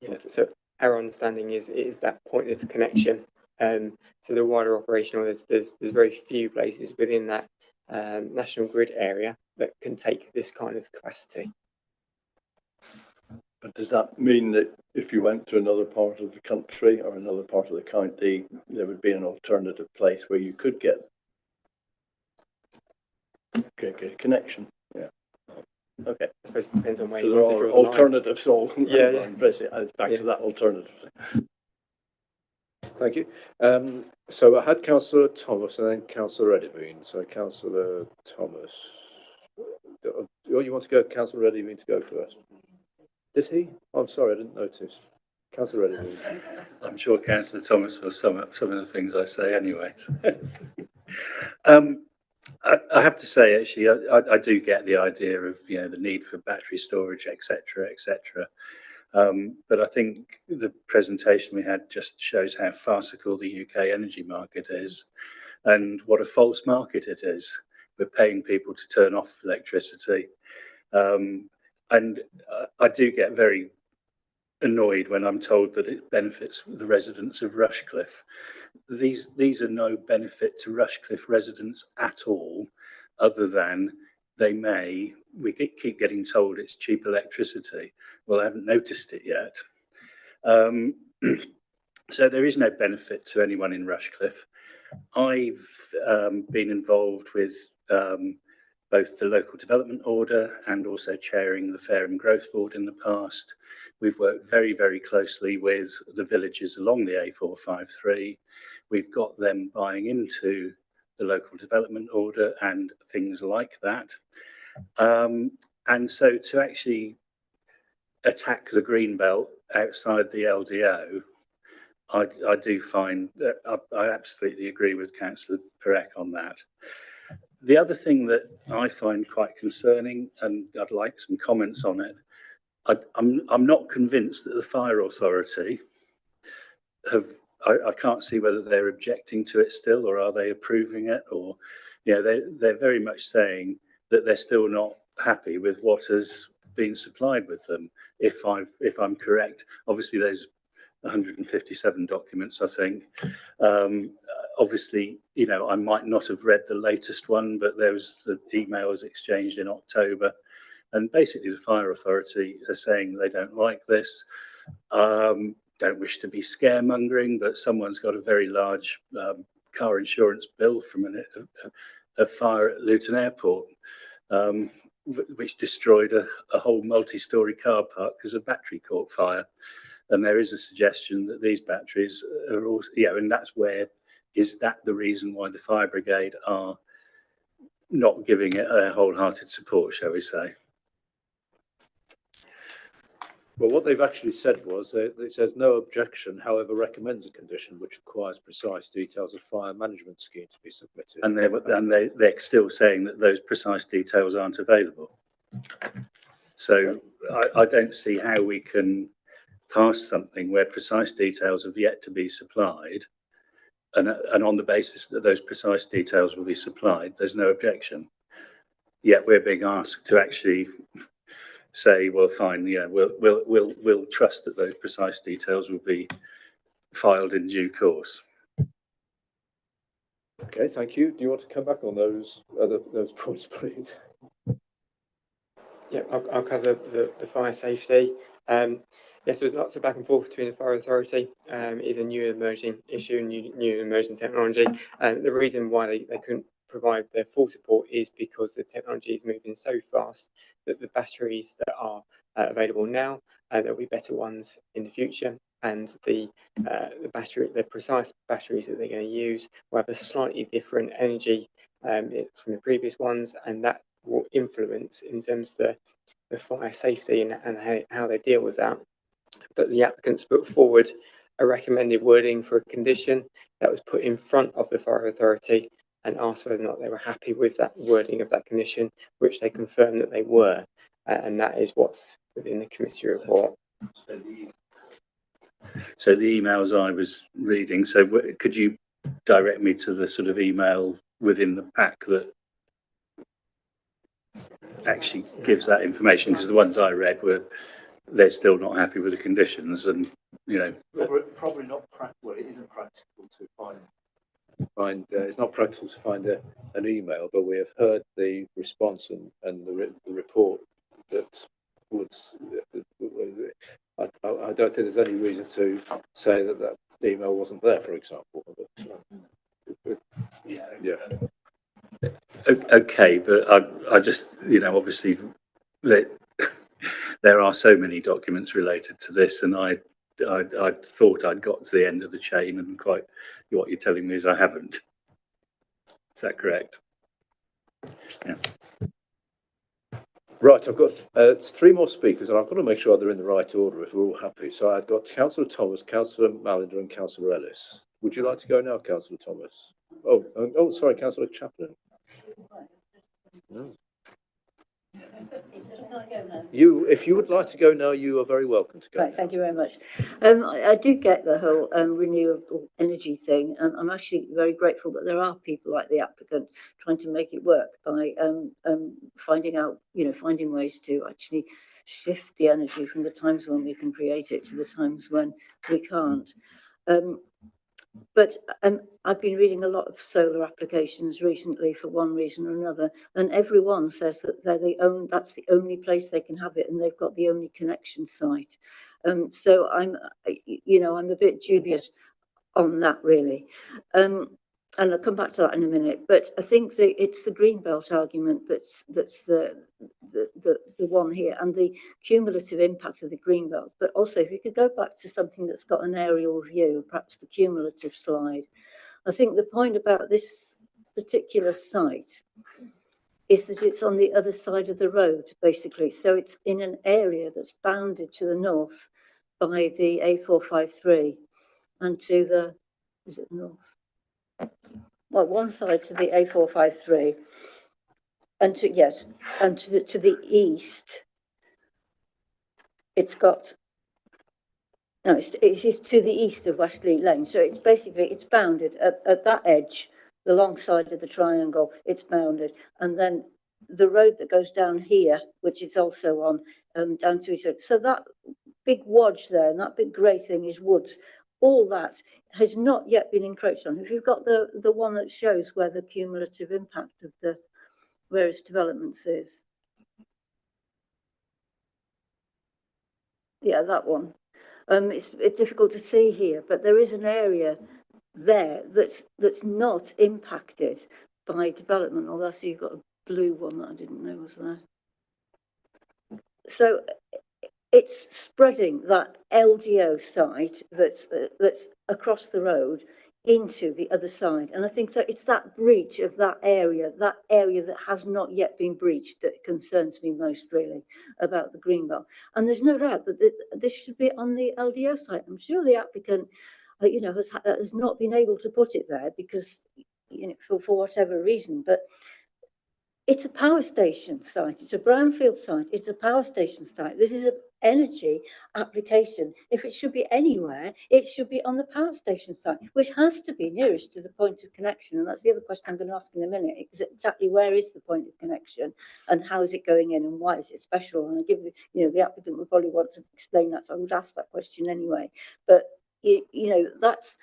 Yeah, so our understanding is that point of connection. So the wider operational, there's very few places within that national grid area that can take this kind of capacity. But does that mean that if you went to another part of the country or another part of the county, there would be an alternative place where you could get a connection? Yeah. Okay. I suppose it depends on where So you there want to are draw the line. alternatives all Yeah, yeah. basically back Yeah. to that alternative. Thank you. So I had Councillor Thomas and then Councillor Eddyvine. So Councillor Thomas. Oh, you want to go, Councillor Eddyvine to go first? Did he? Oh, I'm sorry, I didn't notice. Councillor Eddyvine. I'm sure Councillor Thomas will sum up some of the things I say anyway. I have to say, actually, I do get the idea of, you know, the need for battery storage, etc., etc. But I think the presentation we had just shows how farcical the UK energy market is and what a false market it is. We're paying people to turn off electricity. And I do get very annoyed when I'm told that it benefits the residents of Rushcliffe. These are no benefit to Rushcliffe residents at all, other than we keep getting told it's cheap electricity. Well, I haven't noticed it yet. So there is no benefit to anyone in Rushcliffe. I've been involved with both the local development order and also chairing the Fareham Growth Board in the past. We've worked very, very closely with the villages along the A453. We've got them buying into the local development order and things like that. And so to actually attack the green belt outside the LDO, I do find that I absolutely agree with Councillor Perec on that. The other thing that I find quite concerning, and I'd like some comments on it, I'm not convinced that the fire authority have. I can't see whether they're objecting to it still, or are they approving it, or they're very much saying that they're still not happy with what has been supplied with them. If I'm correct, obviously there's 157 documents, I think. Obviously, I might not have read the latest one, but there was the email was exchanged in October, and basically the fire authority are saying they don't like this. Don't wish to be scaremongering, but someone's got a very large car insurance bill from a fire at Luton Airport, which destroyed a whole multi-storey car park because a battery caught fire. And there is a suggestion that these batteries are also, and that's where, is that the reason why the fire brigade are not giving it a wholehearted support, shall we say? Well, what they've actually said was it says no objection, however, recommends a condition which requires precise details of fire management scheme to be submitted. And they're still saying that those precise details aren't available. So I don't see how we can pass something where precise details have yet to be supplied, and on the basis that those precise details will be supplied, there's no objection. Yet we're being asked to actually say, well, fine, we'll trust that those precise details will be filed in due course. Okay, thank you. Do you want to come back on those points, please? Yeah, I'll cover the fire safety. So there's lots of back and forth between the fire authority. Is a new emerging issue, new emerging technology. The reason why they couldn't provide their full support is because the technology is moving so fast that the batteries that are available now, there'll be better ones in the future, and the precise batteries that they're going to use will have a slightly different energy from the previous ones, and that will influence in terms of the fire safety and how they deal with that. But the applicants put forward a recommended wording for a condition that was put in front of the fire authority and asked whether or not they were happy with that wording of that condition, which they confirmed that they were, and that is what's within the committee report. So the emails I was reading, so could you direct me to the sort of email within the pack that actually gives that information? Because the ones I read they're still not happy with the conditions, and probably not practical. It isn't practical to find. It's not practical to find an email, but we have heard the response and the report that would. I don't think there's any reason to say that email wasn't there, for example. But, yeah. Okay, but I just, obviously that there are so many documents related to this, and I thought I'd got to the end of the chain, and quite what you're telling me is I haven't. Is that correct? Yeah. Right, I've got three more speakers, and I've got to make sure they're in the right order if we're all happy. So I've got Councillor Thomas, Councillor Mallender, and Councillor Ellis. Would you like to go now, Councillor Thomas? Oh, sorry, Councillor Chaplin. No. If you would like to go now, you are very welcome to go. Right, thank you very much. I do get the whole renewable energy thing, and I'm actually very grateful that there are people like the applicant trying to make it work by finding ways to actually shift the energy from the times when we can create it to the times when we can't. But I've been reading a lot of solar applications recently for one reason or another, and everyone says that that's the only place they can have it, and they've got the only connection site. So I'm a bit dubious on that, really. And I'll come back to that in a minute. But I think that it's the greenbelt argument that's the one here, and the cumulative impact of the greenbelt. But also, if you could go back to something that's got an aerial view, perhaps the cumulative slide. I think the point about this particular site is that it's on the other side of the road, basically. So it's in an area that's bounded to the north by the A453 and to the, is it north? Well, one side to the A453 and to the east, it's got, no, it's to the east of Westley Lane. So it's basically, it's bounded at that edge, the long side of the triangle, it's bounded. And then the road that goes down here, which it's also on, down to east. So that big wodge there and that big grey thing is woods. All that has not yet been encroached on. If you've got the one that shows where the cumulative impact of the various developments is. Yeah, that one. It's difficult to see here, but there is an area there that's not impacted by development. Although I see you've got a blue one that I didn't know was there. So it's spreading that LDO site that's across the road into the other side. And I think so it's that breach of that area that has not yet been breached that concerns me most, really, about the Greenbelt. And there's no doubt that this should be on the LDO site. I'm sure the applicant has not been able to put it there because, for whatever reason, but it's a power station site. It's a brownfield site. It's a power station site. This is an energy application. If it should be anywhere, it should be on the power station site, which has to be nearest to the point of connection. And that's the other question I'm going to ask in a minute. Exactly where is the point of connection, and how is it going in, and why is it special? And I give the applicant will probably want to explain that, so I would ask that question anyway. But that's.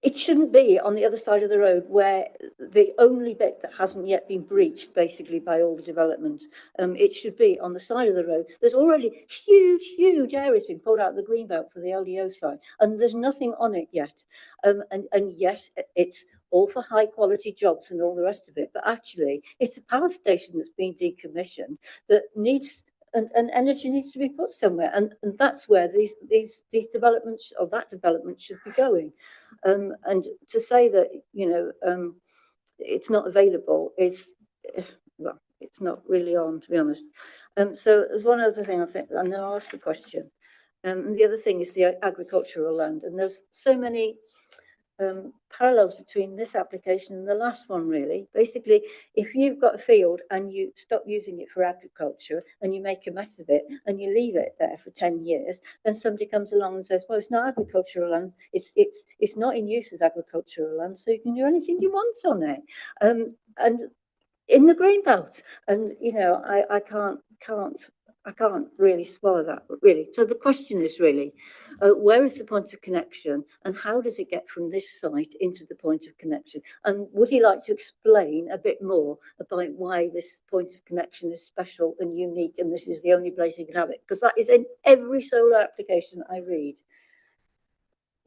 It shouldn't be on the other side of the road where the only bit that hasn't yet been breached basically by all the development. It should be on the side of the road. There's already huge areas being pulled out of the greenbelt for the LDO site, and there's nothing on it yet. And yes, it's all for high quality jobs and all the rest of it, but actually it's a power station that's being decommissioned that needs and energy needs to be put somewhere, and that's where these developments, or that development, should be going. And to say that it's not available is, well, it's not really on, to be honest. So there's one other thing I think, and then I'll ask the question. And the other thing is the agricultural land, and there's so many parallels between this application and the last one, really. Basically, if you've got a field and you stop using it for agriculture and you make a mess of it and you leave it there for 10 years, then somebody comes along and says, well, it's not agricultural land, it's not in use as agricultural land, so you can do anything you want on it. And in the green belt, and I can't really swallow that, really. So the question is really, where is the point of connection, and how does it get from this site into the point of connection? And would you like to explain a bit more about why this point of connection is special and unique, and this is the only place you can have it? Because that is in every solar application I read.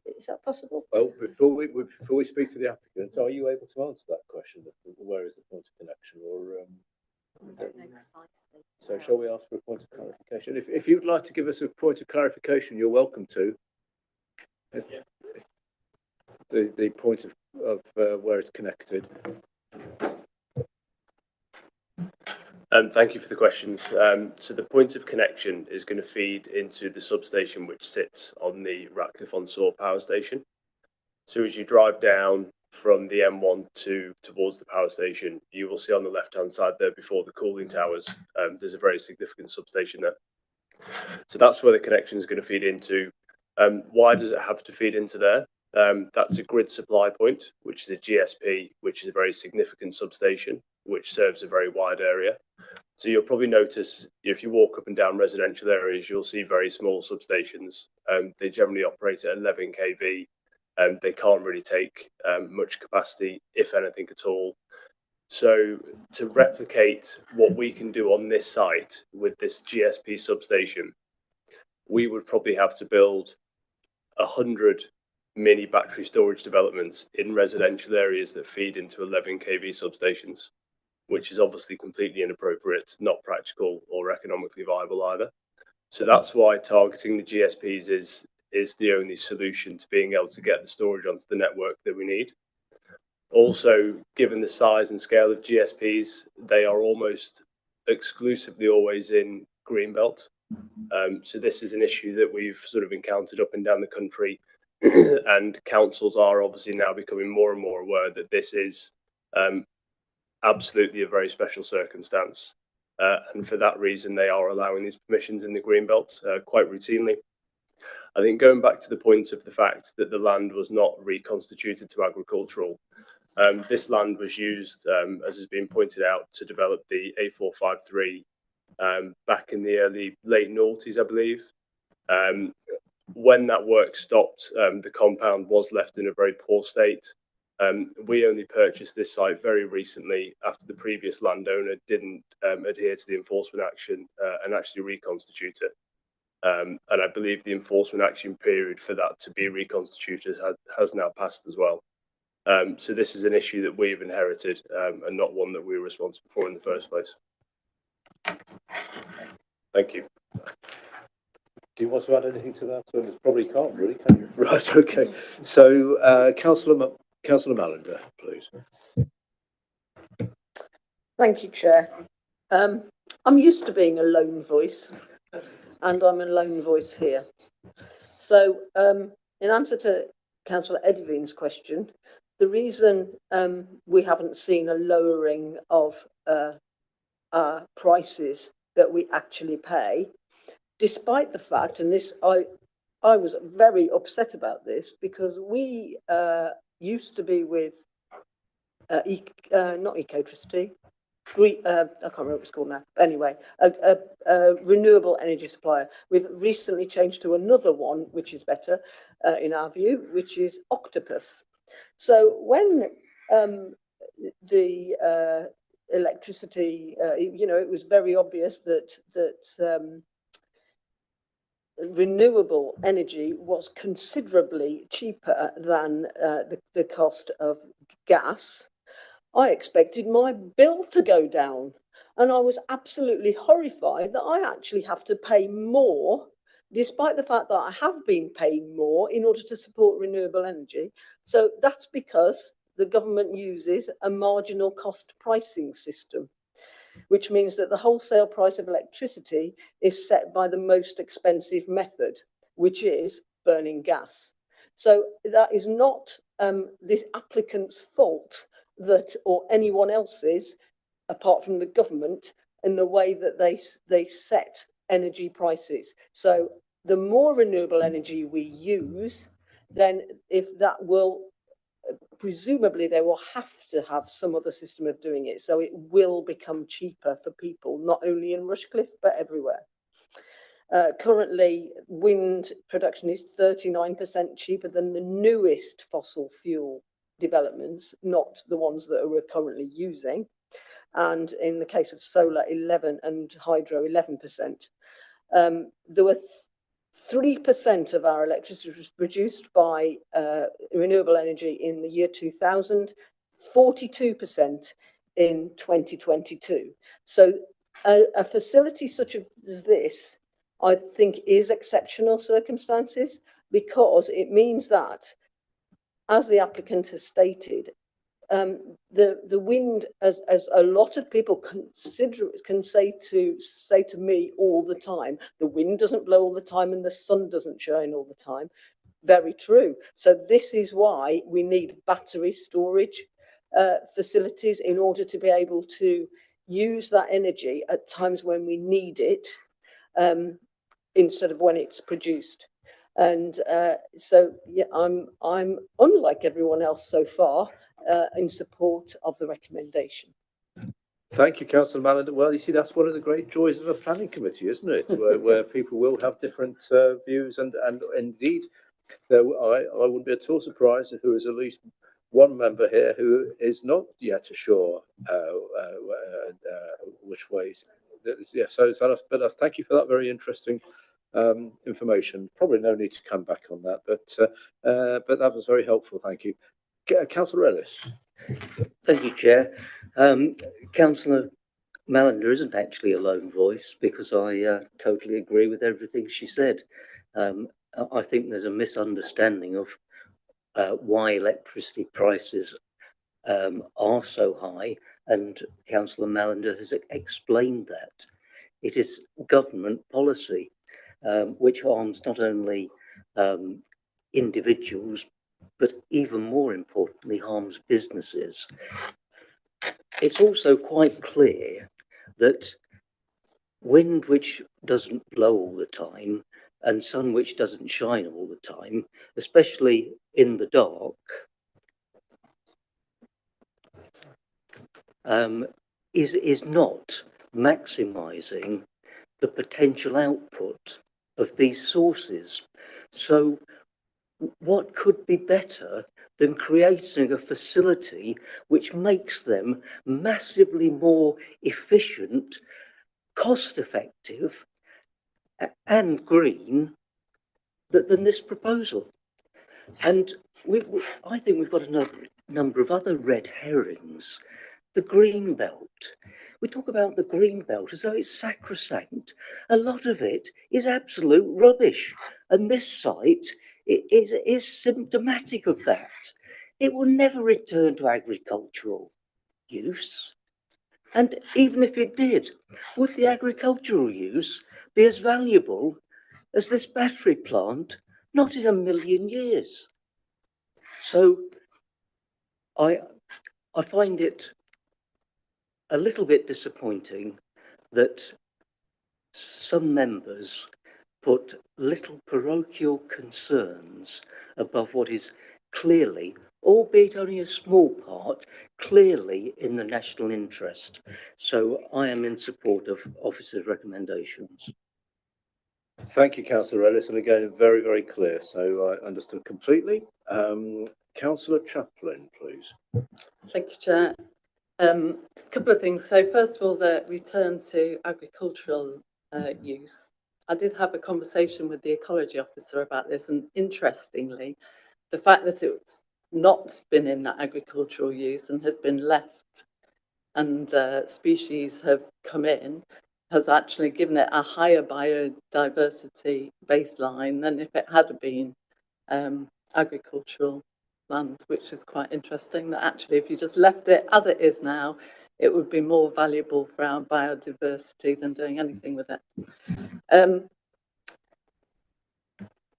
Is that possible? Well, before we speak to the applicant, are you able to answer that question? Where is the point of connection, or I don't know precisely. So shall we ask for a point of clarification? If you'd like to give us a point of clarification, you're welcome to. The point of where it's connected. Thank you for the questions. So the point of connection is going to feed into the substation which sits on the Rushcliffe power station. So as you drive down from the M1 towards the power station, you will see on the left-hand side there before the cooling towers, there's a very significant substation there. So that's where the connection is going to feed into. Why does it have to feed into there? That's a grid supply point, which is a GSP, which is a very significant substation, which serves a very wide area. So you'll probably notice if you walk up and down residential areas, you'll see very small substations. They generally operate at 11 kV. They can't really take much capacity, if anything at all. So to replicate what we can do on this site with this GSP substation, we would probably have to build 100 mini battery storage developments in residential areas that feed into 11 kV substations, which is obviously completely inappropriate, not practical or economically viable either. So that's why targeting the GSPs is the only solution to being able to get the storage onto the network that we need. Also, given the size and scale of GSPs, they are almost exclusively always in Greenbelt. So this is an issue that we've sort of encountered up and down the country, and councils are obviously now becoming more and more aware that this is absolutely a very special circumstance. And for that reason, they are allowing these permissions in the Greenbelt quite routinely. I think going back to the point of the fact that the land was not reconstituted to agricultural, this land was used, as has been pointed out, to develop the A453 back in the late noughties, I believe. When that work stopped, the compound was left in a very poor state. We only purchased this site very recently after the previous landowner didn't adhere to the enforcement action and actually reconstitute it. And I believe the enforcement action period for that to be reconstituted has now passed as well. So this is an issue that we've inherited and not one that we were responsible for in the first place. Thank you. Do you want to add anything to that? So probably can't, really, can you? Right, okay. So, Councillor Mallender, please. Thank you, Chair. I'm used to being a lone voice, and I'm a lone voice here. So, in answer to Councillor Edwin's question, the reason we haven't seen a lowering of our prices that we actually pay, despite the fact, and this I was very upset about this, because we used to be with not Ecotricity, I can't remember what it's called now. Anyway, a renewable energy supplier. We've recently changed to another one, which is better in our view, which is Octopus. So when the electricity, it was very obvious that renewable energy was considerably cheaper than the cost of gas. I expected my bill to go down, and I was absolutely horrified that I actually have to pay more, despite the fact that I have been paying more in order to support renewable energy. So that's because the government uses a marginal cost pricing system, which means that the wholesale price of electricity is set by the most expensive method, which is burning gas. So that is not the applicant's fault or anyone else's, apart from the government, in the way that they set energy prices. So the more renewable energy we use, then if that will, presumably they will have to have some other system of doing it. So it will become cheaper for people, not only in Rushcliffe, but everywhere. Currently, wind production is 39% cheaper than the newest fossil fuel developments, not the ones that we're currently using. And in the case of solar, 11%, and hydro, 11%. There were 3% of our electricity was produced by renewable energy in the year 2000, 42% in 2022. So a facility such as this, I think, is exceptional circumstances, because it means that, as the applicant has stated, the wind, as a lot of people can say to me all the time, the wind doesn't blow all the time and the sun doesn't shine all the time. Very true. So this is why we need battery storage facilities, in order to be able to use that energy at times when we need it, instead of when it's produced. And so, yeah, I'm unlike everyone else so far, in support of the recommendation. Thank you, Councillor Mallender. Well, you see, that's one of the great joys of a planning committee, isn't it? Where people will have different views, and indeed, I wouldn't be at all surprised if there was at least one member here who is not yet sure which ways. Yeah, so but thank you for that very interesting information. Probably no need to come back on that, but that was very helpful. Thank you. Councillor Ellis. Thank you, Chair. Councillor Mallender isn't actually a lone voice, because I totally agree with everything she said. I think there's a misunderstanding of why electricity prices are so high, and Councillor Mallender has explained that. It is government policy which harms not only individuals, but even more importantly, harms businesses. It's also quite clear that wind which doesn't blow all the time and sun which doesn't shine all the time, especially in the dark, is not maximising the potential output of these sources. So what could be better than creating a facility which makes them massively more efficient, cost effective and green than this proposal? And I think we've got a number of other red herrings. The green belt. We talk about the green belt as though it's sacrosanct. A lot of it is absolute rubbish, and this site is symptomatic of that. It will never return to agricultural use. And even if it did, would the agricultural use be as valuable as this battery plant? Not in a million years. So I find it a little bit disappointing that some members put little parochial concerns above what is clearly, albeit only a small part, clearly in the national interest. So I am in support of Officer's recommendations. Thank you, Councillor Ellis, and again, very, very clear. So I understood completely. Councillor Chaplin, please. Thank you, Chair. A couple of things. So first of all, the return to agricultural use. I did have a conversation with the ecology officer about this, and interestingly, the fact that it's not been in that agricultural use and has been left, and species have come in, has actually given it a higher biodiversity baseline than if it had been agricultural land, which is quite interesting, that actually if you just left it as it is now, it would be more valuable for our biodiversity than doing anything with it.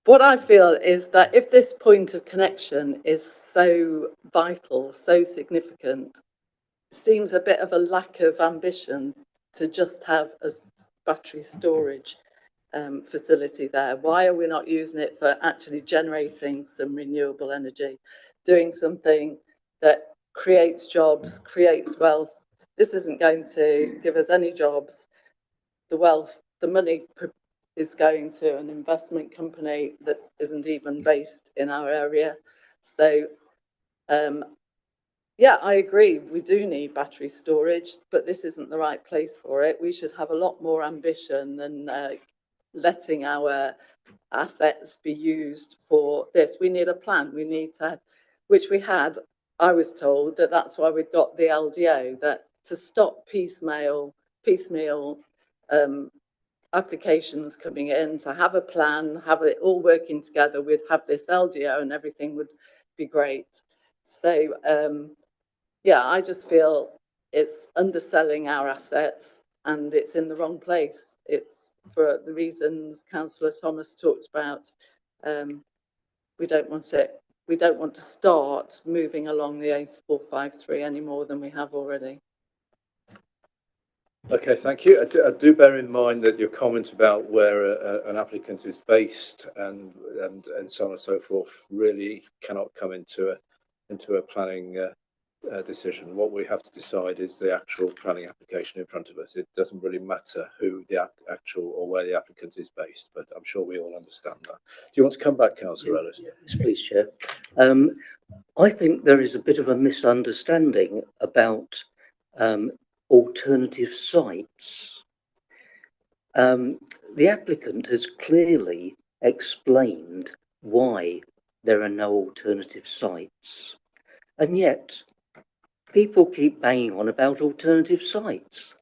What I feel is that if this point of connection is so vital, so significant, it seems a bit of a lack of ambition to just have a battery storage facility there. Why are we not using it for actually generating some renewable energy, doing something that creates jobs, creates wealth? This isn't going to give us any jobs. The wealth, the money is going to an investment company that isn't even based in our area. So yeah, I agree. We do need battery storage, but this isn't the right place for it. We should have a lot more ambition than letting our assets be used for this. We need a plan. We need to, which we had. I was told that that's why we've got the LDO, that to stop piecemeal applications coming in, to have a plan, have it all working together, we'd have this LDO and everything would be great. So, yeah, I just feel it's underselling our assets and it's in the wrong place. It's for the reasons Councillor Thomas talked about. We don't want to start moving along the A453 any more than we have already. Okay, thank you. I do bear in mind that your comment about where an applicant is based and so on and so forth really cannot come into a planning decision. What we have to decide is the actual planning application in front of us. It doesn't really matter who the actual or where the applicant is based, but I'm sure we all understand that. Do you want to come back, Councillor Ellis? Yes, please, Chair. I think there is a bit of a misunderstanding about alternative sites. The applicant has clearly explained why there are no alternative sites, and yet people keep banging on about alternative sites.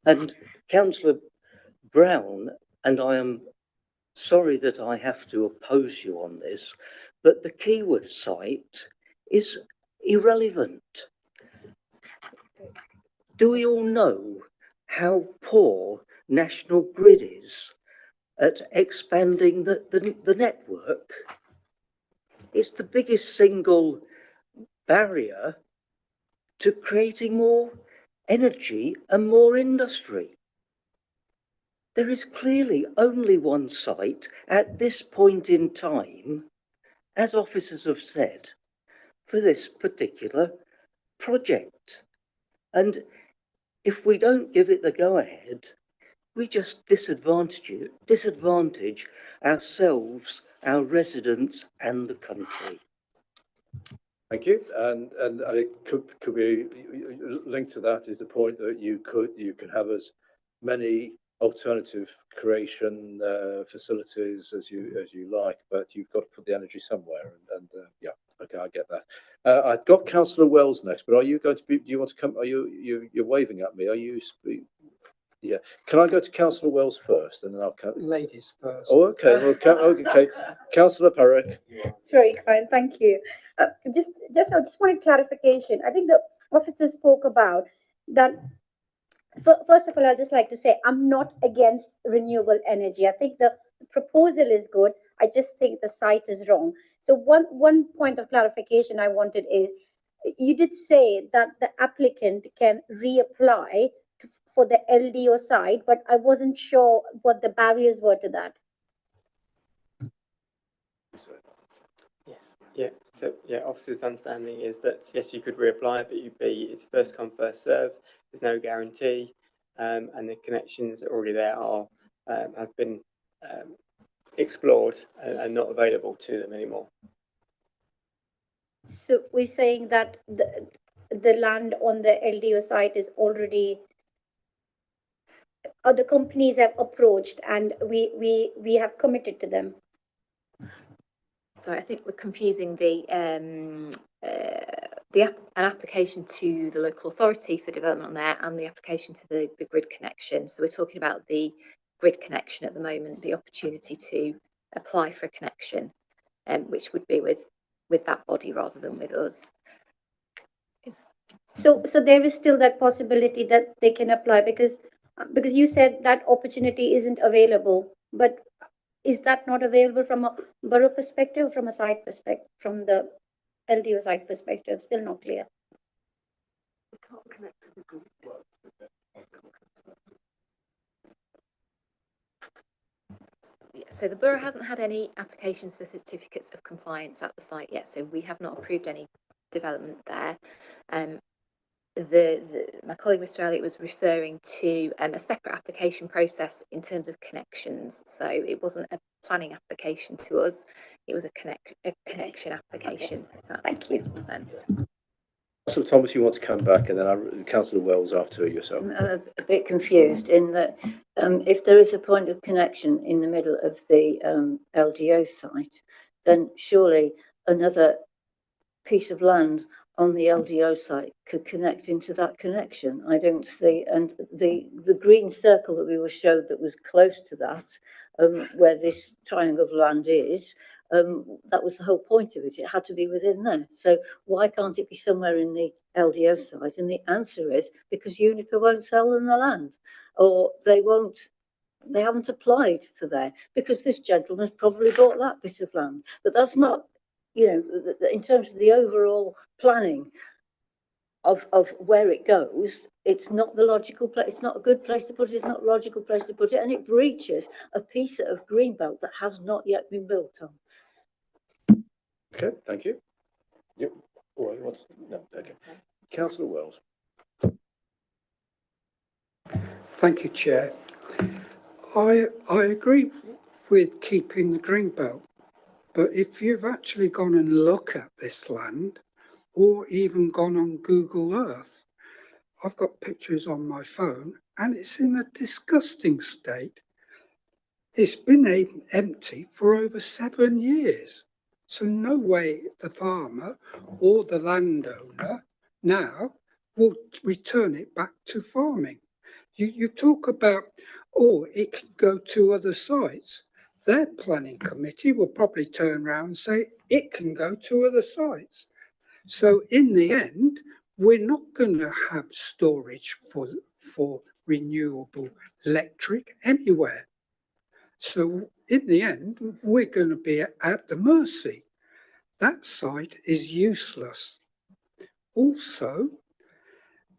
And Councillor Brown, and I am sorry that I have to oppose you on this, but the Keyworth site is irrelevant. Do we all know how poor National Grid is at expanding the network? It's the biggest single barrier to creating more energy and more industry. There is clearly only one site at this point in time, as officers have said, for this particular project. And if we don't give it the go-ahead, we just disadvantage ourselves, our residents and the country. Thank you. And it could be linked to that is the point that you can have as many alternative creation facilities as you like, but you've got to put the energy somewhere. And yeah, okay, I get that. I've got Councillor Wells next, but are you going to be? Do you want to come? Are you're waving at me? Are you? Yeah. Can I go to Councillor Wells first, and then I'll come? Ladies first. Oh, okay. Well, okay. Councillor Perrick. It's very kind, thank you. I just wanted clarification. I think the officer spoke about that. First of all, I'd just like to say I'm not against renewable energy. I think the proposal is good. I just think the site is wrong. So one point of clarification I wanted is, you did say that the applicant can reapply for the LDO site, but I wasn't sure what the barriers were to that. Yes, yeah. So yeah, officer's understanding is that yes, you could reapply, but it's first come, first serve. There's no guarantee, and the connections that are already there have been explored and not available to them anymore. So we're saying that the land on the LDO site is already, the companies have approached and we have committed to them. Sorry, I think we're confusing an application to the local authority for development on there and the application to the grid connection. So we're talking about the grid connection at the moment, the opportunity to apply for a connection, which would be with that body rather than with us. So there is still that possibility that they can apply because you said that opportunity isn't available, but is that not available from a borough perspective, from a site perspective, from the LDO site perspective? Still not clear. We can't connect to the grid. So the borough hasn't had any applications for certificates of compliance at the site yet, so we have not approved any development there. My colleague Mr. Elliott was referring to a separate application process in terms of connections. So it wasn't a planning application to us; it was a connection application. If that makes more sense. Councillor Thomas, you want to come back, and then Councillor Wells after yourself. I'm a bit confused in that if there is a point of connection in the middle of the LDO site, then surely another piece of land on the LDO site could connect into that connection. I don't see, and the green circle that we were showed that was close to that, where this triangle of land is, that was the whole point of it. It had to be within there. So why can't it be somewhere in the LDO site? And the answer is because Uniper won't sell them the land, or they haven't applied for there, because this gentleman's probably bought that bit of land. But that's not, you know, in terms of the overall planning of where it goes, it's not the logical place. It's not a good place to put it. It's not a logical place to put it, and it breaches a piece of greenbelt that has not yet been built on. Okay, thank you. Yep. Oh, you want no, okay. Councillor Wells. Thank you, Chair. I agree with keeping the green belt, but if you've actually gone and looked at this land, or even gone on Google Earth, I've got pictures on my phone, and it's in a disgusting state. It's been empty for over 7 years. So no way the farmer or the landowner now will return it back to farming. You talk about, oh, it can go to other sites. Their planning committee will probably turn around and say it can go to other sites. So in the end, we're not going to have storage for renewable electric anywhere. So in the end, we're going to be at the mercy. That site is useless. Also,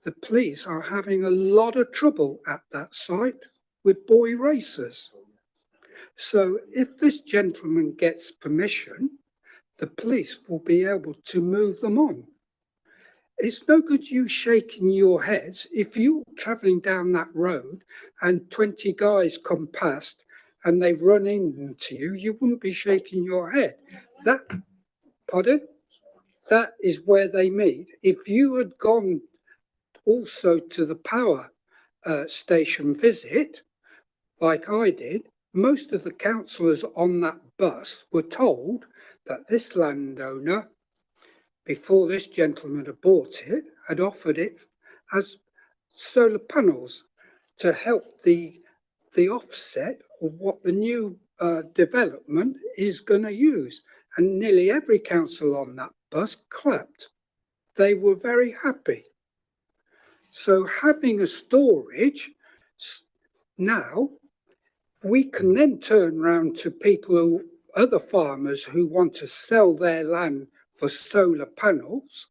the police are having a lot of trouble at that site with boy racers. So if this gentleman gets permission, the police will be able to move them on. It's no good you shaking your heads if you're travelling down that road and 20 guys come past and they run into you, you wouldn't be shaking your head. Pardon? That is where they meet. If you had gone also to the power station visit, like I did, most of the councillors on that bus were told that this landowner, before this gentleman had bought it, had offered it as solar panels to help the offset of what the new development is going to use. And nearly every council on that bus clapped. They were very happy. So having a storage now, we can then turn around to people other farmers who want to sell their land for solar panels.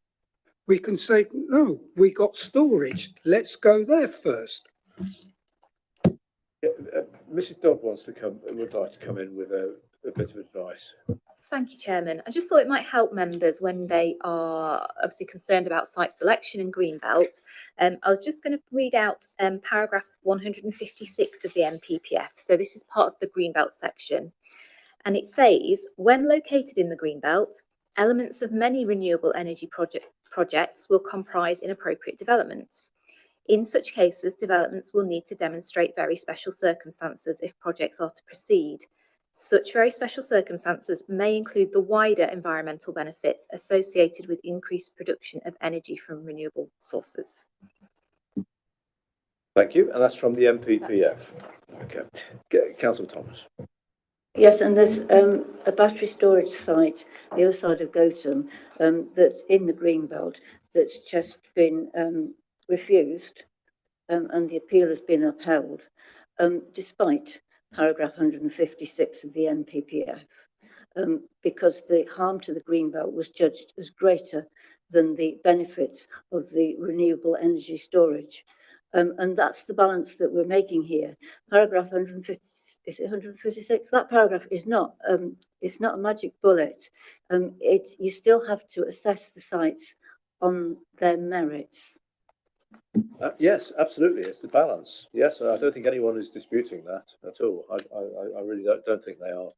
We can say, no, we got storage. Let's go there first. Mrs. Dodd would like to come in with a bit of advice. Thank you, Chairman. I just thought it might help members when they are obviously concerned about site selection in Greenbelt. I was just going to read out paragraph 156 of the NPPF. So this is part of the Greenbelt section. And it says, when located in the Greenbelt, elements of many renewable energy projects will comprise inappropriate development. In such cases, developments will need to demonstrate very special circumstances if projects are to proceed. Such very special circumstances may include the wider environmental benefits associated with increased production of energy from renewable sources. Thank you, and that's from the MPPF. Okay, Councillor Thomas. Yes, and there's a battery storage site, the other side of Gotham, that's in the Greenbelt that's just been refused, and the appeal has been upheld, despite paragraph 156 of the NPPF, because the harm to the Greenbelt was judged as greater than the benefits of the renewable energy storage. And that's the balance that we're making here. Paragraph 150, is it 156? That paragraph is not, it's not a magic bullet. You still have to assess the sites on their merits. Yes, absolutely. It's the balance. Yes, I don't think anyone is disputing that at all. I really don't think they are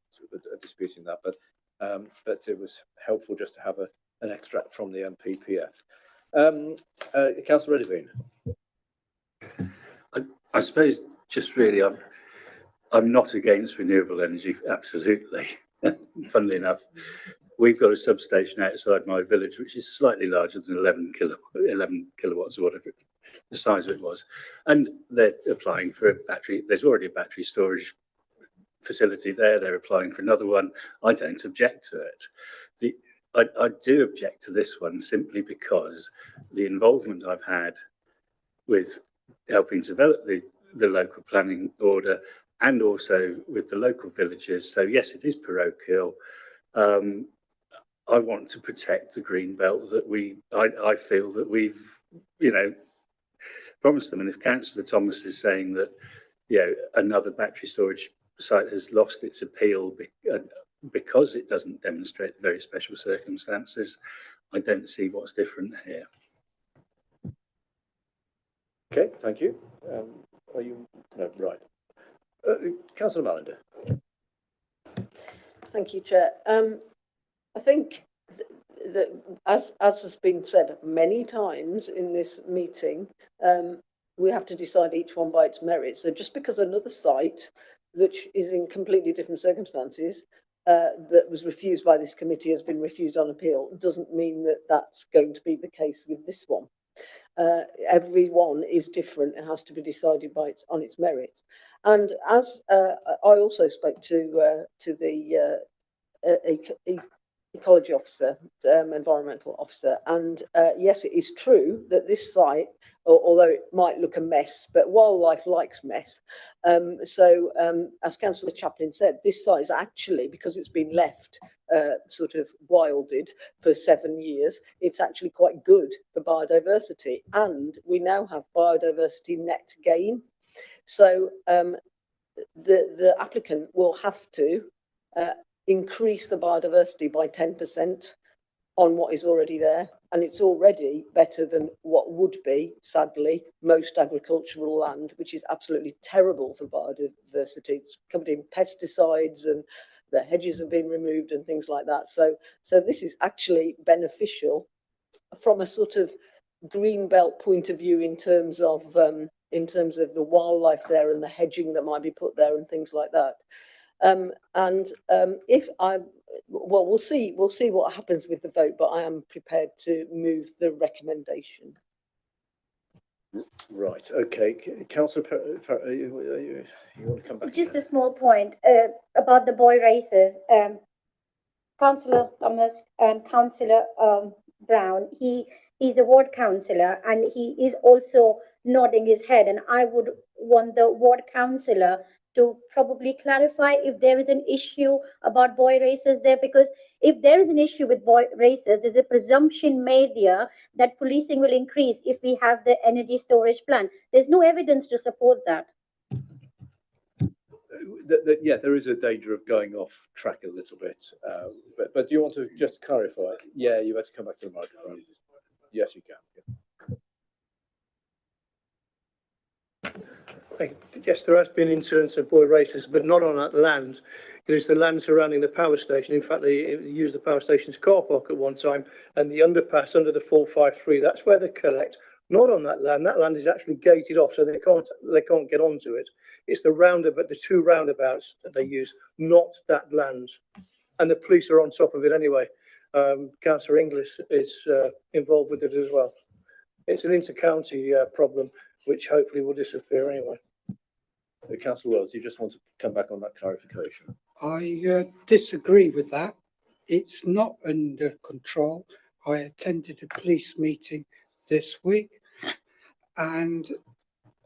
disputing that. But it was helpful just to have an extract from the MPPF. Councillor Redivine. I suppose just really, I'm not against renewable energy, absolutely. Funnily enough, we've got a substation outside my village, which is slightly larger than 11 kilowatts or whatever the size of it was. And they're applying for a battery. There's already a battery storage facility there. They're applying for another one. I don't object to it. I do object to this one simply because the involvement I've had with helping develop the local planning order and also with the local villages. So yes, it is parochial. I want to protect the green belt that I feel that we've, promised them. And if Councillor Thomas is saying that, another battery storage site has lost its appeal because it doesn't demonstrate the very special circumstances, I don't see what's different here. Okay, thank you. Are you no, right? Councillor Mallender. Thank you, Chair. I think that as has been said many times in this meeting, we have to decide each one by its merits. So just because another site, which is in completely different circumstances, that was refused by this committee has been refused on appeal, doesn't mean that that's going to be the case with this one. Every one is different and has to be decided on its merits. And as I also spoke to the ecology officer, environmental officer, and yes, it is true that this site, although it might look a mess, but wildlife likes mess. As Councillor Chaplin said, this site is actually, because it's been left sort of wilded for 7 years, it's actually quite good for biodiversity, and we now have biodiversity net gain. So the applicant will have to increase the biodiversity by 10% on what is already there, and it's already better than what would be, sadly, most agricultural land, which is absolutely terrible for biodiversity. It's covered in pesticides and the hedges have been removed and things like that. So this is actually beneficial from a sort of green belt point of view in terms of the wildlife there and the hedging that might be put there and things like that. We'll see what happens with the vote, but I am prepared to move the recommendation. Right. Okay. Councillor, you want to come back? Just again? a small point about the boy races. Councillor Thomas and Councillor Brown, he's a ward councillor and he is also nodding his head, and I would want the ward councillor to probably clarify if there is an issue about boy races there, because if there is an issue with boy races, there's a presumption made here that policing will increase if we have the energy storage plan. There's no evidence to support that. Yeah, there is a danger of going off track a little bit, but do you want to just clarify? Yeah, you have to come back to the microphone. Yes, you can. Yes, there has been incidents of boy races, but not on that land. It is the land surrounding the power station. In fact, they used the power station's car park at one time, and the underpass under the 453. That's where they collect. Not on that land. That land is actually gated off, so they can't get onto it. It's the roundabout, the two roundabouts that they use, not that land. And the police are on top of it anyway. Councillor Inglis is involved with it as well. It's an inter-county problem, which hopefully will disappear anyway. Councillor Wells, you just want to come back on that clarification? I disagree with that. It's not under control. I attended a police meeting this week, and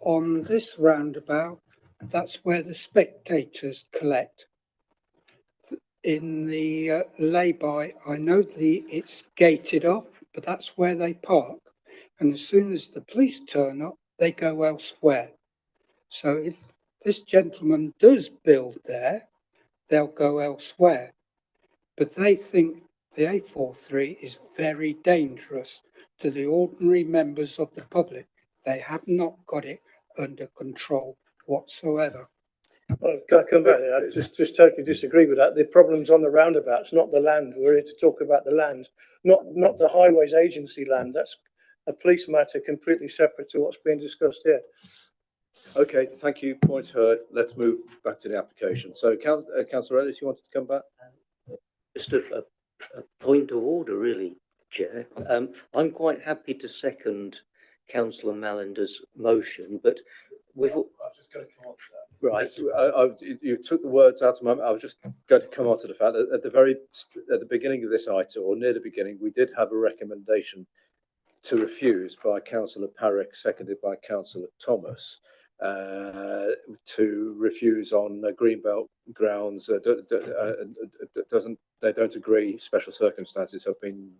on this roundabout, that's where the spectators collect. In the lay-by, I know it's gated off, but that's where they park. And as soon as the police turn up, they go elsewhere. So if this gentleman does build there, they'll go elsewhere. But they think the A43 is very dangerous to the ordinary members of the public. They have not got it under control whatsoever. Well, can I come back there? I just totally disagree with that. The problem's on the roundabouts, not the land. We're here to talk about the land, not the Highways Agency land. That's a police matter completely separate to what's being discussed here. Okay, thank you. Point heard. Let's move back to the application. So, Councillor Ellis, you wanted to come back? Just a a point of order, really, Chair. I'm quite happy to second Councillor Mallander's motion, but we've. I was just going to come on to that. Right, you took the words out of my mouth. I was just going to come on to the fact that at the beginning of this item, or near the beginning, we did have a recommendation to refuse by Councillor Parrick, seconded by Councillor Thomas, to refuse on Greenbelt grounds. They don't agree. Special circumstances have been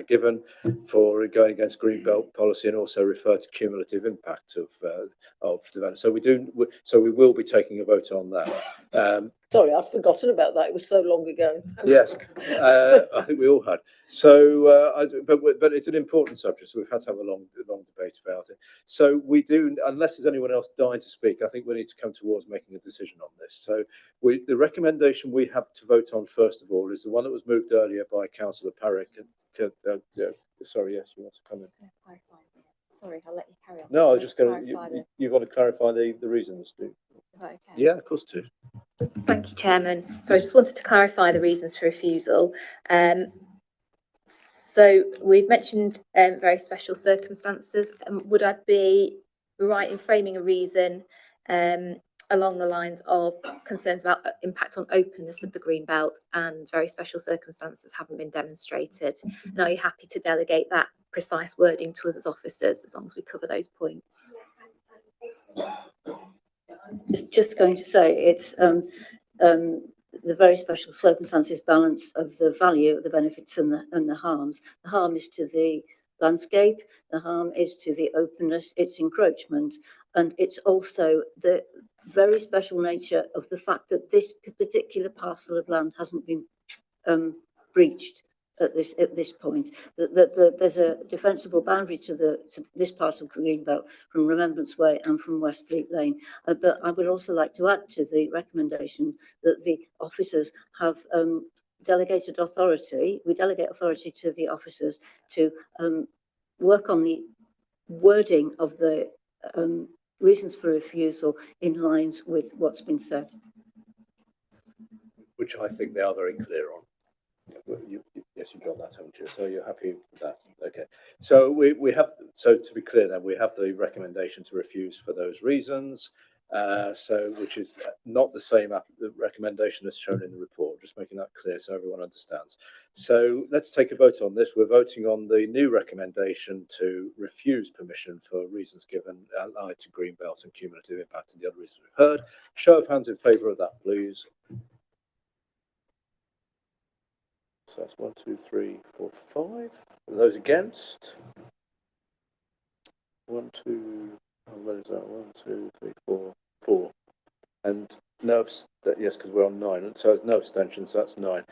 given for going against Greenbelt policy, and also refer to cumulative impact of development. So we will be taking a vote on that. Sorry, I'd forgotten about that. It was so long ago. Yes, I think we all had. So, but it's an important subject, so we've had to have a long debate about it. So we do, unless there's anyone else dying to speak, I think we need to come towards making a decision on this. So the recommendation we have to vote on first of all is the one that was moved earlier by Councillor Parrick. Sorry, yes, you want to come in? Sorry, I'll let you carry on. No, I was just going to. You want to clarify the reasons, do? Is that okay? Yeah, of course, too. Thank you, Chairman. So I just wanted to clarify the reasons for refusal. So we've mentioned very special circumstances. Would I be right in framing a reason along the lines of concerns about impact on openness of the green belt and very special circumstances haven't been demonstrated? And are you happy to delegate that precise wording to us as officers, as long as we cover those points? Just going to say it's the very special circumstances balance of the value, the benefits and the harms. The harm is to the landscape, the harm is to the openness, it's encroachment, and it's also the very special nature of the fact that this particular parcel of land hasn't been breached at this point. There's a defensible boundary to this part of Greenbelt from Remembrance Way and from Westleigh Lane. But I would also like to add to the recommendation that the officers have delegated authority. We delegate authority to the officers to work on the wording of the reasons for refusal in lines with what's been said. Which I think they are very clear on. Yes, you've got that, haven't you? So you're happy with that? Okay. So we have, so to be clear then, we have the recommendation to refuse for those reasons. Which is not the same recommendation as shown in the report, just making that clear so everyone understands. So let's take a vote on this. We're voting on the new recommendation to refuse permission for reasons given allied to Greenbelt and cumulative impact and the other reasons we've heard. Show of hands in favour of that, please. So that's 1, 2, 3, 4, 5. Those against? 1, 2, what is that? 1, 2, 3, 4, 4. And no, yes, because we're on 9. So there's no abstentions, so that's 9.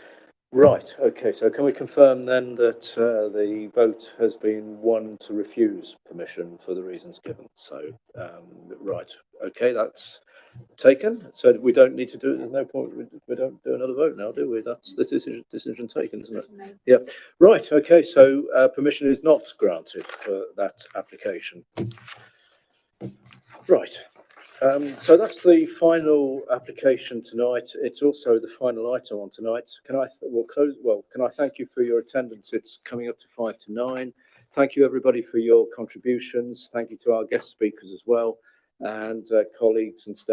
Right, okay, so can we confirm then that the vote has been 1 to refuse permission for the reasons given? So, right, okay, that's taken. So we don't need to do it. There's no point. We don't do another vote now, do we? That's the decision taken, isn't it? Yeah. Right. Okay. So permission is not granted for that application. Right. So that's the final application tonight. It's also the final item on tonight. Can I can I thank you for your attendance? It's coming up to 5 to 9. Thank you everybody for your contributions. Thank you to our guest speakers as well, and colleagues and staff.